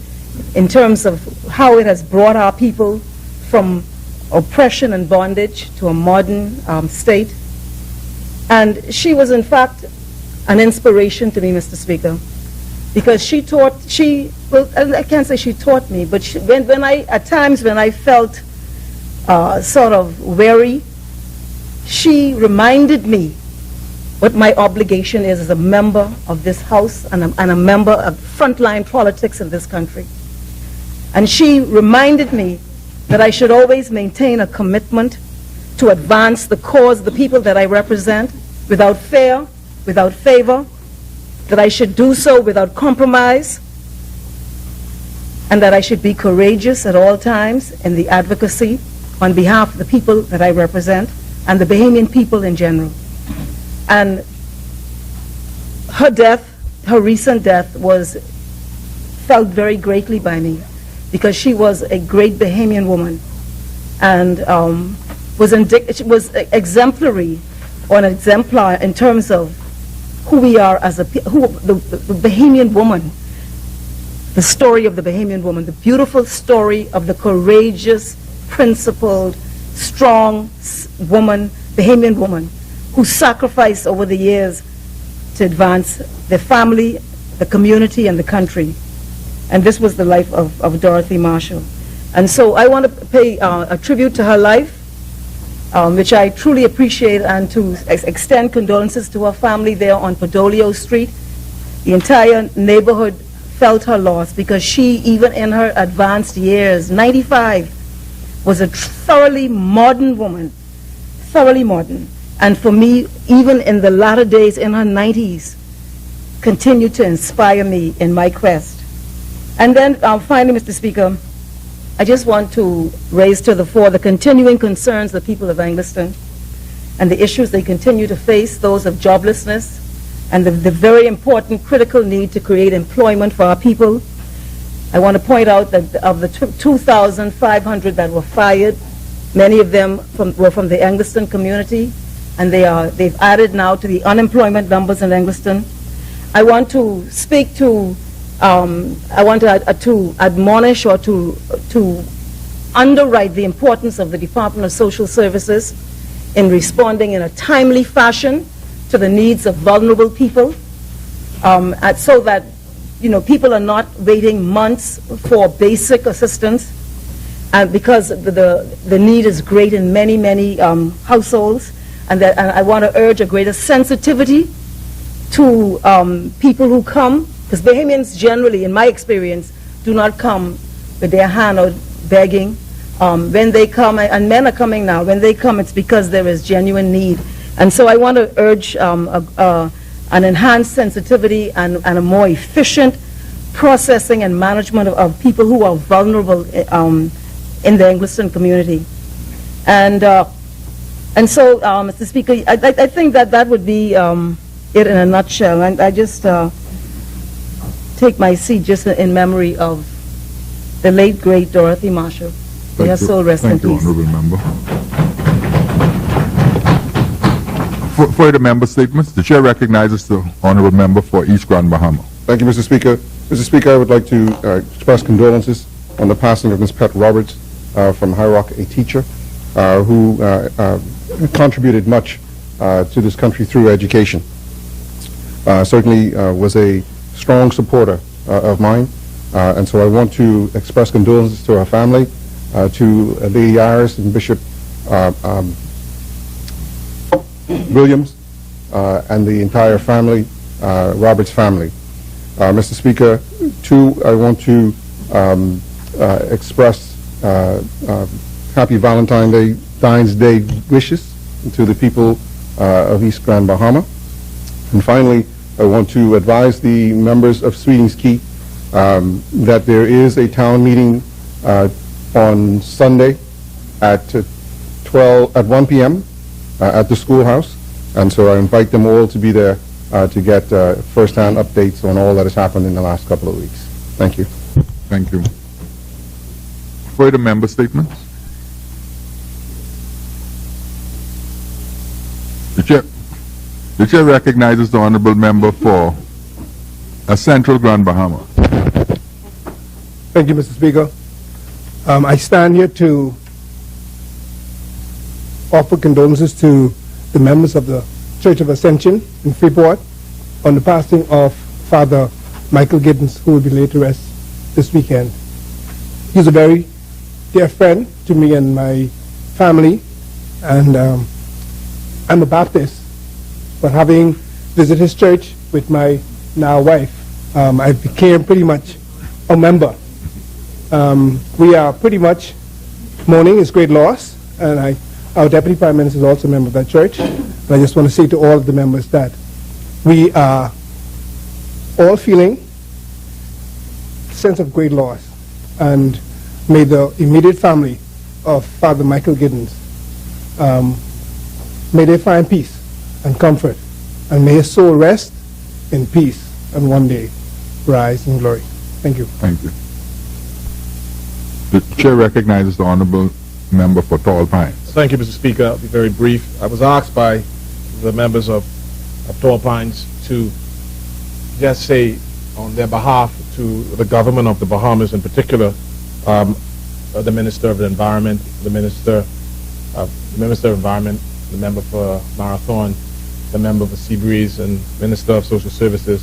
in terms of how it has brought our people from oppression and bondage to a modern state. And she was, in fact, an inspiration to me, Mr. Speaker, because well, I can't say she taught me, but at times when I felt sort of weary, she reminded me what my obligation is as a member of this House and a member of frontline politics in this country. And she reminded me that I should always maintain a commitment to advance the cause of the people that I represent without fear, without favor, that I should do so without compromise, and that I should be courageous at all times in the advocacy on behalf of the people that I represent and the Bahamian people in general. And her death, her recent death, was felt very greatly by me because she was a great Bahamian woman and was exemplary or an exemplar in terms of who we are as the Bahamian woman, the story of the Bahamian woman, the beautiful story of the courageous, principled, strong woman, Bahamian woman, who sacrificed over the years to advance their family, the community, and the country. And this was the life of Dorothy Marshall. And so I want to pay a tribute to her life, which I truly appreciate, and to extend condolences to her family there on Podolio Street. The entire neighborhood felt her loss because she, even in her advanced years, 95, was a thoroughly modern woman, thoroughly modern. And for me, even in the latter days, in her 90s, continued to inspire me in my quest. And then finally, Mr. Speaker, I just want to raise to the fore the continuing concerns of the people of Angliston and the issues they continue to face, those of joblessness and the very important critical need to create employment for our people. I want to point out that of the 2,500 that were fired, many of them were from the Angliston community, and they've added now to the unemployment numbers in Angliston. I want to speak to I want to admonish or to underwrite the importance of the Department of Social Services in responding in a timely fashion to the needs of vulnerable people, so that people are not waiting months for basic assistance, and because the need is great in many households, and I want to urge a greater sensitivity to people who come. Because Bahamians generally, in my experience, do not come with their hand out begging. When they come, and men are coming now, when they come, it's because there is genuine need. And so I want to urge an enhanced sensitivity and a more efficient processing and management of people who are vulnerable in the Angliston community. And so, Mr. Speaker, I think that would be it in a nutshell. And I just take my seat just in memory of the late, great Dorothy Marshall. May her soul rest in peace. Thank you, Honorable Member. For the member statements, the Chair recognizes the Honorable Member for East Grand Bahama. Thank you, Mr. Speaker. Mr. Speaker, I would like to express condolences on the passing of Ms. Pet Roberts from High Rock, a teacher who contributed much to this country through education. Certainly was a strong supporter of mine, and so I want to express condolences to her family, to Lady Ayers and Bishop Williams, and the entire family, Roberts family. Mr. Speaker, too, I want to express happy Valentine's Day wishes to the people of East Grand Bahama. And finally, I want to advise the members of Sweetings Key that there is a town meeting on Sunday at 1 p.m. At the schoolhouse, and so I invite them all to be there to get first-hand updates on all that has happened in the last couple of weeks. Thank you. Thank you. Further member statements? The Chair recognizes the Honorable Member for a Central Grand Bahama. Thank you, Mr. Speaker. I stand here to offer condolences to the members of the Church of Ascension in Freeport on the passing of Father Michael Giddens, who will be laid to rest this weekend. He's a very dear friend to me and my family, and I'm a Baptist, but having visited his church with my now wife, I became pretty much a member. We are pretty much mourning his great loss, and our Deputy Prime Minister is also a member of that church. And I just want to say to all of the members that we are all feeling a sense of great loss. And may the immediate family of Father Michael Giddens, may they find peace and comfort. And may his soul rest in peace and one day rise in glory. Thank you. Thank you. The Chair recognizes the Honorable Member for Tall Pines. Thank you, Mr. Speaker. I'll be very brief. I was asked by the members of Tall Pines to just say on their behalf to the government of the Bahamas, in particular, the Minister of the Environment, the Minister of Environment, the member for Marathon, the member for Seabreeze, and Minister of Social Services,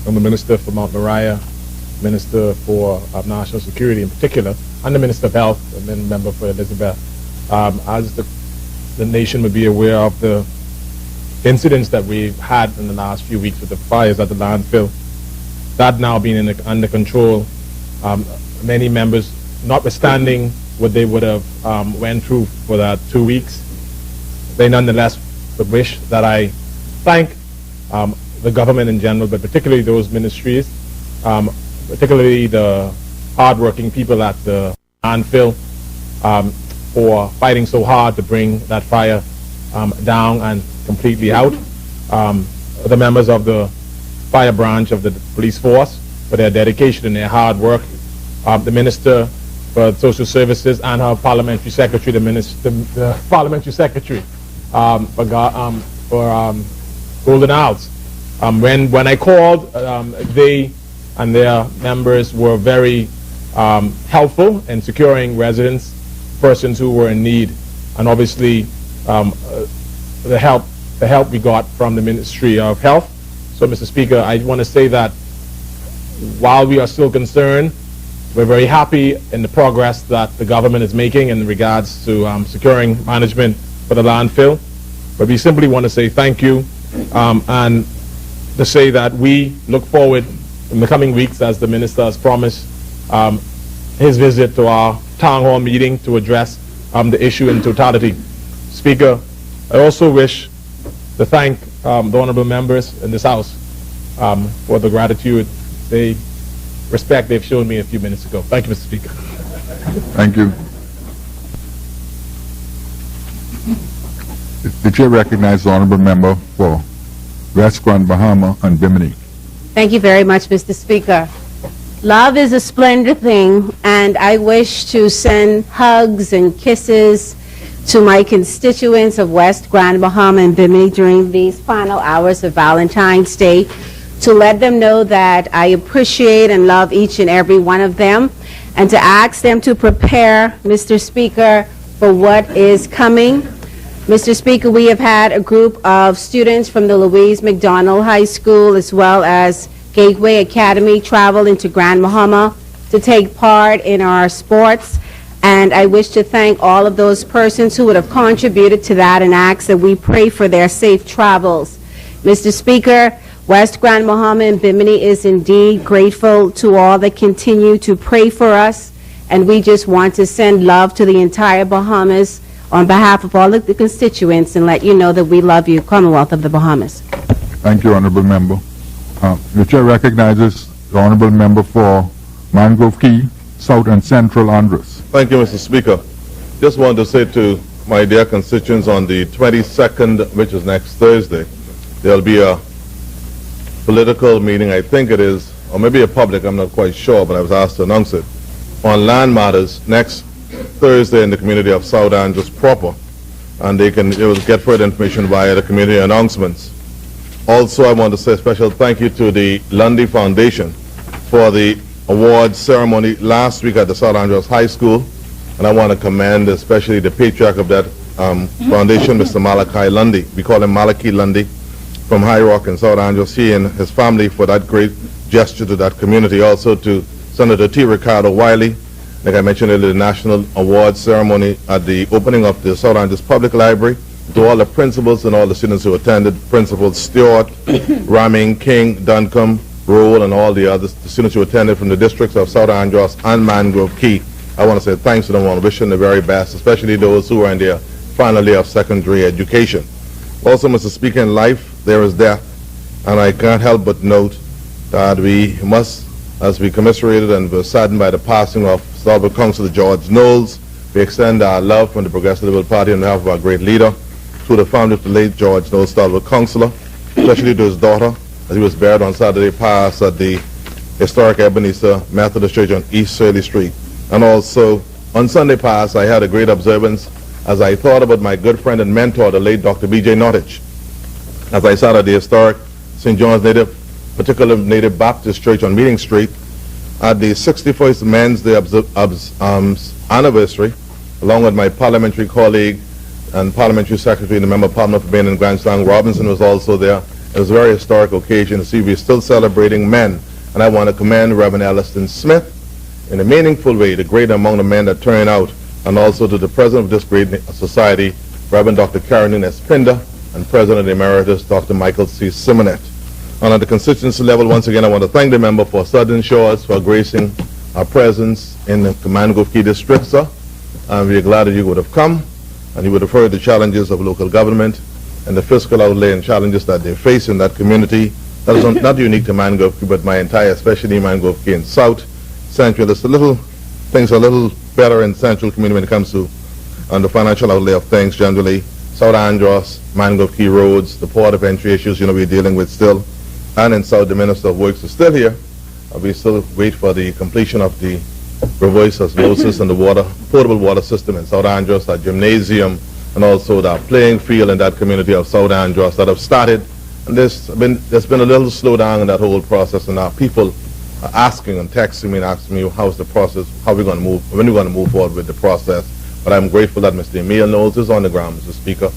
and the Minister for Mount Moriah, Minister for National Security in particular, and the Minister of Health, and then member for Elizabeth. As the nation would be aware of the incidents that we've had in the last few weeks with the fires at the landfill, that now being under control, many members, notwithstanding what they would have went through for that 2 weeks, they nonetheless would wish that I thank the government in general, but particularly those ministries, particularly the hard-working people at the landfill, for fighting so hard to bring that fire down and completely out. The members of the fire branch of the police force for their dedication and their hard work. The Minister for Social Services and her parliamentary secretary, the parliamentary secretary for Golden Isles. When I called, they and their members were very helpful in securing residents, persons who were in need, and obviously the help we got from the Ministry of Health. So, Mr. Speaker, I want to say that while we are still concerned, we're very happy in the progress that the government is making in regards to securing management for the landfill. But we simply want to say thank you and to say that we look forward in the coming weeks, as the Minister has promised, his visit to our town hall meeting to address the issue in totality. Speaker, I also wish to thank the honorable members in this House for the gratitude they respect they've shown me a few minutes ago. Thank you, Mr. Speaker. Thank you. The chair recognizes the honorable member for West Grand Bahama and Bimini. Thank you very much, Mr. Speaker. Love is a splendid thing, and I wish to send hugs and kisses to my constituents of West Grand Bahama and Bimini during these final hours of Valentine's Day, to let them know that I appreciate and love each and every one of them, and to ask them to prepare, Mr. Speaker, for what is coming. Mr. Speaker, we have had a group of students from the Louise McDonald High School as well as Gateway Academy travel into Grand Bahama to take part in our sports, and I wish to thank all of those persons who would have contributed to that and ask that we pray for their safe travels. Mr. Speaker, West Grand Bahama and Bimini is indeed grateful to all that continue to pray for us, and we just want to send love to the entire Bahamas on behalf of all of the constituents and let you know that we love you, Commonwealth of the Bahamas. Thank you, honorable member. The chair recognizes the honorable member for Mangrove Key, South and Central Andros. Thank you, Mr. Speaker. Just want to say to my dear constituents, on the 22nd, which is next Thursday, there'll be a political meeting, I think it is, or maybe a public, I'm not quite sure, but I was asked to announce it, on land matters next Thursday in the community of South Andros proper, and they will get further information via the community announcements. Also, I want to say a special thank you to the Lundy Foundation for the award ceremony last week at the South Andros High School, and I want to commend especially the patriarch of that foundation, Mr. Malachi Lundy. We call him Malachi Lundy from High Rock in South Andros, he and his family for that great gesture to that community. Also to Senator T. Ricardo Wiley, like I mentioned earlier, the National Award Ceremony at the opening of the South Andros Public Library, to all the principals and all the students who attended, Principals Stewart, Raming, King, Duncombe, Rowell, and all the others, the students who attended from the districts of South Andros and Mangrove Key. I want to say thanks to them. I want to wish them the very best, especially those who are in their final year of secondary education. Also, Mr. Speaker, in life there is death, and I can't help but note that we must, as we commiserated and were saddened by the passing of Stalwart Councillor George Knowles, we extend our love from the Progressive Liberal Party on behalf of our great leader to the family of the late George Knowles, Stalwart Councillor, especially to his daughter, as he was buried on Saturday past at the historic Ebenezer Methodist Church on East Shirley Street. And also, on Sunday past, I had a great observance as I thought about my good friend and mentor, the late Dr. B.J. Nottage, as I sat at the historic St. John's particular Native Baptist Church on Meeting Street at the 61st Men's Day anniversary, along with my parliamentary colleague and parliamentary secretary, the member of Parliament for Bain and Grand Slang Robinson was also there. It was a very historic occasion to see we're still celebrating men, and I want to commend Reverend Elliston Smith in a meaningful way, the great amount of men that turn out, and also to the president of this great society, Reverend Dr. Karen Ines Pinder, and President Emeritus Dr. Michael C. Simonet. And at the constituency level, once again, I want to thank the member for Southern Shores for gracing our presence in the Mangrove Key District, sir. And we are glad that you would have come, and you would have heard the challenges of local government and the fiscal outlay and challenges that they face in that community. That is not unique to Mangrove Key, but my entire, especially Mangrove Key in South, Central. Things are a little better in Central community when it comes to the financial outlay of things generally. South Andros, Mangrove Key roads, the port of entry issues, we're dealing with still. And in South, the Minister of Works is still here. We still wait for the completion of the reverse osmosis and the potable water system in South Andros, our gymnasium, and also the playing field in that community of South Andros that have started. And there's been a little slowdown in that whole process, and our people are asking and texting me and asking me how's the process, when we're going to move forward with the process. But I'm grateful that Mr. Emil Knowles is on the ground, Mr. Speaker,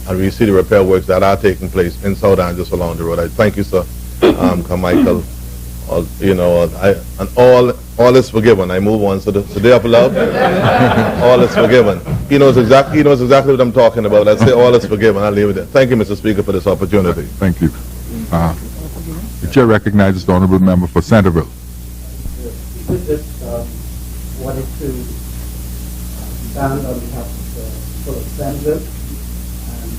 and we see the repair works that are taking place in South Andros along the road. I thank you, sir, Carmichael. And all is forgiven. I move on. So the day of love, all is forgiven. He knows exactly what I'm talking about. I say all is forgiven. I'll leave it there. Thank you, Mr. Speaker, for this opportunity. Thank you. The chair recognizes the honourable member for Centerville. We just wanted to stand on behalf of the full of Centerville, and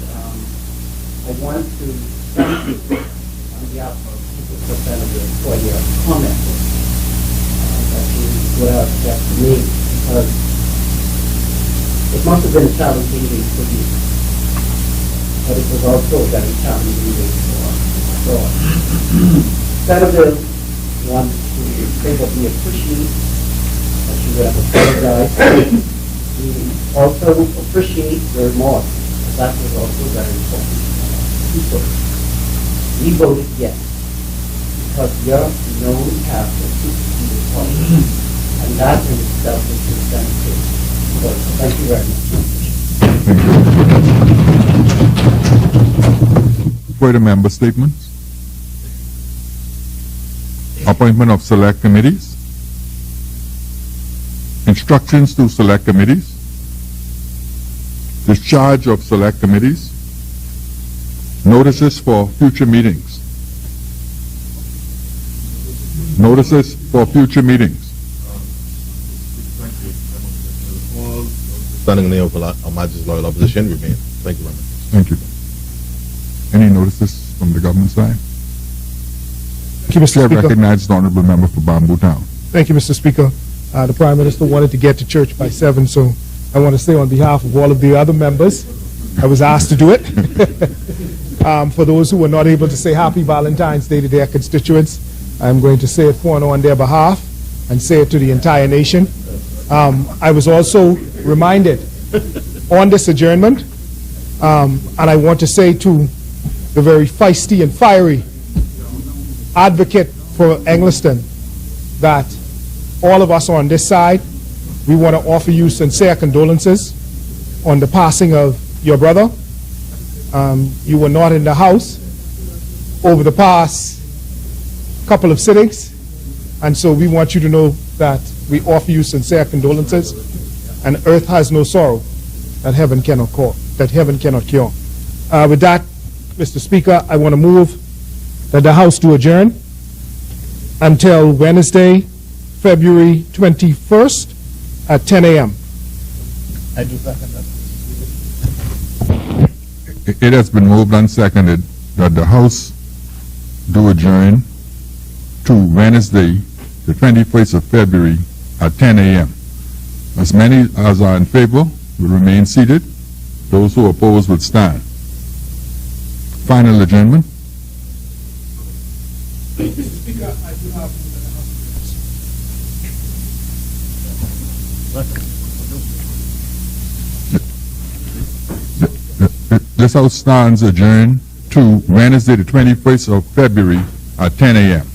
I want to thank you on behalf of people for Centerville for your comments. that you would have object to me, because it must have been a challenging week for you, but it was also a very challenging week for us. So, Senator wants to say that we appreciate that you would have apologized. We also appreciate your remorse, because that was also very important for us. We voted yes, because you're known character to the party, and that in itself is substantive. So, thank you very much. Further member statements? Appointment of select committees? Instructions to select committees? Discharge of select committees? Notices for future meetings? Notices for future meetings? Standing in the name of Her Majesty's loyal opposition, remain. Thank you very much. Thank you. Any notices from the government side? Thank you, Mr. Chair Speaker. recognizes the honorable member for Bamboo Town. Thank you, Mr. Speaker. The Prime Minister wanted to get to church by 7, so I want to say on behalf of all of the other members, I was asked to do it. For those who were not able to say Happy Valentine's Day to their constituents, I'm going to say it for and on their behalf and say it to the entire nation. I was also reminded on this adjournment, and I want to say to the very feisty and fiery advocate for Engliston that all of us on this side, we want to offer you sincere condolences on the passing of your brother. You were not in the House over the past couple of sittings, and so we want you to know that we offer you sincere condolences, and earth has no sorrow that heaven cannot cure. With that, Mr. Speaker, I want to move that the House to adjourn until Wednesday, February 21st at 10 a.m. I do second that. It has been moved and seconded that the House do adjourn to Wednesday, the 21st of February at 10 a.m. As many as are in favor will remain seated. Those who oppose will stand. Final adjournment. Mr. Speaker, I do have This House stands adjourned to Wednesday, the 21st of February at 10 a.m.